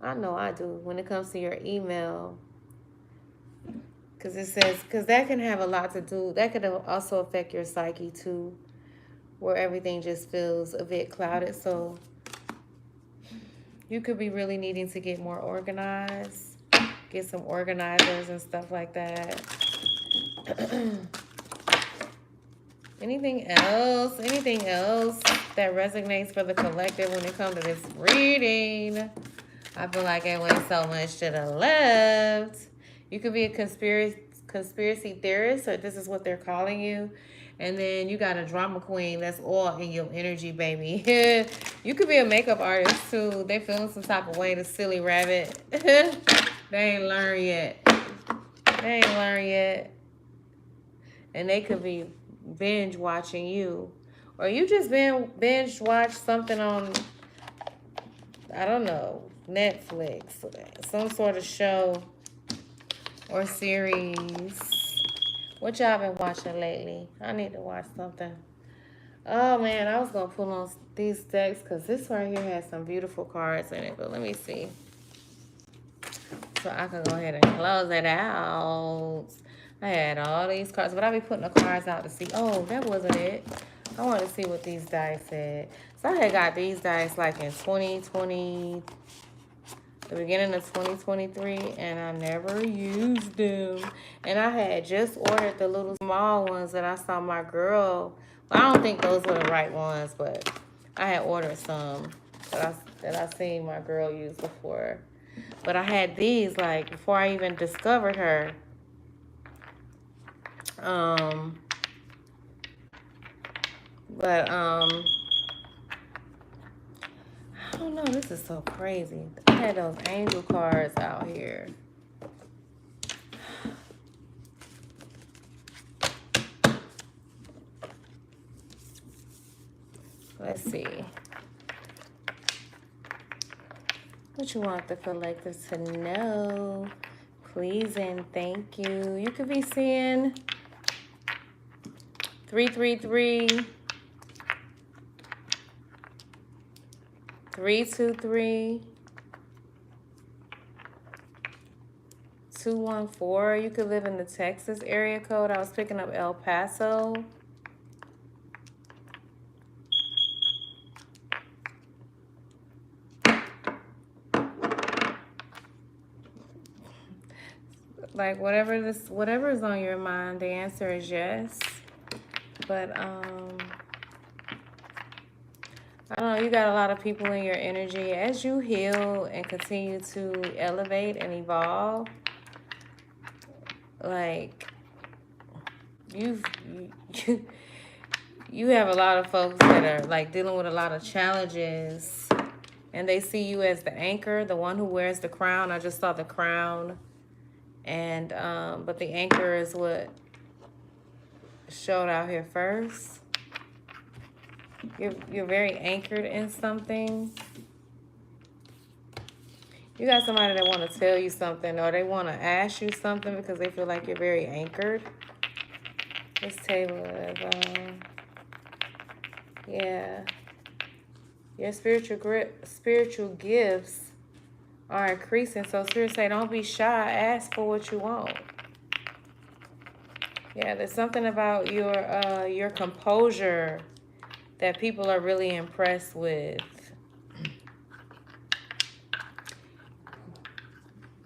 I know I do when it comes to your email. Because it says, because that can have a lot to do, that could also affect your psyche too, where everything just feels a bit clouded. So you could be really needing to get more organized, get some organizers and stuff like that. Anything else that resonates for the collective when it comes to this reading? I feel like it went so much to the left. You could be a conspiracy theorist, or this is what they're calling you. And then you got a drama queen. That's all in your energy, baby. You could be a makeup artist, too. They feeling some type of way, the silly rabbit. They ain't learned yet. And they could be binge watching you. Or you just binge watch something on, I don't know, Netflix. Some sort of show or series. What y'all been watching lately? I need to watch something. Oh man, I was gonna pull on these decks because this right here has some beautiful cards in it. But let me see, so I can go ahead and close it out. I had all these cards, but I'll be putting the cards out to see. Oh, that wasn't it. I want to see what these dice said. So I had got these dice like in 2020. the beginning of 2023, and I never used them. And I had just ordered the little small ones that I saw my girl. Well, I don't think those were the right ones, but I had ordered some that I seen my girl use before. But I had these like before I even discovered her. But I don't know. This is so crazy. I had those angel cards out here. Let's see. What you want the collectors to know? Please and thank you. You could be seeing 333, 323, 214. You could live in the Texas area code. I was picking up El Paso. Like whatever is on your mind, the answer is yes. But I don't know, you got a lot of people in your energy. As you heal and continue to elevate and evolve, like you have a lot of folks that are like dealing with a lot of challenges, and they see you as the anchor, the one who wears the crown. I just saw the crown, and but the anchor is what showed out here first. You're very anchored in something. You got somebody that want to tell you something, or they want to ask you something because they feel like you're very anchored. This table is, yeah. Your spiritual gifts are increasing. So Spirit say, don't be shy. Ask for what you want. Yeah, there's something about your composure that people are really impressed with.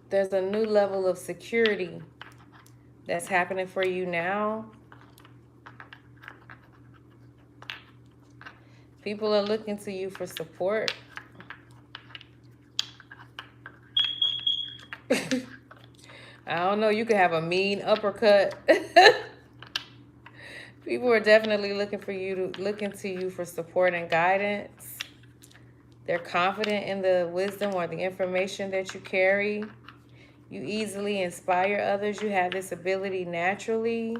There's a new level of security that's happening for you now. People are looking to you for support. I don't know, you could have a mean uppercut. People are definitely looking to you for support and guidance. They're confident in the wisdom or the information that you carry. You easily inspire others. You have this ability naturally.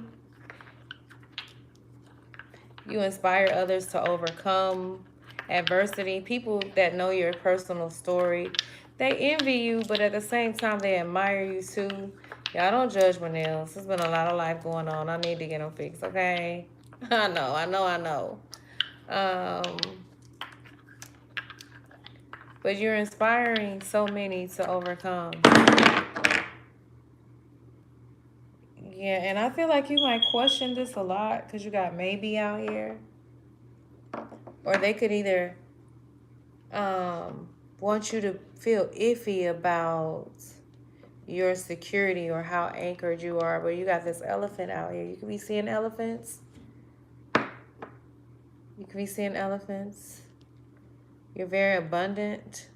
You inspire others to overcome adversity. People that know your personal story, they envy you, but at the same time, they admire you too. Y'all don't judge my nails. There's been a lot of life going on. I need to get them fixed, okay? I know. But you're inspiring so many to overcome. Yeah, and I feel like you might question this a lot because you got maybe out here. Or they could either want you to feel iffy about your security or how anchored you are. But you got this elephant out here. You could be seeing elephants. You could be seeing elephants. You're very abundant.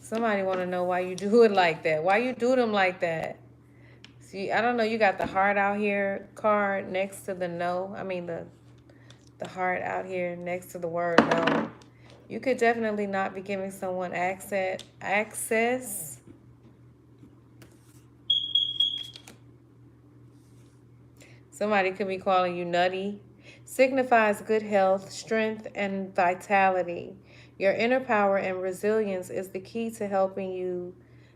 Somebody want to know why you do it like that. Why you do them like that? See, I don't know. You got the heart out here card next to the no. I mean, the heart out here next to the word no. You could definitely not be giving someone access. Somebody could be calling you nutty. Signifies good health, strength, and vitality. Your inner power and resilience is the key to helping you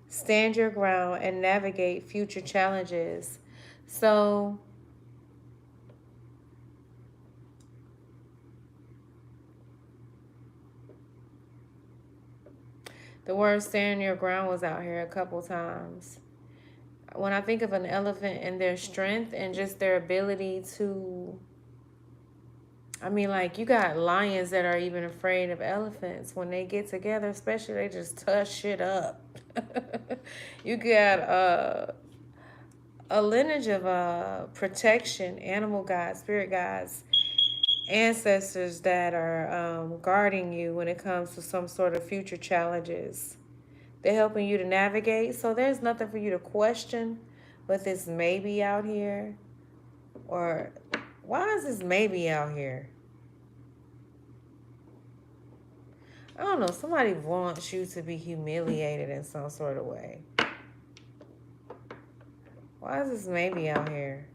stand your ground and navigate future challenges. So, the word stand your ground was out here a couple times. When I think of an elephant and their strength and just their ability to, I mean, like, you got lions that are even afraid of elephants. When they get together, especially, they just touch shit up. You got a lineage of protection, animal gods, spirit gods, ancestors that are guarding you when it comes to some sort of future challenges. They're helping you to navigate. So there's nothing for you to question with this maybe out here. Or why is this maybe out here? I don't know. Somebody wants you to be humiliated in some sort of way. Why is this maybe out here?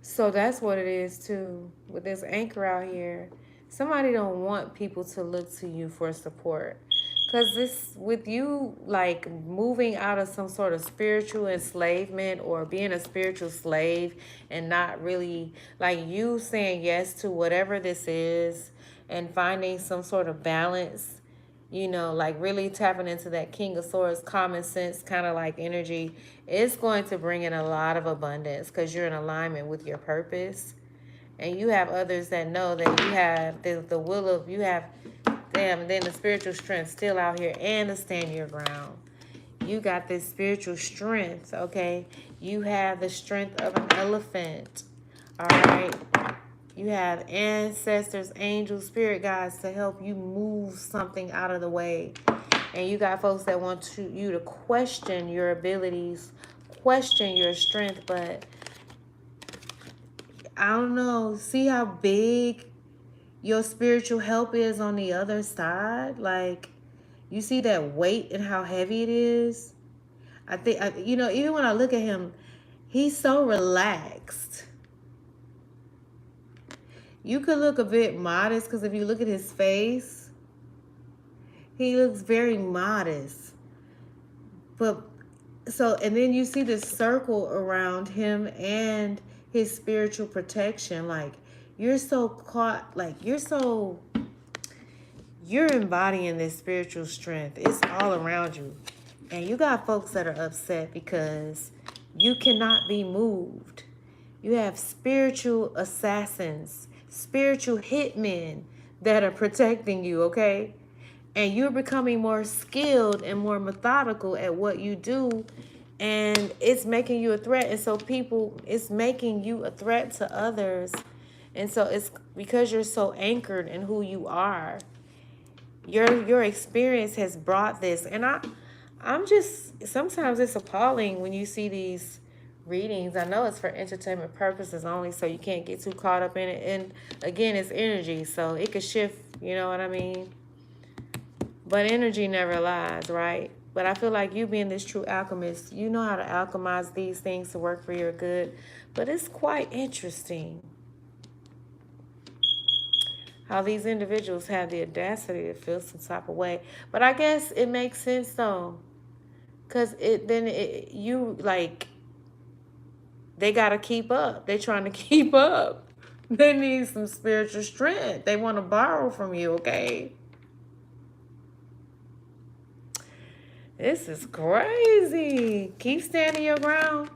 So that's what it is too. With this anchor out here, somebody don't want people to look to you for support. Because this, with you like moving out of some sort of spiritual enslavement or being a spiritual slave and not really, like you saying yes to whatever this is and finding some sort of balance, you know, like really tapping into that King of Swords, common sense kind of like energy, it's going to bring in a lot of abundance because you're in alignment with your purpose. And you have others that know that you have the will of, you have, damn, and then the spiritual strength still out here and to stand your ground. You got this spiritual strength, okay? You have the strength of an elephant, all right? You have ancestors, angels, spirit guides to help you move something out of the way. And you got folks that want you to question your abilities, question your strength, but I don't know. See how big your spiritual help is on the other side? Like, you see that weight and how heavy it is? I think, you know, even when I look at him, he's so relaxed. You could look a bit modest because if you look at his face, he looks very modest. But so, and then you see this circle around him and his spiritual protection. Like, you're so caught, like, you're embodying this spiritual strength. It's all around you. And you got folks that are upset because you cannot be moved. You have spiritual assassins, spiritual hitmen that are protecting you, okay? And you're becoming more skilled and more methodical at what you do. And it's making you a threat. And so it's making you a threat to others. And so it's because you're so anchored in who you are. Your experience has brought this. And I'm just, sometimes it's appalling when you see these readings. I know it's for entertainment purposes only, so you can't get too caught up in it. And again, it's energy, so it could shift, you know what I mean? But energy never lies, right? But I feel like you being this true alchemist, you know how to alchemize these things to work for your good. But it's quite interesting how these individuals have the audacity to feel some type of way. But I guess it makes sense though. Because you like, they got to keep up. They're trying to keep up. They need some spiritual strength. They want to borrow from you, okay? This is crazy. Keep standing your ground.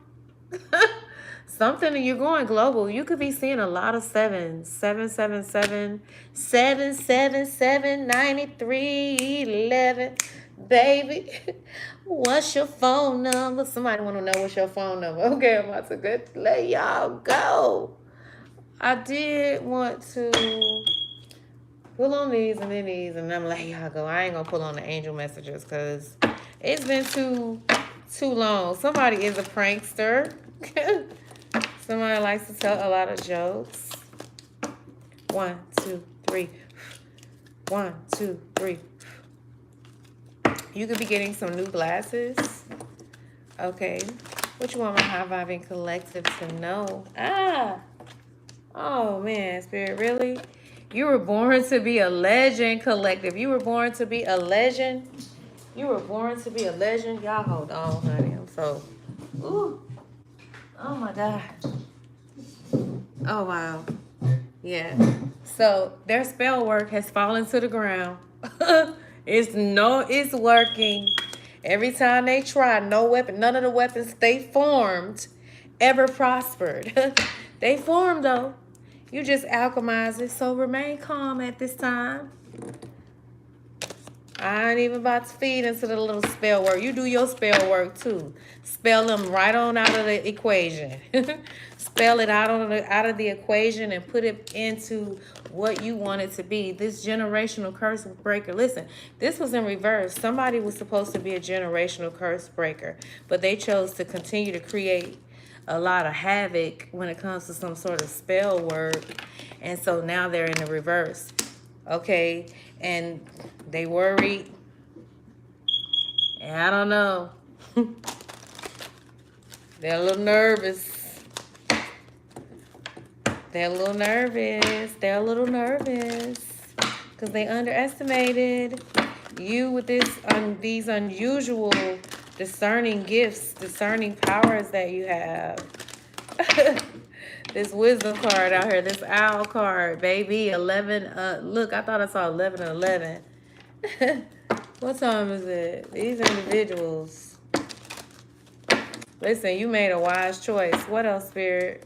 Something, you're going global. You could be seeing a lot of sevens. 777, 777, 93, 11. Baby, what's your phone number? Somebody want to know what's your phone number. Okay, I'm about to let y'all go. I did want to pull on these and then these, and I'm like, y'all go. I ain't gonna pull on the angel messages because it's been too long. Somebody is a prankster. Somebody likes to tell a lot of jokes. 1, 2, 3. 1, 2, 3. You could be getting some new glasses. Okay. What you want my high vibing collective to know? Oh man, Spirit, really? You were born to be a legend, collective. You were born to be a legend. You were born to be a legend. Y'all hold on, honey. I'm so... Ooh. Oh my God. Oh wow. Yeah. So their spell work has fallen to the ground. It's working. Every time they try, no weapon, none of the weapons they formed ever prospered. They formed though. You just alchemize it. So remain calm at this time. I ain't even about to feed into the little spell work. You do your spell work too. Spell them right on out of the equation. Spell it out of the equation and put it into what you want it to be. This generational curse breaker. Listen, this was in reverse. Somebody was supposed to be a generational curse breaker, but they chose to continue to create a lot of havoc when it comes to some sort of spell work. And so now they're in the reverse. Okay, and they worried. And I don't know. They're a little nervous. They're a little nervous. They're a little nervous because they underestimated you with these unusual discerning gifts, discerning powers that you have. This wisdom card out here, this owl card, baby, 11. Look, I thought I saw 11 and 11. What time is it? These individuals. Listen, you made a wise choice. What else, Spirit?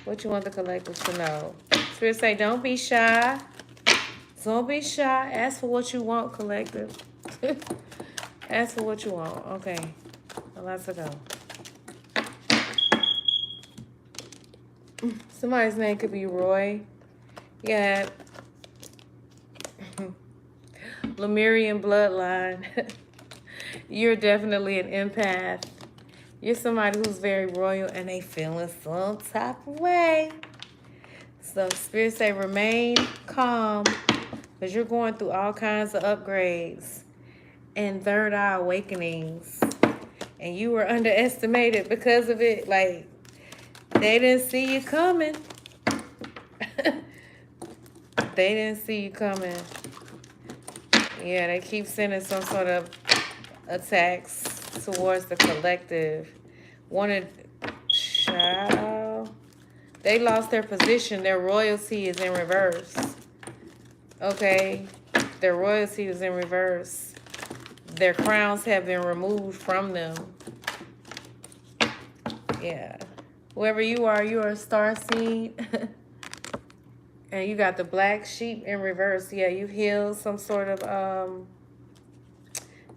What you want the collective to know? Spirit say, don't be shy. Don't be shy. Ask for what you want, collective. Ask for what you want. Okay. Well, let's go. Somebody's name could be Roy. Yeah. Lemurian bloodline. You're definitely an empath. You're somebody who's very royal and they feeling some type of way. So Spirit say remain calm because you're going through all kinds of upgrades and third eye awakenings. And you were underestimated because of it. Like, they didn't see you coming. They didn't see you coming. Yeah, they keep sending some sort of attacks towards the collective. Wanted, child. They lost their position. Their royalty is in reverse. Okay? Their royalty is in reverse. Their crowns have been removed from them. Yeah. Whoever you are a star seed. And you got the black sheep in reverse. Yeah, you've healed some sort of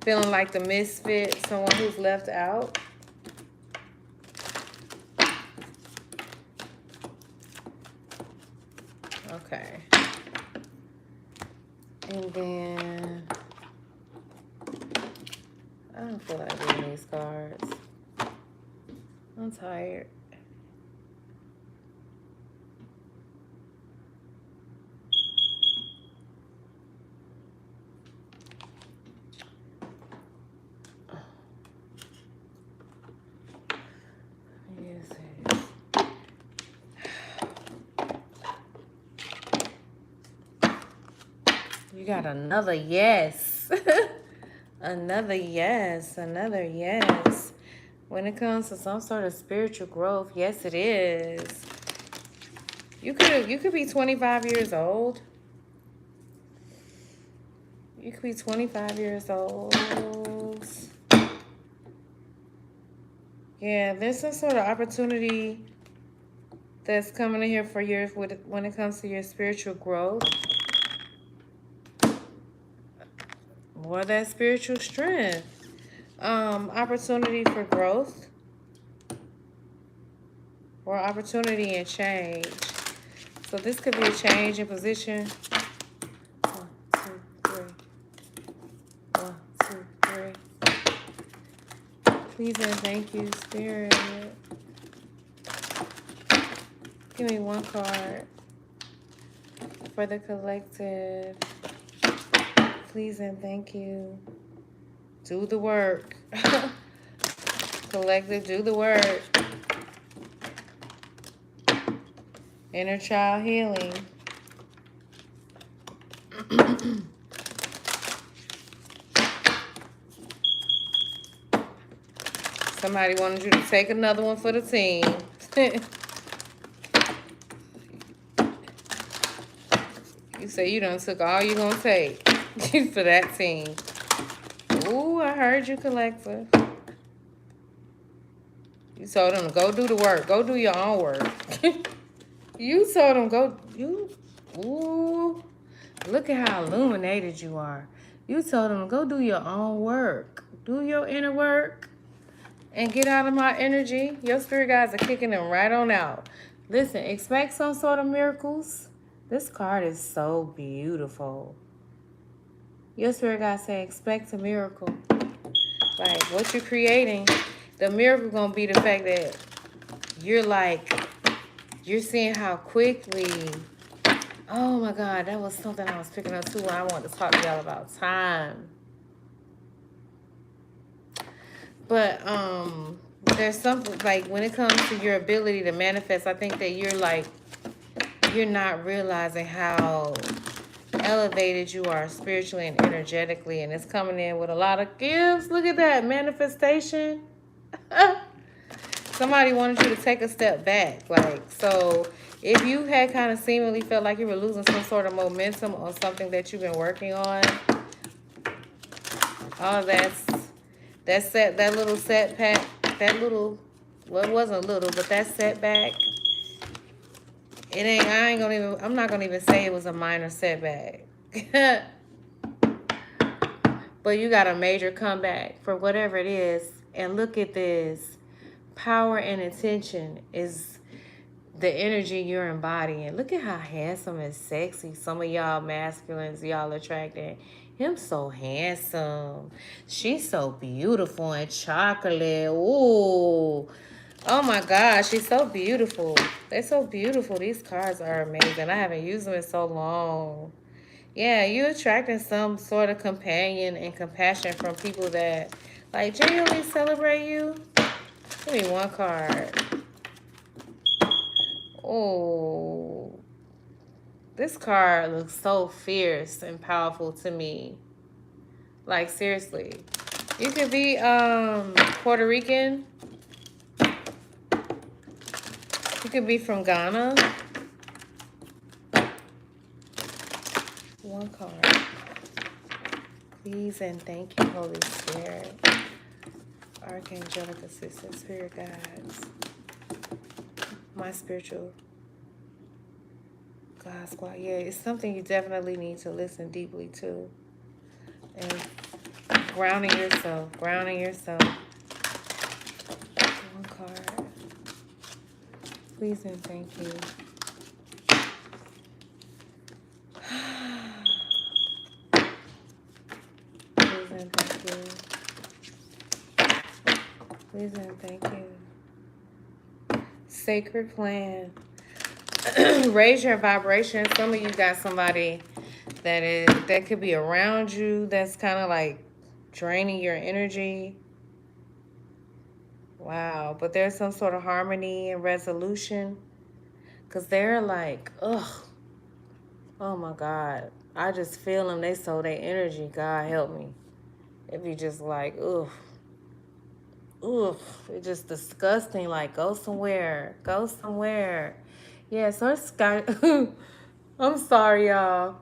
feeling like the misfit, someone who's left out. Okay. And then I don't feel like reading these cards. I'm tired. You got another yes. Another yes. Another yes. When it comes to some sort of spiritual growth, yes, it is. You could be 25 years old. You could be 25 years old. Yeah, there's some sort of opportunity that's coming in here for you when it comes to your spiritual growth. Or that spiritual strength. Opportunity for growth. Or opportunity and change. So this could be a change in position. 1, 2, 3. 1, 2, 3. Please and thank you, Spirit. Give me one card for the collective. Please and thank you. Do the work. Collective, do the work. Inner child healing. Somebody wanted you to take another one for the team. You say you done took all you gonna take. For that team. Ooh, I heard you, collector. You told them to go do the work. Go do your own work. You told them go. Ooh. Look at how illuminated you are. You told them to go do your own work. Do your inner work. And get out of my energy. Your spirit guides are kicking them right on out. Listen, expect some sort of miracles. This card is so beautiful. Your spirit guide say expect a miracle. Like what you're creating, the miracle gonna be the fact that you're seeing how quickly. Oh my God, that was something I was picking up too when I wanted to talk to y'all about time. But there's something like when it comes to your ability to manifest, I think that you're not realizing how elevated you are spiritually and energetically, and it's coming in with a lot of gifts. Look at that manifestation. Somebody wanted you to take a step back. Like, so if you had kind of seemingly felt like you were losing some sort of momentum on something that you've been working on, all that little setback, well, it wasn't little, but that setback, I'm not gonna even say it was a minor setback. But you got a major comeback for whatever it is. And look at this. Power and attention is the energy you're embodying. Look at how handsome and sexy some of y'all masculines y'all attracting. Him so handsome. She's so beautiful and chocolate. Ooh. Oh my gosh, she's so beautiful. They're so beautiful. These cards are amazing. I haven't used them in so long. Yeah, you're attracting some sort of companion and compassion from people that like genuinely celebrate you. Give me one card. Oh, this card looks so fierce and powerful to me. Like, seriously. You could be Puerto Rican. You could be from Ghana. One card. Please and thank you, Holy Spirit. Archangelic assistance, spirit guides. My spiritual God squad. Yeah, it's something you definitely need to listen deeply to. And grounding yourself. One card. Please and thank you. Please and thank you. Please and thank you. Sacred plan. Raise your vibration. Some of you got somebody that could be around you that's kind of like draining your energy. Wow. But there's some sort of harmony and resolution. Because they're like, ugh. Oh my God. I just feel them. They sold their energy. God help me. It'd be just like, ugh. Ugh. It's just disgusting. Like, go somewhere. Yeah, so it's got... I'm sorry, y'all.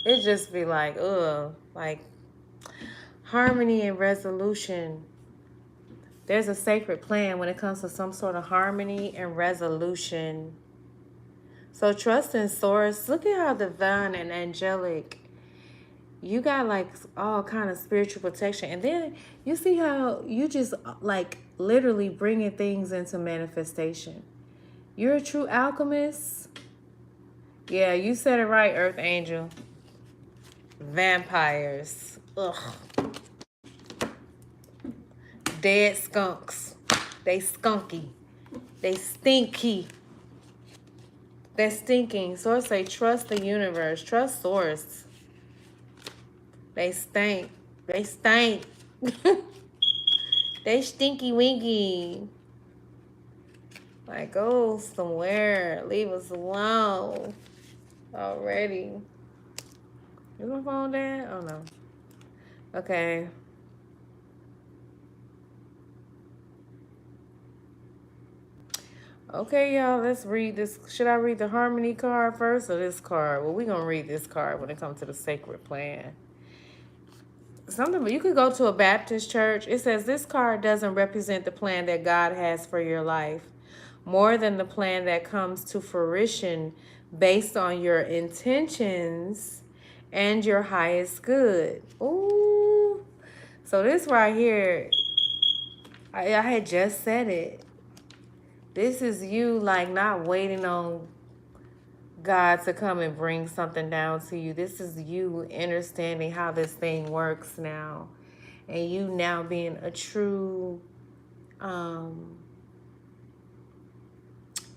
It just be like, ugh. Like, harmony and resolution. There's a sacred plan when it comes to some sort of harmony and resolution. So trust in source. Look at how divine and angelic. You got like all kind of spiritual protection. And then you see how you just like literally bringing things into manifestation. You're a true alchemist. Yeah, you said it right, Earth Angel. Vampires. Ugh. Dead skunks. They skunky. They stinky. They're stinking. Source say trust the universe. Trust source. They stink. They stink. They stinky winky. Like, go somewhere. Leave us alone. Already. Is my phone dead? Oh no. Okay. Okay, y'all, let's read this. Should I read the harmony card first or this card? Well, we're going to read this card when it comes to the sacred plan. Something, you could go to a Baptist church. It says this card doesn't represent the plan that God has for your life, more than the plan that comes to fruition based on your intentions and your highest good. Ooh. So this right here, I had just said it. This is you like not waiting on God to come and bring something down to you. This is you understanding how this thing works now. And you now being a true,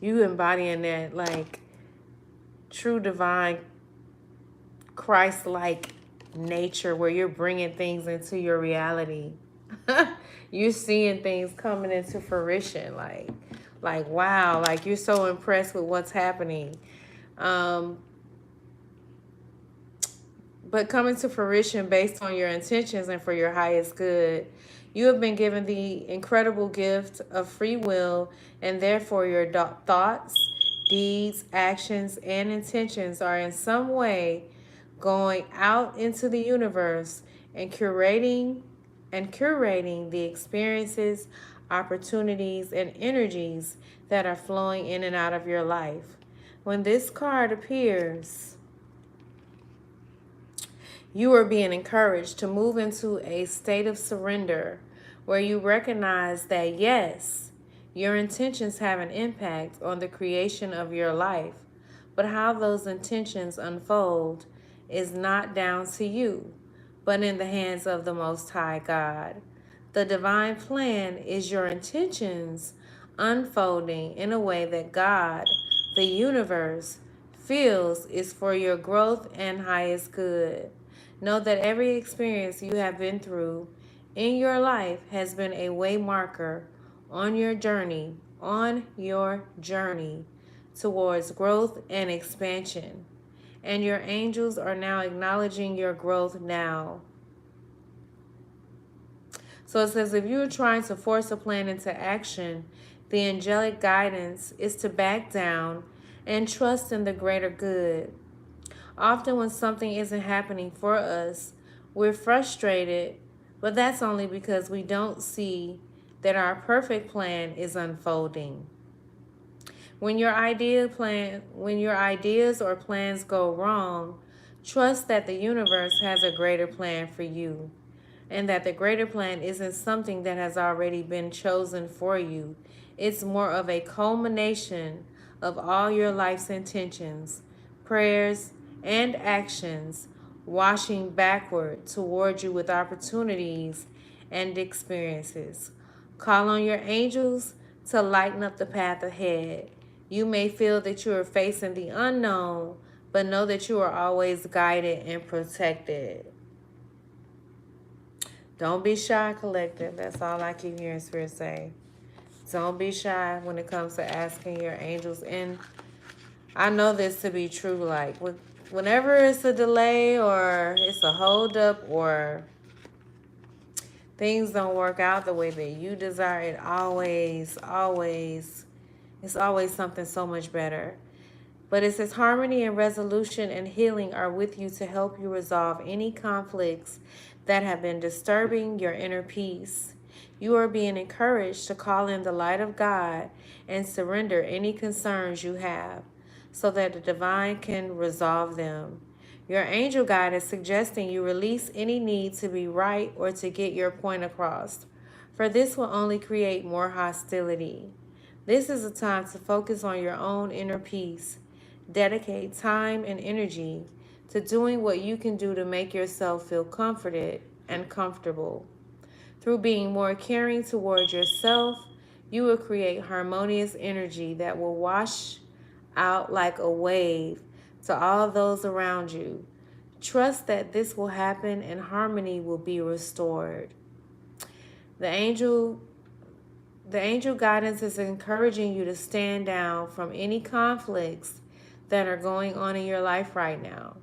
you embodying that like true divine Christ-like nature where you're bringing things into your reality. You're seeing things coming into fruition. Like wow, like you're so impressed with what's happening. But coming to fruition based on your intentions and for your highest good. You have been given the incredible gift of free will, and therefore your thoughts, deeds, actions, and intentions are in some way going out into the universe and curating the experiences, opportunities, and energies that are flowing in and out of your life. When this card appears, you are being encouraged to move into a state of surrender where you recognize that, yes, your intentions have an impact on the creation of your life, but how those intentions unfold is not down to you, but in the hands of the Most High God. The divine plan is your intentions unfolding in a way that God, the universe, feels is for your growth and highest good. Know that every experience you have been through in your life has been a way marker on your journey, towards growth and expansion. And your angels are now acknowledging your growth now. So it says if you're trying to force a plan into action, the angelic guidance is to back down and trust in the greater good. Often when something isn't happening for us, we're frustrated, but that's only because we don't see that our perfect plan is unfolding. When your ideas or plans go wrong, trust that the universe has a greater plan for you, and that the greater plan isn't something that has already been chosen for you. It's more of a culmination of all your life's intentions, prayers, and actions washing backward toward you with opportunities and experiences. Call on your angels to lighten up the path ahead. You may feel that you are facing the unknown, but know that you are always guided and protected. Don't be shy, collective. That's all I keep hearing Spirit say. Don't be shy when it comes to asking your angels. And I know this to be true. Like, whenever it's a delay or it's a holdup or things don't work out the way that you desire, it's always something so much better. But it says harmony and resolution and healing are with you to help you resolve any conflicts that have been disturbing your inner peace. You are being encouraged to call in the light of God and surrender any concerns you have so that the divine can resolve them. Your angel guide is suggesting you release any need to be right or to get your point across, for this will only create more hostility. This is a time to focus on your own inner peace. Dedicate time and energy to doing what you can do to make yourself feel comforted and comfortable. Through being more caring towards yourself, you will create harmonious energy that will wash out like a wave to all those around you. Trust that this will happen and harmony will be restored. The angel guidance is encouraging you to stand down from any conflicts that are going on in your life right now.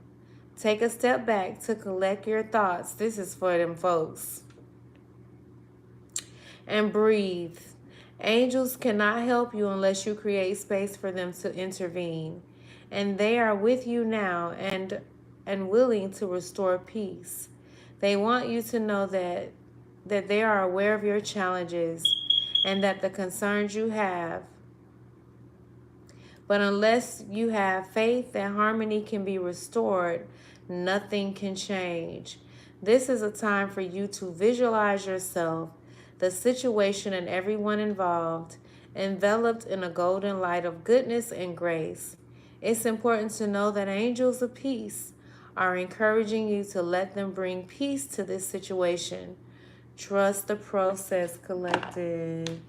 Take a step back to collect your thoughts. This is for them folks. And breathe Angels cannot help you unless you create space for them to intervene. And they are with you now and willing to restore peace. They want you to know that they are aware of your challenges and that the concerns you have. But unless you have faith that harmony can be restored, nothing can change. This is a time for you to visualize yourself, the situation, and everyone involved, enveloped in a golden light of goodness and grace. It's important to know that angels of peace are encouraging you to let them bring peace to this situation. Trust the process, collective.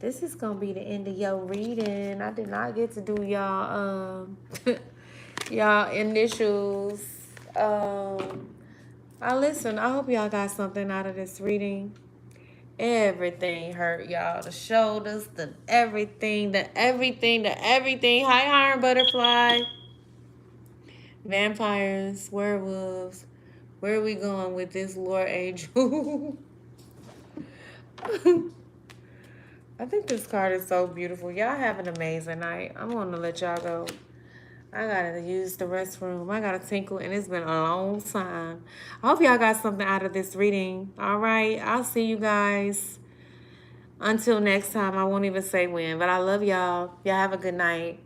This is gonna be the end of your reading. I did not get to do y'all y'all initials. I hope y'all got something out of this reading. Everything hurt, y'all. The shoulders, the everything, the everything, the everything. Hi, iron butterfly. Vampires, werewolves. Where are we going with this, Lord Angel? I think this card is so beautiful. Y'all have an amazing night. I'm going to let y'all go. I got to use the restroom. I got to tinkle, and it's been a long time. I hope y'all got something out of this reading. All right. I'll see you guys. Until next time. I won't even say when, but I love y'all. Y'all have a good night.